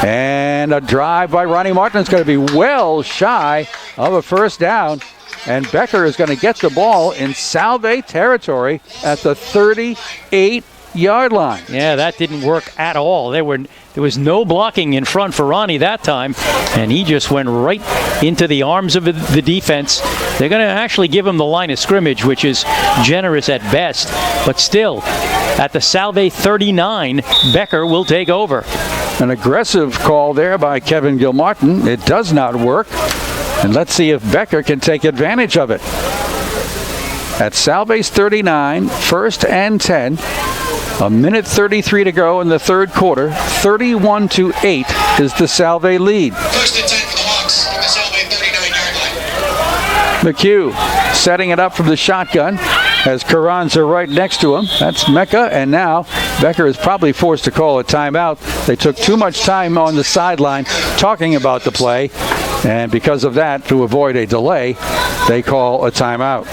And a drive by Ronnie Martin is going to be well shy of a 1st down. And Becker is going to get the ball in Salve territory at the 38-yard line. Yeah, that didn't work at all. There was no blocking in front for Ronnie that time, and he just went right into the arms of the defense. They're going to actually give him the line of scrimmage, which is generous at best. But still, at the Salve 39, Becker will take over. An aggressive call there by Kevin Gilmartin. It does not work. And let's see if Becker can take advantage of it. At Salve's 39, 1st and 10. A minute 33 to go in the third quarter. 31-8 is the Salve lead. 1st and 10 for the Hawks on the Salve 39-yard line. McHugh setting it up from the shotgun as Carranza right next to him. That's Mecca, and now Becker is probably forced to call a timeout. They took too much time on the sideline talking about the play, and because of that, to avoid a delay, they call a timeout.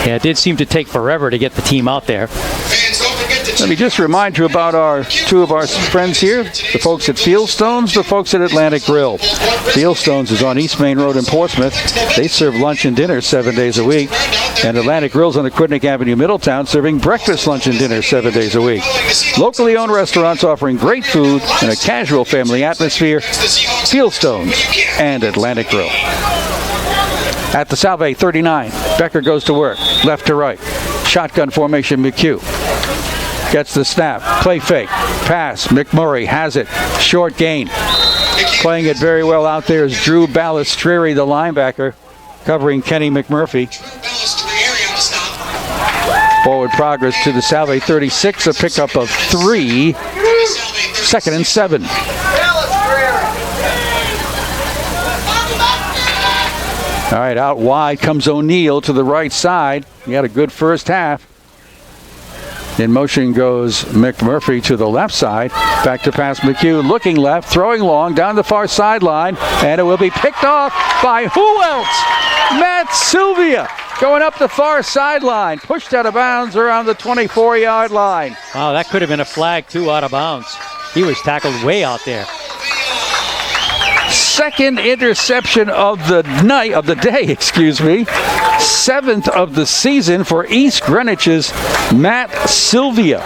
Yeah, it did seem to take forever to get the team out there. Fans, don't forget to Let me just remind you about two of our friends here, the folks at Fieldstones, the folks at Atlantic Grill. Fieldstones is on East Main Road in Portsmouth. They serve lunch and dinner 7 days a week. And Atlantic Grill's on Aquidneck Avenue, Middletown, serving breakfast, lunch, and dinner 7 days a week. Locally owned restaurants offering great food and a casual family atmosphere. Fieldstones and Atlantic Grill. At the Salve 39, Becker goes to work, left to right. Shotgun formation, McHugh. Gets the snap, play fake, pass, McMurray has it, short gain. Playing it very well out there is Drew Balistrieri, the linebacker, covering Kenny McMurphy. Forward progress to the Salve 36, a pickup of 3, 2nd and 7. All right, out wide comes O'Neal to the right side. He had a good first half. In motion goes McMurphy to the left side. Back to pass McHugh, looking left, throwing long down the far sideline, and it will be picked off by who else? Matt Sylvia going up the far sideline, pushed out of bounds around the 24-yard line. Wow, that could have been a flag, too, out of bounds. He was tackled way out there. Second interception of the night, of the day, 7th of the season for East Greenwich's Matt Sylvia.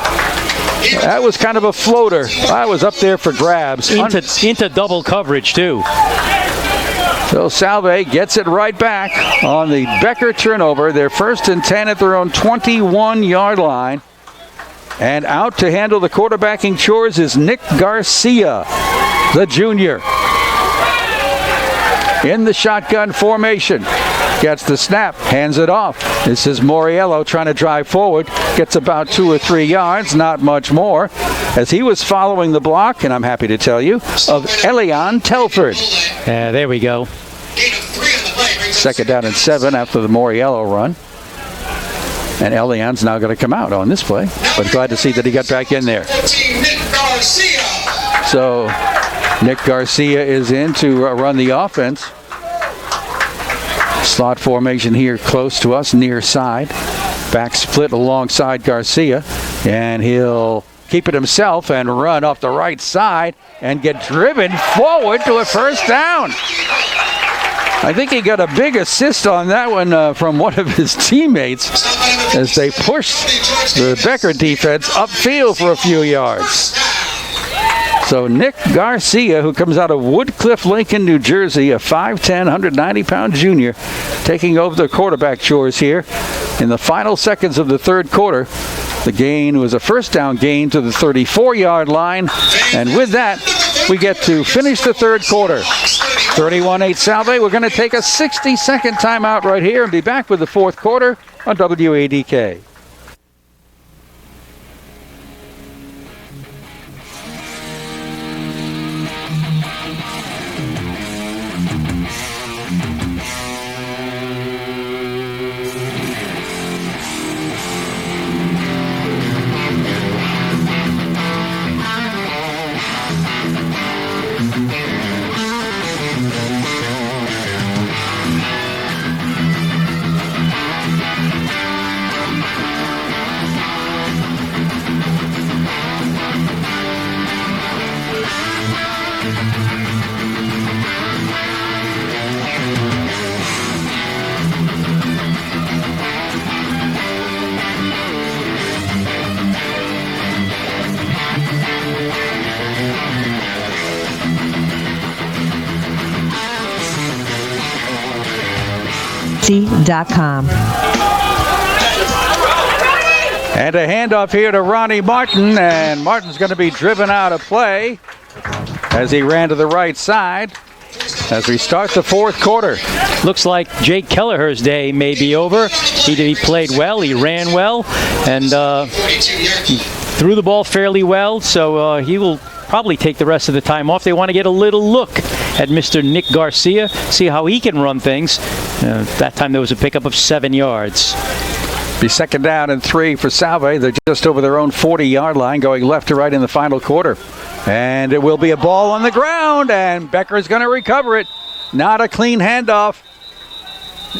That was kind of a floater. I was up there for grabs. Into double coverage, too. So Salve gets it right back on the Becker turnover. They're 1st and 10 at their own 21-yard line. And out to handle the quarterbacking chores is Nick Garcia, the junior. In the shotgun formation. Gets the snap, hands it off. This is Moriello trying to drive forward. Gets about 2 or 3 yards, not much more, as he was following the block, and I'm happy to tell you, of Elian Telford. Yeah, there we go. 2nd down and 7 after the Moriello run. And Elian's now going to come out on this play, but glad to see that he got back in there. So Nick Garcia is in to run the offense. Slot formation here close to us, near side. Back split alongside Garcia, and he'll keep it himself and run off the right side and get driven forward to a first down. I think he got a big assist on that one from one of his teammates as they pushed the Becker defense upfield for a few yards. So Nick Garcia, who comes out of Woodcliff, Lincoln, New Jersey, a 5'10", 190-pound junior, taking over the quarterback chores here in the final seconds of the third quarter. The gain was a first down gain to the 34-yard line. And with that, we get to finish the third quarter. 31-8 Salve. We're going to take a 60-second timeout right here and be back with the fourth quarter on WADK. .com. And a handoff here to Ronnie Martin, and Martin's going to be driven out of play as he ran to the right side as we start the fourth quarter. Looks like Jake Kelleher's day may be over. He played well, he ran well, and he threw the ball fairly well, so he will probably take the rest of the time off. They want to get a little look at Mr. Nick Garcia, see how he can run things. That time there was a pickup of 7 yards. Be second down and 3 for Salve. They're just over their own 40-yard line, going left to right in the final quarter. And it will be a ball on the ground, and Becker's going to recover it. Not a clean handoff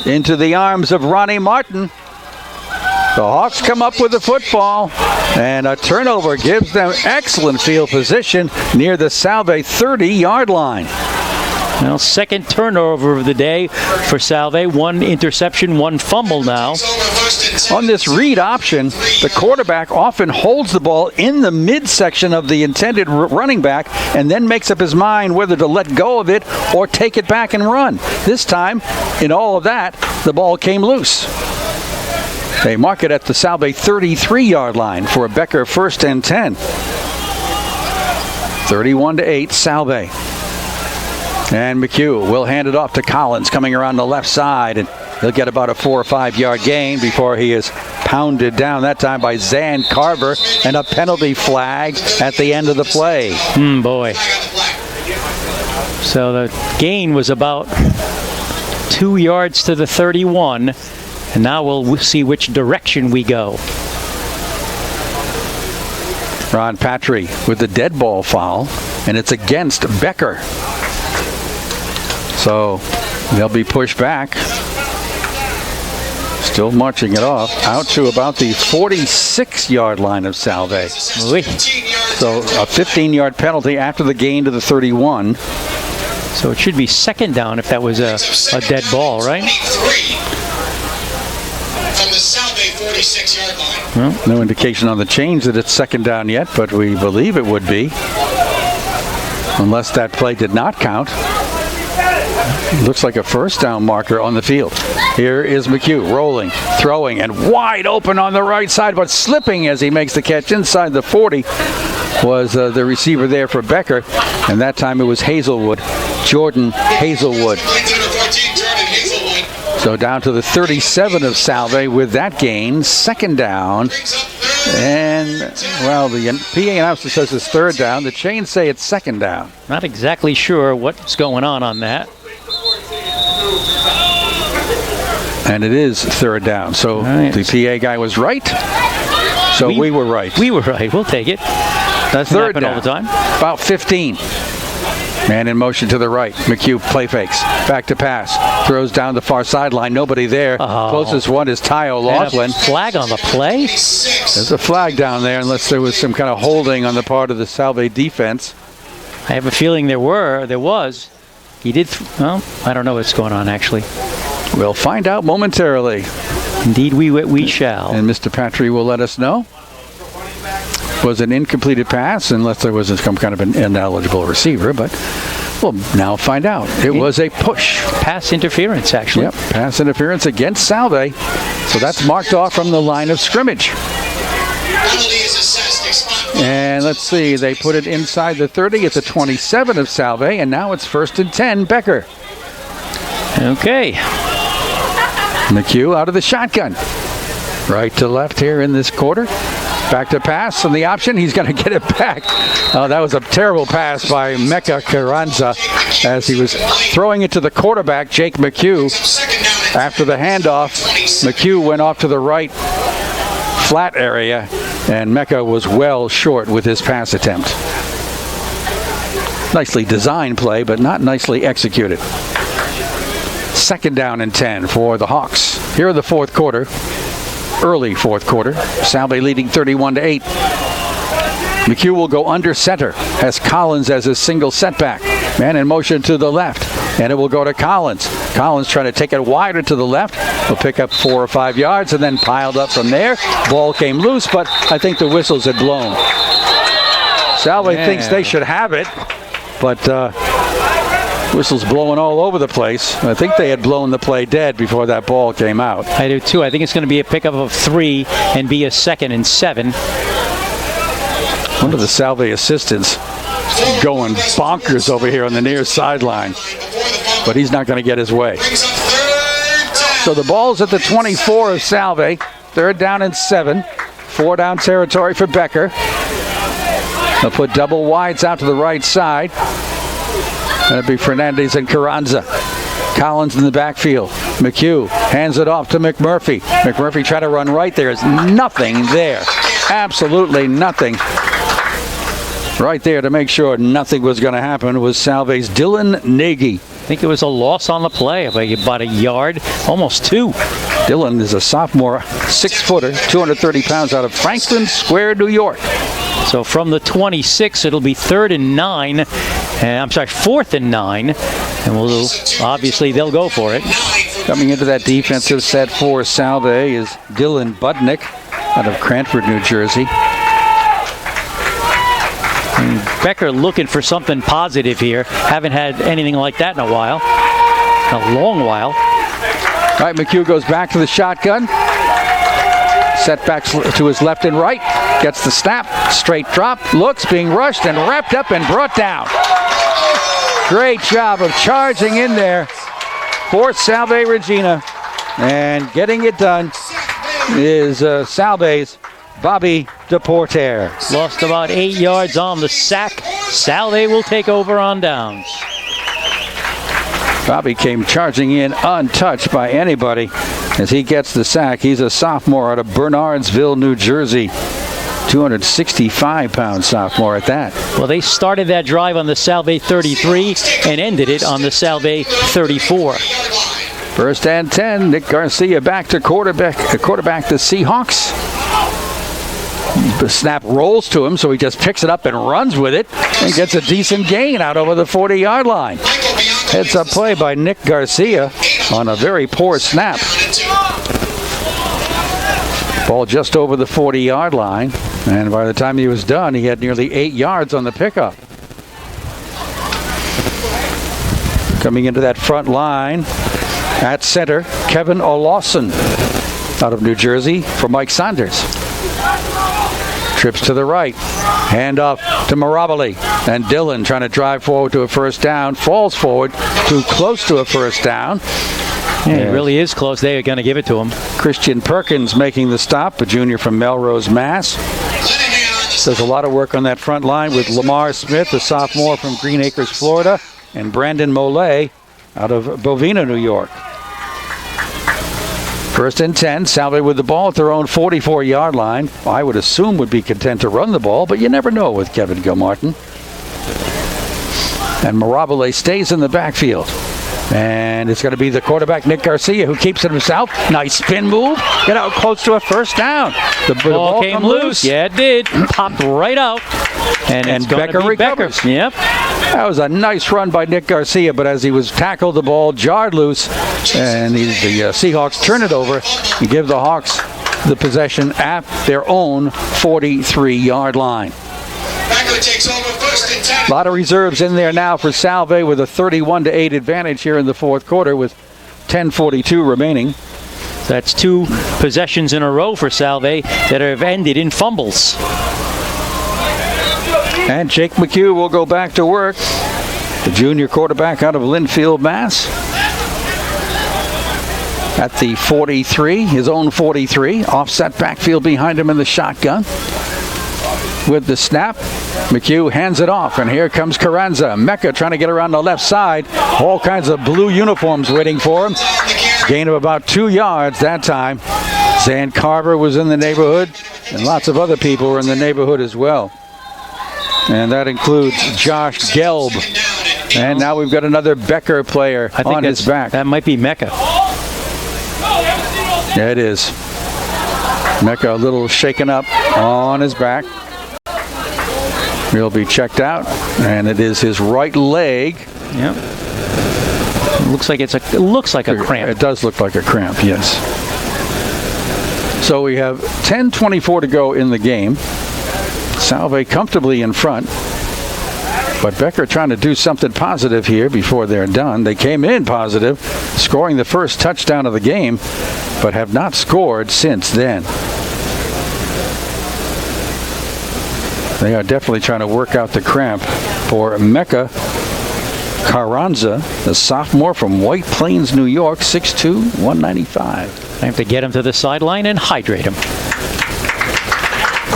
into the arms of Ronnie Martin. The Hawks come up with the football, and a turnover gives them excellent field position near the Salve 30-yard line. Well, second turnover of the day for Salve. 1 interception, 1 fumble now. On this read option, the quarterback often holds the ball in the midsection of the intended running back and then makes up his mind whether to let go of it or take it back and run. This time, in all of that, the ball came loose. They mark it at the Salve 33-yard line for a Becker 1st and 10. 31-8, Salve. And McHugh will hand it off to Collins coming around the left side, and he'll get about a 4 or 5 yard gain before he is pounded down, that time by Zan Carver, and a penalty flag at the end of the play. Boy. So the gain was about 2 yards to the 31, and now we'll see which direction we go. Ron Patry with the dead ball foul, and it's against Becker. So they'll be pushed back. Still marching it off out to about the 46-yard line of Salve. So a 15-yard penalty after the gain to the 31. So it should be second down if that was a dead ball, right? From the Salve 46-yard line. Well, no indication on the change that it's second down yet, but we believe it would be. Unless that play did not count. Looks like a first down marker on the field. Here is McHugh rolling, throwing, and wide open on the right side, but slipping as he makes the catch inside the 40 was the receiver there for Becker, and that time it was Hazelwood, Jordan Hazelwood. So down to the 37 of Salve with that gain, second down. And, well, the PA announcer says it's third down. The chains say it's second down. Not exactly sure what's going on that. And it is third down. So right. The PA guy was right. So we were right. We were right. We'll take it. That's third down all the time. About 15. Man in motion to the right. McHugh play fakes. Back to pass. Throws down the far sideline. Nobody there. Closest one is Ty O'Loughlin. Flag on the play? There's a flag down there unless there was some kind of holding on the part of the Salve defense. I have a feeling there was. He did. Well, I don't know what's going on, actually. We'll find out momentarily. Indeed, we shall. And Mr. Patry will let us know. Was an incompleted pass unless there was some kind of an ineligible receiver, but we'll now find out. It was a push. Pass interference, actually. Yep, pass interference against Salve. So that's marked off from the line of scrimmage. And let's see, they put it inside the 30 at the 27 of Salve, and now it's 1st and 10, Becker. Okay. McHugh out of the shotgun. Right to left here in this quarter. Back to pass on the option. He's going to get it back. Oh, that was a terrible pass by Mecca Carranza as he was throwing it to the quarterback, Jake McHugh. After the handoff, McHugh went off to the right flat area, and Mecca was well short with his pass attempt. Nicely designed play, but not nicely executed. Second down and 10 for the Hawks. Here in the fourth quarter. Early fourth quarter. Salve leading 31-8. McHugh will go under center. Has Collins as his single setback. Man in motion to the left. And it will go to Collins. Collins trying to take it wider to the left. Will pick up 4 or 5 yards and then piled up from there. Ball came loose, but I think the whistles had blown. Salve thinks they should have it, but Whistles blowing all over the place. I think they had blown the play dead before that ball came out. I do too. I think it's going to be a pickup of 3 and be a 2nd and 7. One of the Salve assistants going bonkers over here on the near sideline, but he's not going to get his way. So the ball's at the 24 of Salve. 3rd down and 7. 4-down territory for Becker. They'll put double wides out to the right side. That'll be Fernandez and Carranza. Collins in the backfield. McHugh hands it off to McMurphy. McMurphy tried to run right. There is nothing there. Absolutely nothing. Right there to make sure nothing was going to happen was Salve's Dylan Nagy. I think it was a loss on the play of about a yard, almost 2. Dylan is a sophomore 6-footer, 230 pounds, out of Franklin Square, New York. So from the 26, it'll be 3rd and 9. I'm sorry, 4th and 9. And obviously they'll go for it. Coming into that defensive set for Salve is Dylan Budnick out of Cranford, New Jersey. And Becker looking for something positive here. Haven't had anything like that in a while. A long while. All right, McHugh goes back to the shotgun. Setbacks to his left and right. Gets the snap. Straight drop. Looks, being rushed and wrapped up and brought down. Great job of charging in there for Salve Regina. And getting it done is Salve's Bobby DePorter. Lost about 8 yards on the sack. Salve will take over on downs. Bobby came charging in untouched by anybody as he gets the sack. He's a sophomore out of Bernardsville, New Jersey. 265-pound sophomore at that. Well, they started that drive on the Salve 33 and ended it on the Salve 34. 1st and 10. Nick Garcia back to quarterback the Seahawks. The snap rolls to him, so he just picks it up and runs with it and gets a decent gain out over the 40-yard line. Heads up play by Nick Garcia on a very poor snap. Ball just over the 40-yard line, and by the time he was done, he had nearly 8 yards on the pickup. Coming into that front line at center, Kevin Olawson out of New Jersey for Mike Saunders. Trips to the right. Hand off to Mirabile. And Dylan trying to drive forward to a 1st down. Falls forward too close to a 1st down. Yeah, it really is close. They are going to give it to him. Christian Perkins making the stop, a junior from Melrose, Mass. Does a lot of work on that front line with Lamar Smith, a sophomore from Green Acres, Florida, and Brandon Mollet out of Bovina, New York. 1st and 10, Salve with the ball at their own 44-yard line. I would assume would be content to run the ball, but you never know with Kevin Gilmartin. And Mirabile stays in the backfield. And it's going to be the quarterback, Nick Garcia, who keeps it himself. Nice spin move. Get out close to a 1st down. The ball came loose. Yeah, it did. Popped right out. And Becker recovers. Yep. That was a nice run by Nick Garcia, but as he was tackled, the ball jarred loose, and the Seahawks turn it over and give the Hawks the possession at their own 43-yard line. Becker takes over 1st and 10. A lot of reserves in there now for Salve with a 31-8 advantage here in the 4th quarter with 10:42 remaining. That's 2 possessions in a row for Salve that have ended in fumbles. And Jake McHugh will go back to work. The junior quarterback out of Linfield, Mass. At the 43, his own 43. Offset backfield behind him in the shotgun. With the snap, McHugh hands it off, and here comes Carranza. Mecca trying to get around the left side. All kinds of blue uniforms waiting for him. Gain of about 2 yards that time. Zan Carver was in the neighborhood, and lots of other people were in the neighborhood as well. And that includes Josh Gelb. And now we've got another Becker player on his back. That might be Mecca. Yeah, it is. Mecca a little shaken up on his back. He'll be checked out, and it is his right leg. Yep. It looks like a cramp. It does look like a cramp, yes. So we have 10:24 to go in the game. Salve comfortably in front. But Becker trying to do something positive here before they're done. They came in positive, scoring the first touchdown of the game, but have not scored since then. They are definitely trying to work out the cramp for Mecca Carranza, the sophomore from White Plains, New York, 6'2", 195. I have to get him to the sideline and hydrate him.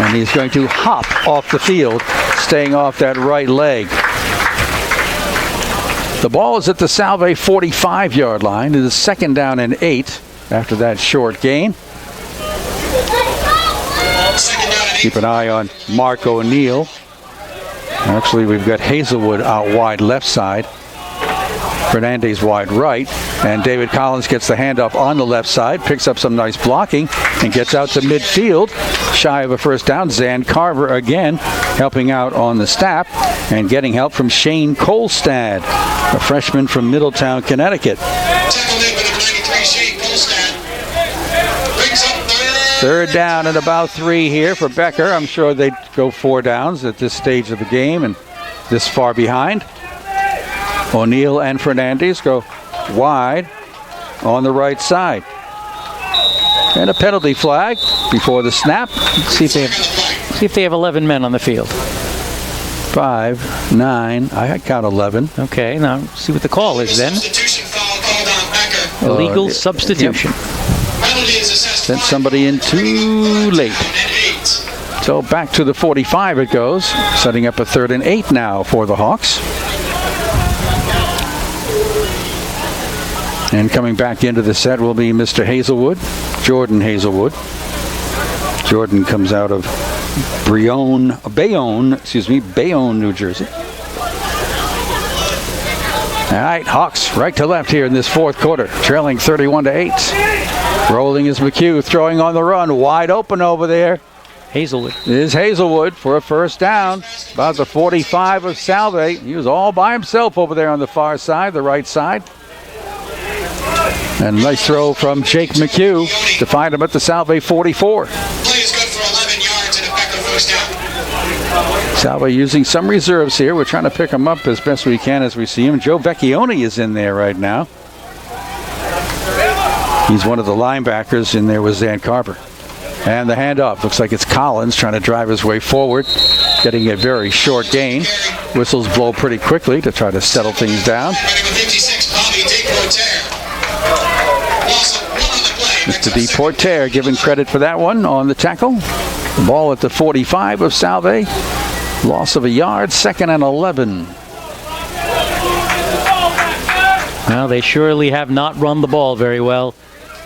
And he's going to hop off the field, staying off that right leg. The ball is at the Salve 45-yard line. It is 2nd down and 8 after that short gain. Keep an eye on Mark O'Neill. Actually, we've got Hazelwood out wide left side. Fernandez wide right. And David Collins gets the handoff on the left side, picks up some nice blocking, and gets out to midfield. Shy of a first down. Zan Carver again helping out on the snap and getting help from Shane Kolstad, a freshman from Middletown, Connecticut. Third down and about 3 here for Becker. I'm sure they'd go 4 downs at this stage of the game and this far behind. O'Neill and Fernandez go wide on the right side. And a penalty flag before the snap. Let's see if they have 11 men on the field. 5, 9, I count 11. Okay, now see what the call is then. Illegal substitution. Sent somebody in too late. So back to the 45 it goes, setting up a 3rd and 8 now for the Hawks. And coming back into the set will be Mr. Hazelwood, Jordan Hazelwood. Jordan comes out of Bayonne, New Jersey. All right, Hawks right to left here in this 4th quarter, trailing 31-8. Rolling is McHugh, throwing on the run, wide open over there. Hazelwood. Is Hazelwood for a first down, about the 45 of Salve. He was all by himself over there on the far side, the right side. And nice throw from Jake McHugh to find him at the Salve 44. Play is good for 11 yards and a Becker first down. Salve using some reserves here. We're trying to pick him up as best we can as we see him. Joe Vecchione is in there right now. He's one of the linebackers in there with Zan Carver. And the handoff. Looks like it's Collins trying to drive his way forward, getting a very short gain. Whistles blow pretty quickly to try to settle things down. Mr. DePorter given credit for that one on the tackle. The ball at the 45 of Salve. Loss of a yard, 2nd and 11. Well, they surely have not run the ball very well.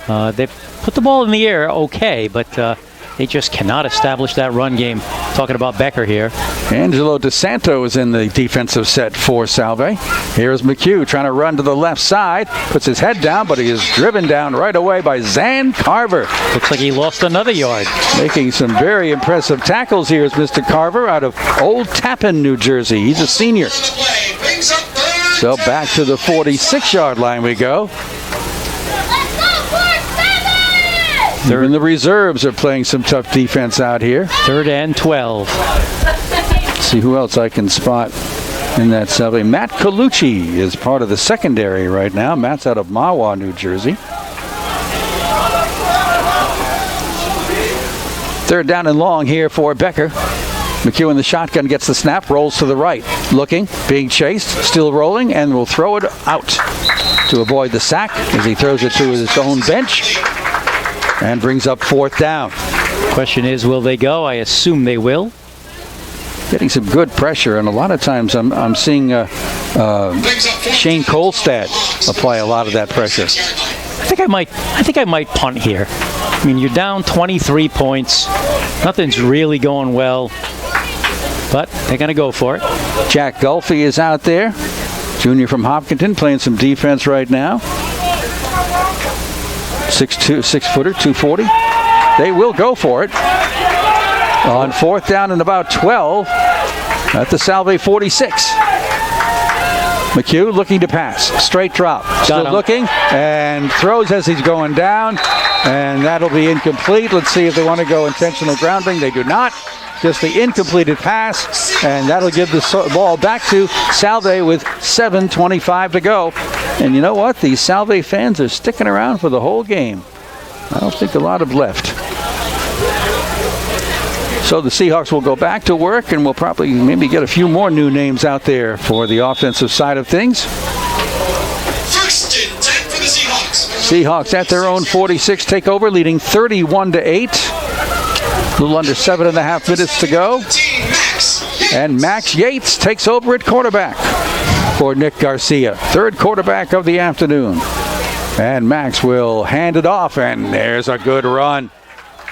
They've put the ball in the air okay, but they just cannot establish that run game. Talking about Becker here. Angelo DeSanto is in the defensive set for Salve. Here's McHugh trying to run to the left side. Puts his head down, but he is driven down right away by Zan Carver. Looks like he lost another yard. Making some very impressive tackles here is Mr. Carver out of Old Tappan, New Jersey. He's a senior. So back to the 46-yard line we go. Even the reserves are playing some tough defense out here. 3rd and 12. Let's see who else I can spot in that Salve. Matt Colucci is part of the secondary right now. Matt's out of Mahwah, New Jersey. 3rd down and long here for Becker. McHugh in the shotgun gets the snap, rolls to the right. Looking, being chased, still rolling, and will throw it out to avoid the sack as he throws it to his own bench. And brings up 4th down. Question is, will they go? I assume they will. Getting some good pressure, and a lot of times I'm seeing Shane Kolstad apply a lot of that pressure. I think I might punt here. I mean, you're down 23 points. Nothing's really going well, but they're going to go for it. Jack Gulfey is out there, junior from Hopkinton, playing some defense right now. 6'footer, 240. They will go for it. On 4th down and about 12 at the Salve 46. McHugh looking to pass. Straight drop. Still looking and throws as he's going down. And that'll be incomplete. Let's see if they want to go intentional grounding. They do not. just the incompleted pass, and that'll give the ball back to Salve with 7:25 to go. And you know what? These Salve fans are sticking around for the whole game. I don't think a lot have left. So the Seahawks will go back to work, and we'll probably maybe get a few more new names out there for the offensive side of things. First and 10 for the Seahawks. Seahawks at their own 46 take over, leading 31-8. A little under 7.5 minutes to go. And Max Yates takes over at quarterback for Nick Garcia. Third quarterback of the afternoon. And Max will hand it off, and there's a good run.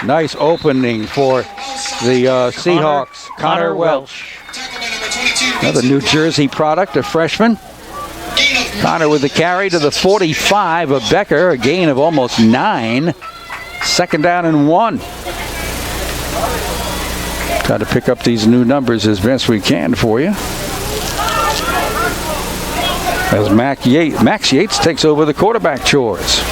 Nice opening for the Seahawks. Connor Welch. Another New Jersey product, a freshman. Connor with the carry to the 45 of Becker. A gain of almost 9. Second down and 1. Try to pick up these new numbers as best we can for you. As Max Yates takes over the quarterback chores.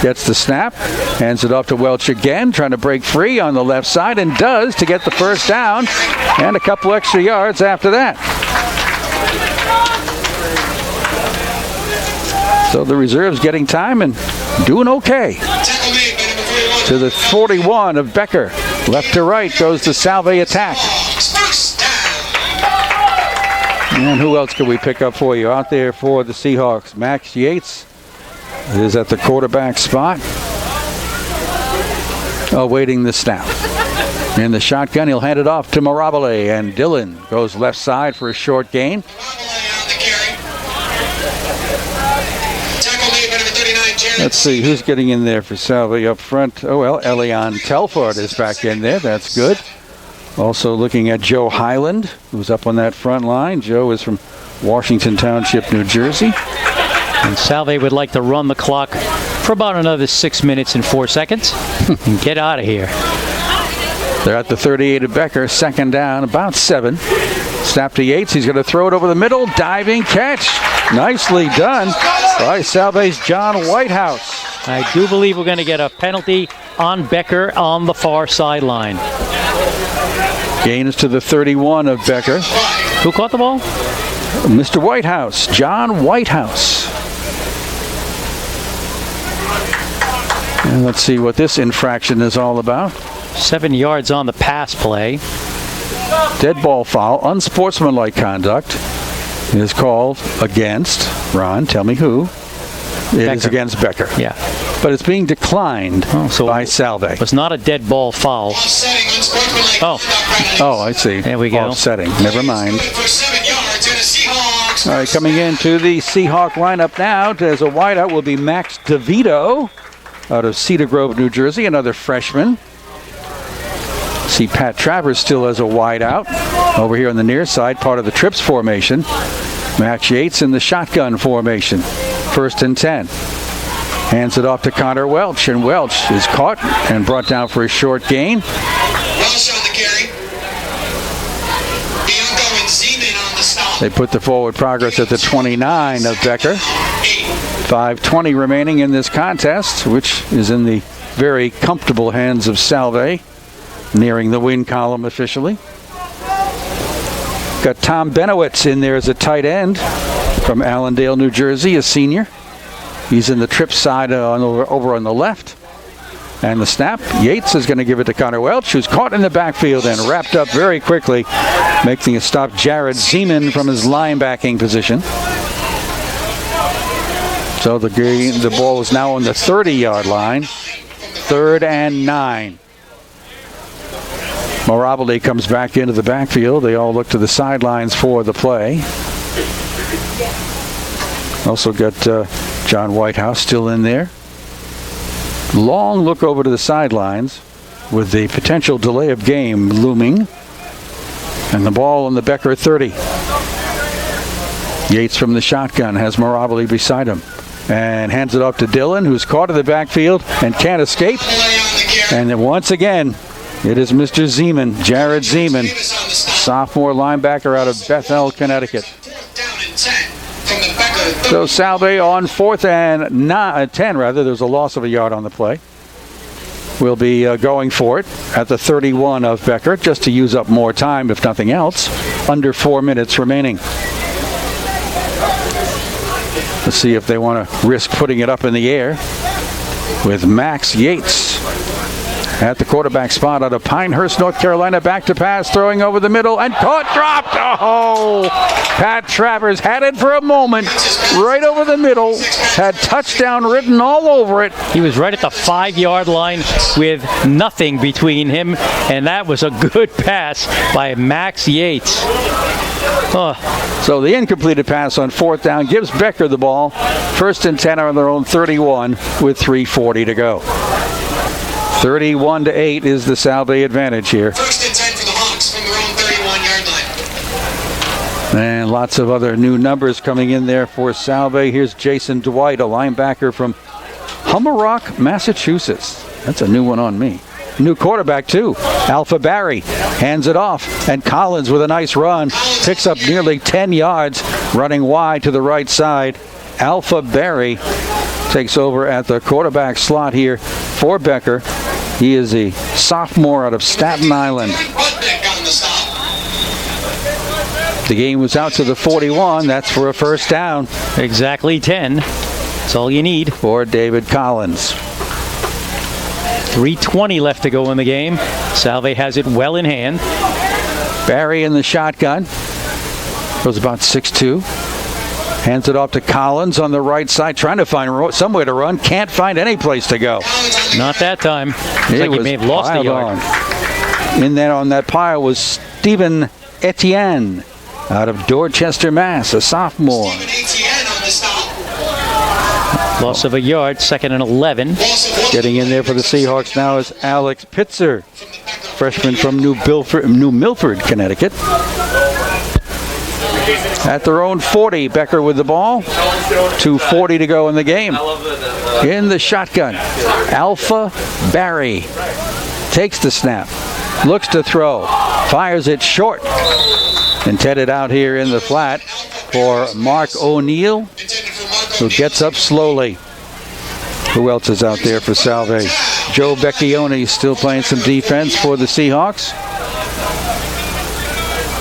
Gets the snap, hands it off to Welch again, trying to break free on the left side, and does to get the first down and a couple extra yards after that. So the reserves getting time and doing okay. To the 41 of Becker. Left to right goes the Salve attack. And who else can we pick up for you out there for the Seahawks? Max Yates is at the quarterback spot, awaiting the snap. In the shotgun, he'll hand it off to Mirabile, and Dillon goes left side for a short gain. Let's see who's getting in there for Salve up front. Oh, well, Elion Telford is back in there. That's good. Also looking at Joe Highland, who's up on that front line. Joe is from Washington Township, New Jersey. And Salve would like to run the clock for about another 6 minutes and 4 seconds and get out of here. They're at the 38 of Becker. Second down, about 7. Snap to Yates. He's going to throw it over the middle. Diving catch. Nicely done by Salve's John Whitehouse. I do believe we're going to get a penalty on Becker on the far sideline. Gain is to the 31 of Becker. Who caught the ball? Mr. Whitehouse, John Whitehouse. And let's see what this infraction is all about. 7 yards on the pass play. Dead ball foul, unsportsmanlike conduct is called against, Ron, tell me who. It is against Becker. Yeah. But it's being declined by Salve. It was not a dead ball foul. Oh, I see. There we go. Offsetting. Never mind. All right, coming into the Seahawk lineup now as a wideout will be Max DeVito out of Cedar Grove, New Jersey, another freshman. See Pat Travers still as a wideout over here on the near side, part of the trips formation. Max Yates in the shotgun formation. First and 10. Hands it off to Connor Welch, and Welch is caught and brought down for a short gain. Welch on the carry. Bianco and Zeman on the stop. They put the forward progress at the 29 of Becker. 5:20 remaining in this contest, which is in the very comfortable hands of Salve, nearing the win column officially. Got Tom Benowitz in there as a tight end from Allendale, New Jersey, a senior. He's in the trip side over on the left. And the snap, Yates is going to give it to Connor Welch, who's caught in the backfield and wrapped up very quickly, making a stop Jared Zeman from his linebacking position. So the ball is now on the 30-yard line. 3rd and 9. Mirabile comes back into the backfield. They all look to the sidelines for the play. Also got John Whitehouse still in there. Long look over to the sidelines with the potential delay of game looming. And the ball on the Becker 30. Yates from the shotgun has Mirabile beside him. And hands it off to Dillon, who's caught in the backfield and can't escape. And then once again, it is Mr. Zeman, Jared Zeman, sophomore linebacker out of Bethel, Connecticut. So Salve on 4th and 10, rather. There's a loss of a yard on the play. will be going for it at the 31 of Becker, just to use up more time, if nothing else. Under 4 minutes remaining. Let's see if they want to risk putting it up in the air with Max Yates at the quarterback spot out of Pinehurst, North Carolina. Back to pass, throwing over the middle, and caught, dropped. Oh! Pat Travers had it for a moment, right over the middle, had touchdown written all over it. He was right at the 5-yard line with nothing between him, and that was a good pass by Max Yates. So the incompleted pass on 4th down gives Becker the ball. 1st and 10 on their own 31 with 3:40 to go. 31-8 is the Salve advantage here. 1st and 10 for the Hawks from their own 31-yard line. And lots of other new numbers coming in there for Salve. Here's Jason Dwight, a linebacker from Hummerock, Massachusetts. That's a new one on me. New quarterback, too. Alpha Barry hands it off, and Collins with a nice run picks up nearly 10 yards, running wide to the right side. Alpha Barry takes over at the quarterback slot here for Becker. He is a sophomore out of Staten Island. The game was out to the 41. That's for a 1st down. Exactly 10. That's all you need. For David Collins. 3:20 left to go in the game. Salve has it well in hand. Barry in the shotgun. Goes about 6'2". Hands it off to Collins on the right side, trying to find somewhere to run. Can't find any place to go. Not that time. Looks like he may have lost a yard. In there on that pile was Stephen Etienne out of Dorchester, Mass., a sophomore. Loss of a yard, 2nd and 11. Getting in there for the Seahawks now is Alex Pitzer, freshman from New Milford, Connecticut. At their own 40, Becker with the ball. 2:40 to go in the game. In the shotgun, Alpha Barry takes the snap, looks to throw, fires it short. Intended out here in the flat for Mark O'Neill, who gets up slowly. Who else is out there for Salve? Joe Becchione still playing some defense for the Seahawks.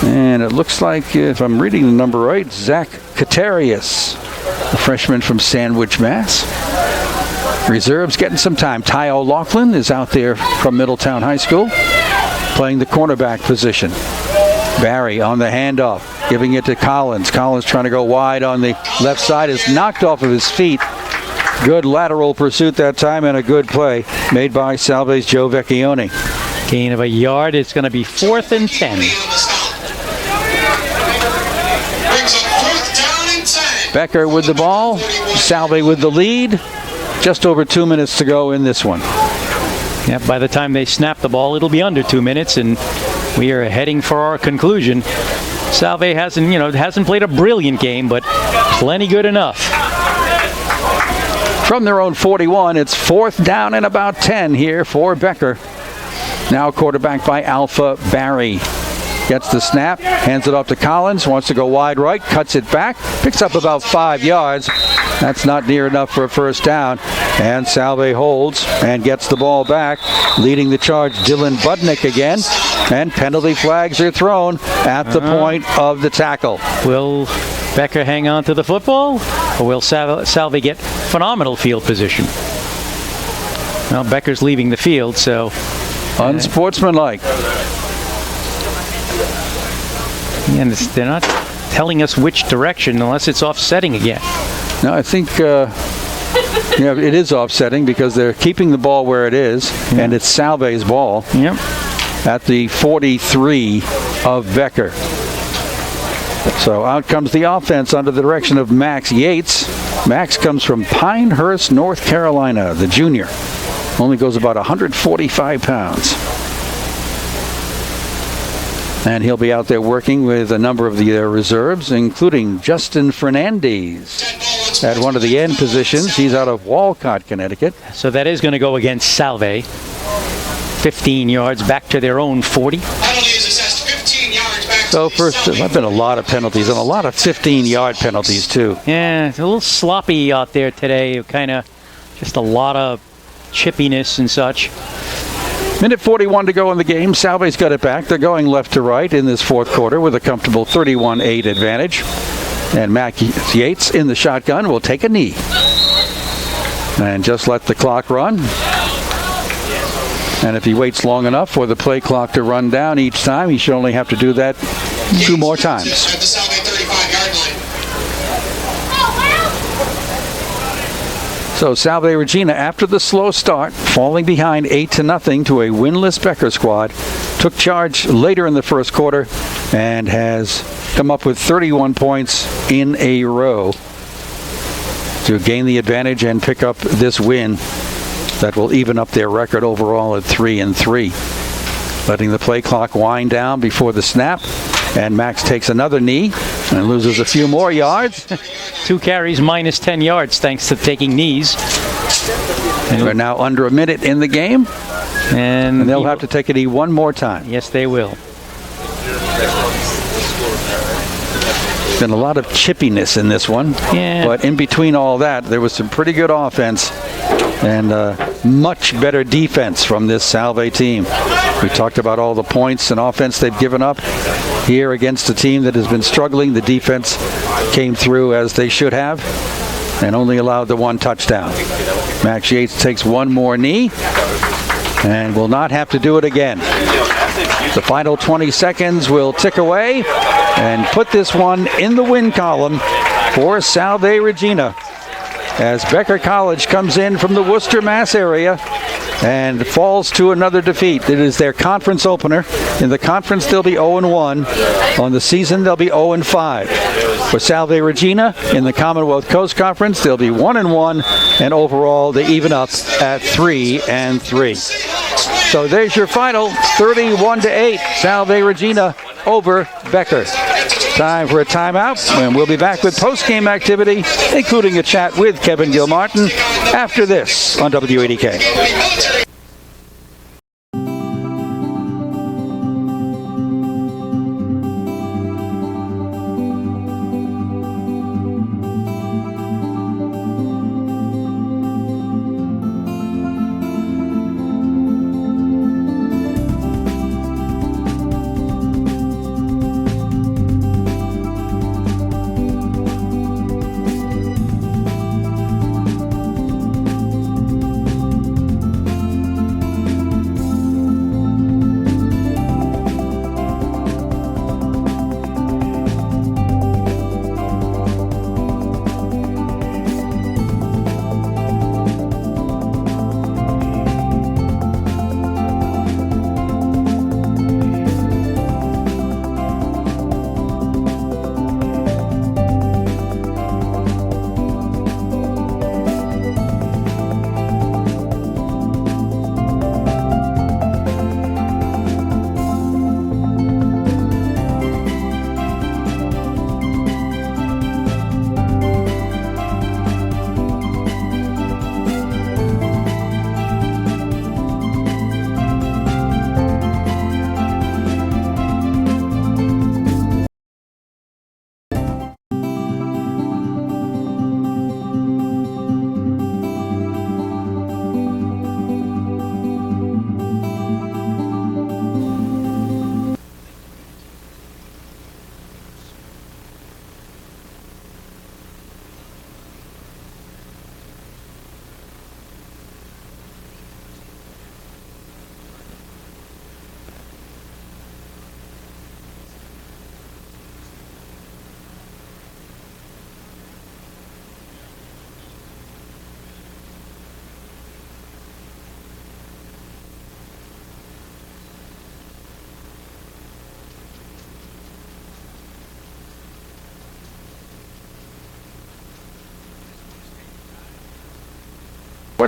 And it looks like, if I'm reading the number right, Zach Katarius, a freshman from Sandwich, Mass. Reserves getting some time. Ty O'Loughlin is out there from Middletown High School, playing the cornerback position. Barry on the handoff, giving it to Collins. Collins trying to go wide on the left side, is knocked off of his feet. Good lateral pursuit that time, and a good play made by Salve's Joe Vecchione. Gain of a yard. It's going to be 4th and 10. Becker with the ball. Salve with the lead. Just over 2 minutes to go in this one. Yeah, by the time they snap the ball, it'll be under 2 minutes, and we are heading for our conclusion. Salve hasn't played a brilliant game, but plenty good enough. From their own 41, it's 4th down and about 10 here for Becker. Now quarterback by Alpha Barry. Gets the snap, hands it off to Collins, wants to go wide right, cuts it back, picks up about 5 yards. That's not near enough for a 1st down. And Salve holds and gets the ball back. Leading the charge, Dylan Budnick again. And penalty flags are thrown at the point of the tackle. Will Becker hang on to the football, or will Salve get phenomenal field position? Well, Becker's leaving the field, so... Unsportsmanlike. And they're not telling us which direction unless it's offsetting again. No, I think it is offsetting because they're keeping the ball where it is, and it's Salve's ball at the 43 of Becker. So out comes the offense under the direction of Max Yates. Max comes from Pinehurst, North Carolina, the junior. Only goes about 145 pounds. And he'll be out there working with a number of the reserves, including Justin Fernandez at one of the end positions. He's out of Walcott, Connecticut. So that is going to go against Salve. 15 yards back to their own 40. So first, there's been a lot of penalties, and a lot of 15-yard penalties, too. Yeah, it's a little sloppy out there today. Kind of just a lot of chippiness and such. Minute 41 to go in the game. Salve's got it back. They're going left to right in this fourth quarter with a comfortable 31-8 advantage. And Mac Yates in the shotgun will take a knee. And just let the clock run. And if he waits long enough for the play clock to run down each time, he should only have to do that 2 more times. At the Salve 35-yard line. So Salve Regina, after the slow start, falling behind 8-0 to a winless Becker squad, took charge later in the first quarter and has come up with 31 points in a row to gain the advantage and pick up this win that will even up their record overall at 3-3. Letting the play clock wind down before the snap, and Max takes another knee and loses a few more yards. 2 carries minus 10 yards thanks to taking knees. And we're now under a minute in the game, and they'll have to take a knee one more time. Yes, they will. Been a lot of chippiness in this one, but in between all that, there was some pretty good offense and much better defense from this Salve team. We talked about all the points and offense they've given up here against a team that has been struggling. The defense came through as they should have and only allowed the 1 touchdown. Max Yates takes one more knee and will not have to do it again. The final 20 seconds will tick away and put this one in the win column for Salve Regina as Becker College comes in from the Worcester, Mass area and falls to another defeat. It is their conference opener. In the conference, they'll be 0-1. On the season, they'll be 0-5. For Salve Regina, in the Commonwealth Coast Conference, they'll be 1-1, and overall, they even up at 3-3. So there's your final, 31-8. Salve Regina over Becker. Time for a timeout, and we'll be back with post-game activity, including a chat with Kevin Gilmartin after this on W80K.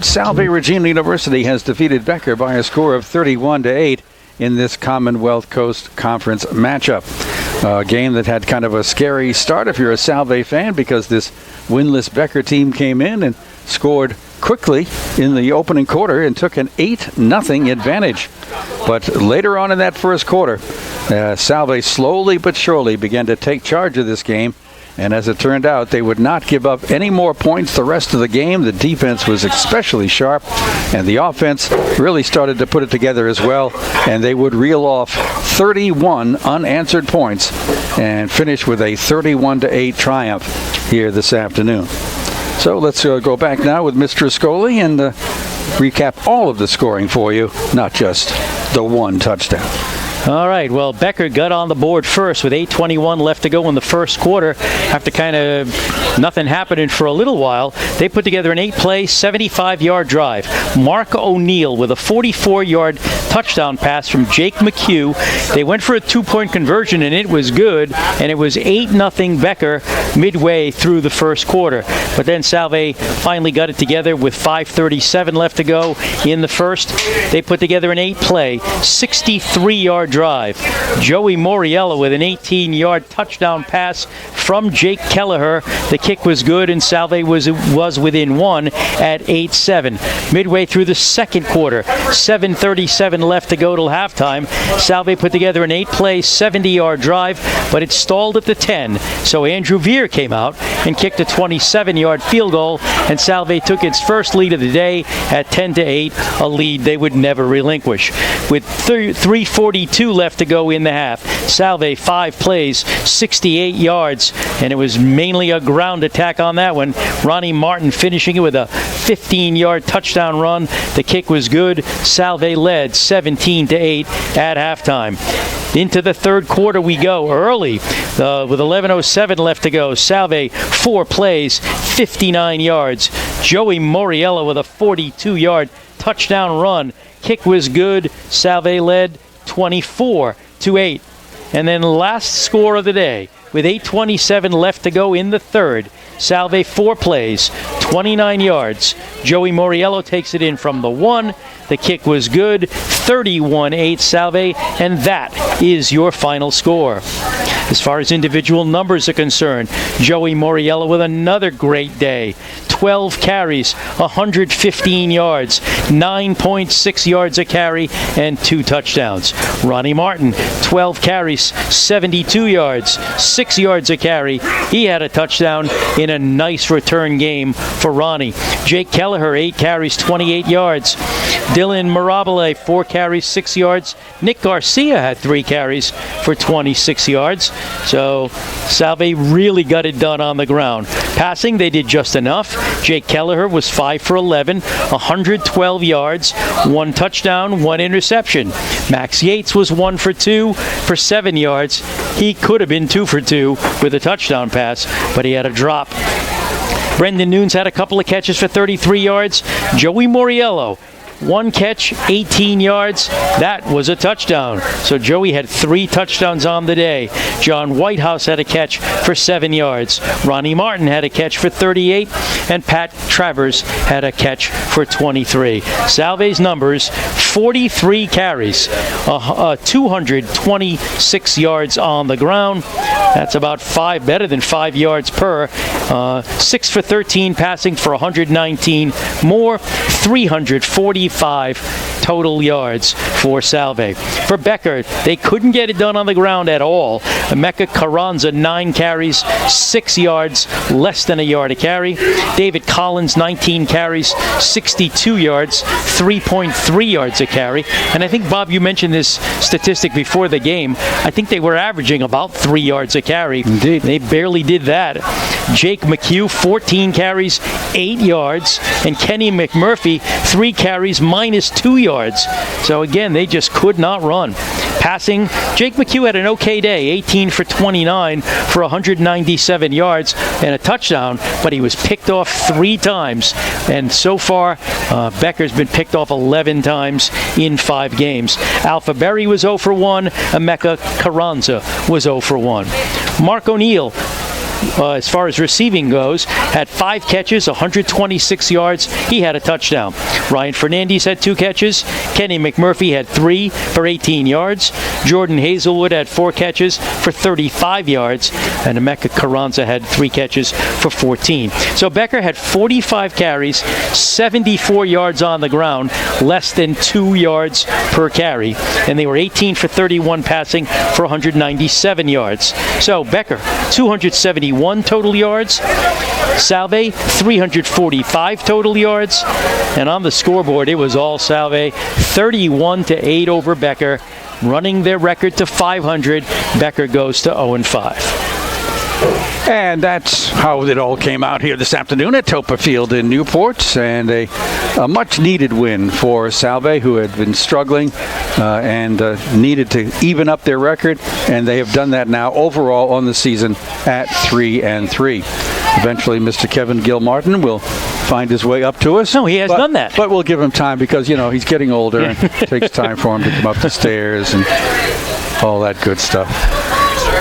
Salve Regina University has defeated Becker by a score of 31-8 in this Commonwealth Coast Conference matchup. A game that had kind of a scary start if you're a Salve fan, because this winless Becker team came in and scored quickly in the opening quarter and took an 8-0 advantage. But later on in that first quarter, Salve slowly but surely began to take charge of this game And as it turned out, they would not give up any more points the rest of the game. The defense was especially sharp, and the offense really started to put it together as well. And they would reel off 31 unanswered points and finish with a 31-8 triumph here this afternoon. So let's go back now with Mr. Ascoli and recap all of the scoring for you, not just the one touchdown. All right, well, Becker got on the board first with 8:21 left to go in the first quarter. After kind of nothing happening for a little while, they put together an 8-play, 75-yard drive. Mark O'Neill with a 44-yard touchdown pass from Jake McHugh. They went for a 2-point conversion, and it was good, and it was 8-0 Becker midway through the first quarter. But then Salve finally got it together with 5:37 left to go in the first. They put together an 8-play, 63-yard drive. Joey Moriello with an 18-yard touchdown pass from Jake Kelleher. The kick was good, and Salve was within one at 8-7. Midway through the second quarter, 7:37 left to go till halftime. Salve put together an 8-play, 70-yard drive, but it stalled at the 10. So Andrew Veer came out and kicked a 27-yard field goal, and Salve took its first lead of the day at 10-8, a lead they would never relinquish. With 3:42 left to go in the half, Salve 5 plays, 68 yards, and it was mainly a ground attack on that one. Ronnie Martin finishing it with a 15-yard touchdown run. The kick was good. Salve led 17-8 at halftime. Into the third quarter we go early with 11:07 left to go. Salve 4 plays, 59 yards. Joey Moriello with a 42-yard touchdown run. Kick was good. Salve led 24-8. And then last score of the day with 8:27 left to go in the third. Salve 4 plays, 29 yards. Joey Moriello takes it in from the 1. The kick was good, 31-8 Salve, and that is your final score. As far as individual numbers are concerned, Joey Moriello with another great day. 12 carries, 115 yards, 9.6 yards a carry, and 2 touchdowns. Ronnie Martin, 12 carries, 72 yards, 6 yards a carry. He had a touchdown in a nice return game for Ronnie. Jake Kelleher, 8 carries, 28 yards. Dylan Mirabile, 4 carries, 6 yards. Nick Garcia had 3 carries for 26 yards. So Salve really got it done on the ground. Passing, they did just enough. Jake Kelleher was 5 for 11, 112 yards, 1 touchdown, 1 interception. Max Yates was 1 for 2 for 7 yards. He could have been 2 for 2 with a touchdown pass, but he had a drop. Brendan Nunes had a couple of catches for 33 yards. Joey Moriello, 1 catch, 18 yards. That was a touchdown. So Joey had 3 touchdowns on the day. John Whitehouse had a catch for 7 yards. Ronnie Martin had a catch for 38. And Pat Travers had a catch for 23. Salve's numbers, 43 carries, 226 yards on the ground. That's about better than 5 yards per. 6 for 13 passing for 119 more. 345 total yards for Salve. For Becker, they couldn't get it done on the ground at all. Emeka Carranza, 9 carries, 6 yards, less than a yard a carry. David Collins, 19 carries, 62 yards, 3.3 yards a carry. And I think, Bob, you mentioned this statistic before the game. I think they were averaging about 3 yards a carry. Indeed. They barely did that. Jake McHugh, 14 carries, 8 yards. And Kenny McMurphy, 3 carries, minus 2 yards. So again, they just could not run. Passing, Jake McHugh had an okay day, 18 for 29 for 197 yards and a touchdown, but he was picked off 3 times. And so far, Becker's been picked off 11 times in 5 games. Alpha Berry was 0 for 1. Emeka Carranza was 0 for 1. Mark O'Neill, as far as receiving goes, had 5 catches, 126 yards. He had a touchdown. Ryan Fernandez had 2 catches. Kenny McMurphy had 3 for 18 yards. Jordan Hazelwood had 4 catches for 35 yards. And Emeka Carranza had 3 catches for 14. So Becker had 45 carries, 74 yards on the ground, less than 2 yards per carry. And they were 18 for 31 passing for 197 yards. So Becker, 270 391 total yards. Salve, 345 total yards. And on the scoreboard, it was all Salve, 31-8 over Becker, running their record to 500. Becker goes to 0-5. And that's how it all came out here this afternoon at Toppa Field in Newport, and a much-needed win for Salve, who had been struggling and needed to even up their record, and they have done that now overall on the season at 3-3. Eventually, Mr. Kevin Gilmartin will find his way up to us. No, he has done that. But we'll give him time because, he's getting older, and it takes time for him to come up the stairs and all that good stuff.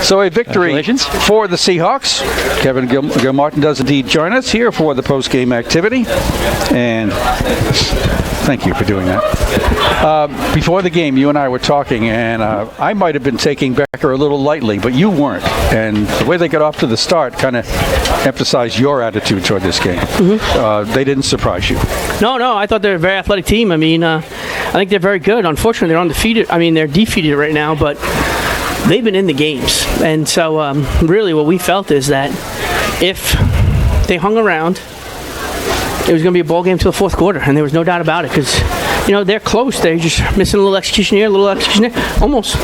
So a victory for the Seahawks. Kevin Gilmartin does indeed join us here for the post-game activity. And thank you for doing that. Before the game, you and I were talking, and I might have been taking Becker a little lightly, but you weren't. And the way they got off to the start kind of emphasized your attitude toward this game. Mm-hmm. They didn't surprise you. No, I thought they were a very athletic team. I mean, I think they're very good. Unfortunately, they're undefeated. I mean, they're defeated right now, but they've been in the games. And so really what we felt is that if they hung around, it was going to be a ball game till the fourth quarter, and there was no doubt about it because, they're close. They're just missing a little execution here, a little execution there. Almost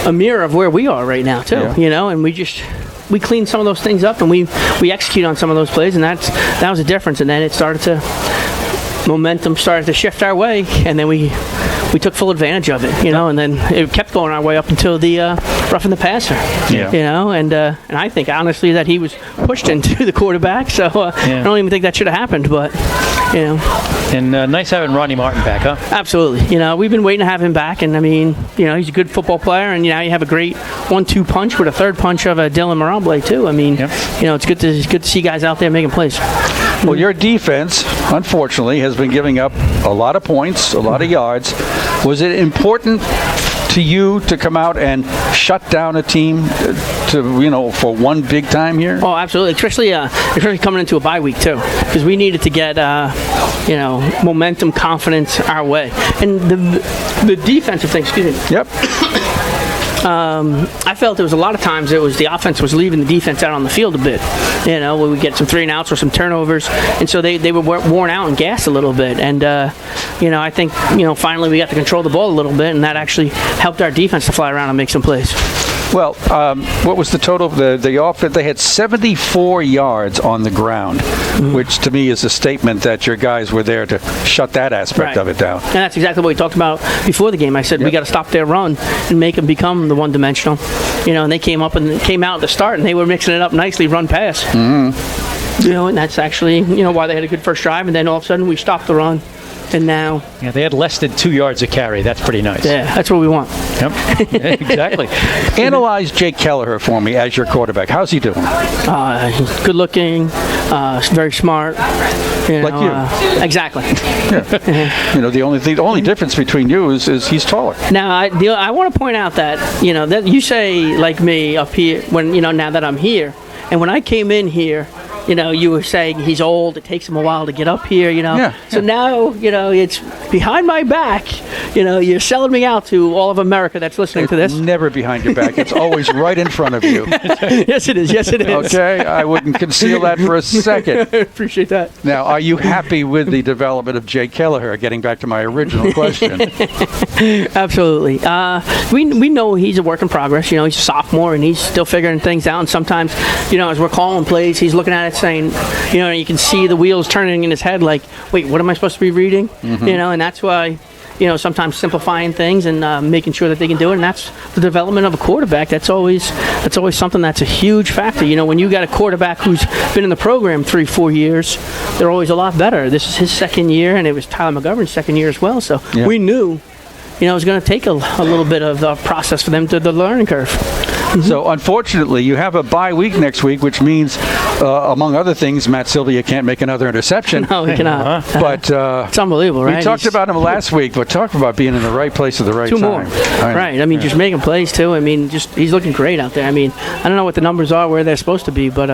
a mirror of where we are right now, too, and we cleaned some of those things up, and we execute on some of those plays, and that was a difference. And then momentum started to shift our way, and then we took full advantage of it, and then it kept going our way up until the roughing the passer, and I think honestly that he was pushed into the quarterback, so I don't even think that should have happened, but And nice having Ronnie Martin back, huh? Absolutely. We've been waiting to have him back, and I mean, he's a good football player, and now you have a great 1-2 punch with a third punch of Dylan Mirable too. I mean, it's good to see guys out there making plays. Well, your defense, unfortunately, has been giving up a lot of points, a lot of yards. Was it important to you to come out and shut down a team for one big time here? Oh, absolutely. Especially coming into a bye week too, because we needed to get momentum, confidence our way, and the defensive thing. Excuse me. Yep. I felt there was a lot of times the offense was leaving the defense out on the field a bit. When we get some 3-and-outs or some turnovers, and so they were worn out and gassed a little bit. And I think finally we got to control the ball a little bit, and that actually helped our defense to fly around and make some plays. Well, what was the total? The offense, they had 74 yards on the ground, which to me is a statement that your guys were there to shut that aspect of it down. And that's exactly what we talked about before the game. I said we got to stop their run and make them become the one-dimensional. And they came out at the start, and they were mixing it up nicely, run pass. Mm-hmm. And that's actually why they had a good first drive, and then all of a sudden we stopped the run. And now... Yeah, they had less than 2 yards a carry. That's pretty nice. Yeah, that's what we want. Yep, exactly. Analyze Jake Kelleher for me as your quarterback. How's he doing? He's good looking, very smart. Like you. Exactly. Yeah. The only difference between you is he's taller. Now, I want to point out that, that you say, like me, up here, when, now that I'm here, and when I came in here, you were saying he's old. It takes him a while to get up here, So now, it's behind my back. You're selling me out to all of America that's listening to this. Never behind your back. It's always right in front of you. Yes, it is. Yes, it is. Okay, I wouldn't conceal that for a second. Appreciate that. Now, are you happy with the development of Jake Kelleher? Getting back to my original question. Absolutely. We know he's a work in progress. He's a sophomore and he's still figuring things out. And sometimes, as we're calling plays, he's looking at it saying, you can see the wheels turning in his head like, wait, what am I supposed to be reading? Mm-hmm. And that's why, sometimes simplifying things and making sure that they can do it. And that's the development of a quarterback. That's always something that's a huge factor. When you got a quarterback who's been in the program 3-4 years, they're always a lot better. This is his second year, and it was Tyler McGovern's second year as well. So we knew, it was going to take a little bit of the process for them to the learning curve. Mm-hmm. So, unfortunately, you have a bye week next week, which means, among other things, Matt Sylvia can't make another interception. No, he cannot. But it's unbelievable, right? We talked about him last week, but talk about being in the right place at the right time. Two more. Right. I mean, just making plays, too. I mean, he's looking great out there. I mean, I don't know what the numbers are, where they're supposed to be, but,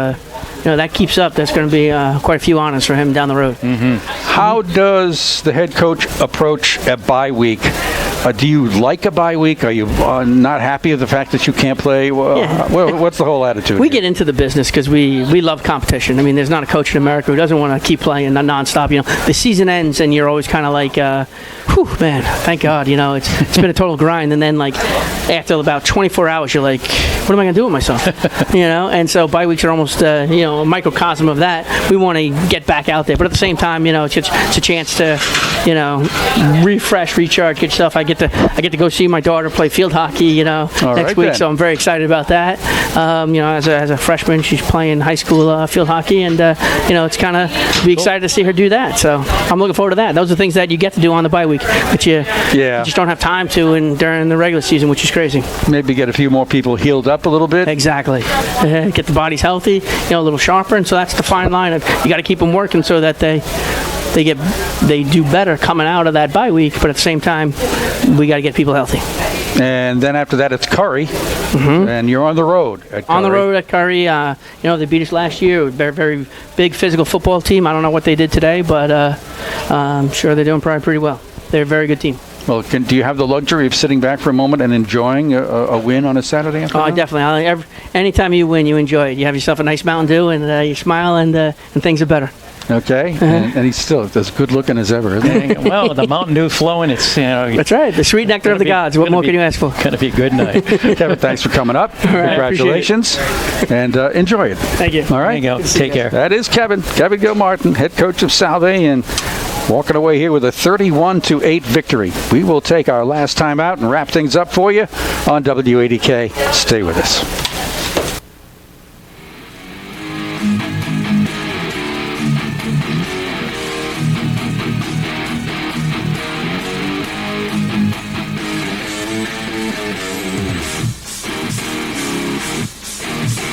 that keeps up. That's going to be quite a few honors for him down the road. Mm-hmm. How does the head coach approach a bye week Do you like a bye week? Are you not happy with the fact that you can't play? What's the whole attitude? We get into the business because we love competition. I mean, there's not a coach in America who doesn't want to keep playing nonstop. You know, the season ends and you're always kind of like, whew, man, thank God. You know, it's been a total grind. And then like after about 24 hours, you're like, what am I going to do with myself? You know, and so bye weeks are almost a microcosm of that. We want to get back out there, but at the same time, you know, it's a chance to, you know, refresh, recharge, get stuff. I get to go see my daughter play field hockey, you know, next week. Then. So I'm very excited about that. You know, as a freshman, she's playing high school field hockey, and you know, it's kind of be excited to see her do that. So I'm looking forward to that. Those are things that you get to do on the bye week, but you just don't have time to during the regular season, which is crazy. Maybe get a few more people healed up a little bit. Exactly. Get the bodies healthy, you know, a little sharper, and so that's the fine line of you got to keep them working so that they do better coming out of that bye week, but at the same time, we got to get people healthy. And then after that, it's Curry, and you're on the road at Curry. On the road at Curry. You know, they beat us last year. Very, very big physical football team. I don't know what they did today, but I'm sure they're doing probably pretty well. They're a very good team. Well, do you have the luxury of sitting back for a moment and enjoying a win on a Saturday afternoon? Oh, definitely. Anytime you win, you enjoy it. You have yourself a nice Mountain Dew, and you smile, and things are better. Okay, and he's still as good looking as ever, isn't he? Well, the Mountain Dew flowing, it's, you know. That's right, the sweet nectar of the gods. What more can you ask for? Going to be a good night. Kevin, thanks for coming up. Right, congratulations, and enjoy it. Thank you. All right, there you go. Take care. That is Kevin Gilmartin, head coach of Salve, and walking away here with a 31-8 victory. We will take our last time out and wrap things up for you on WADK. Stay with us.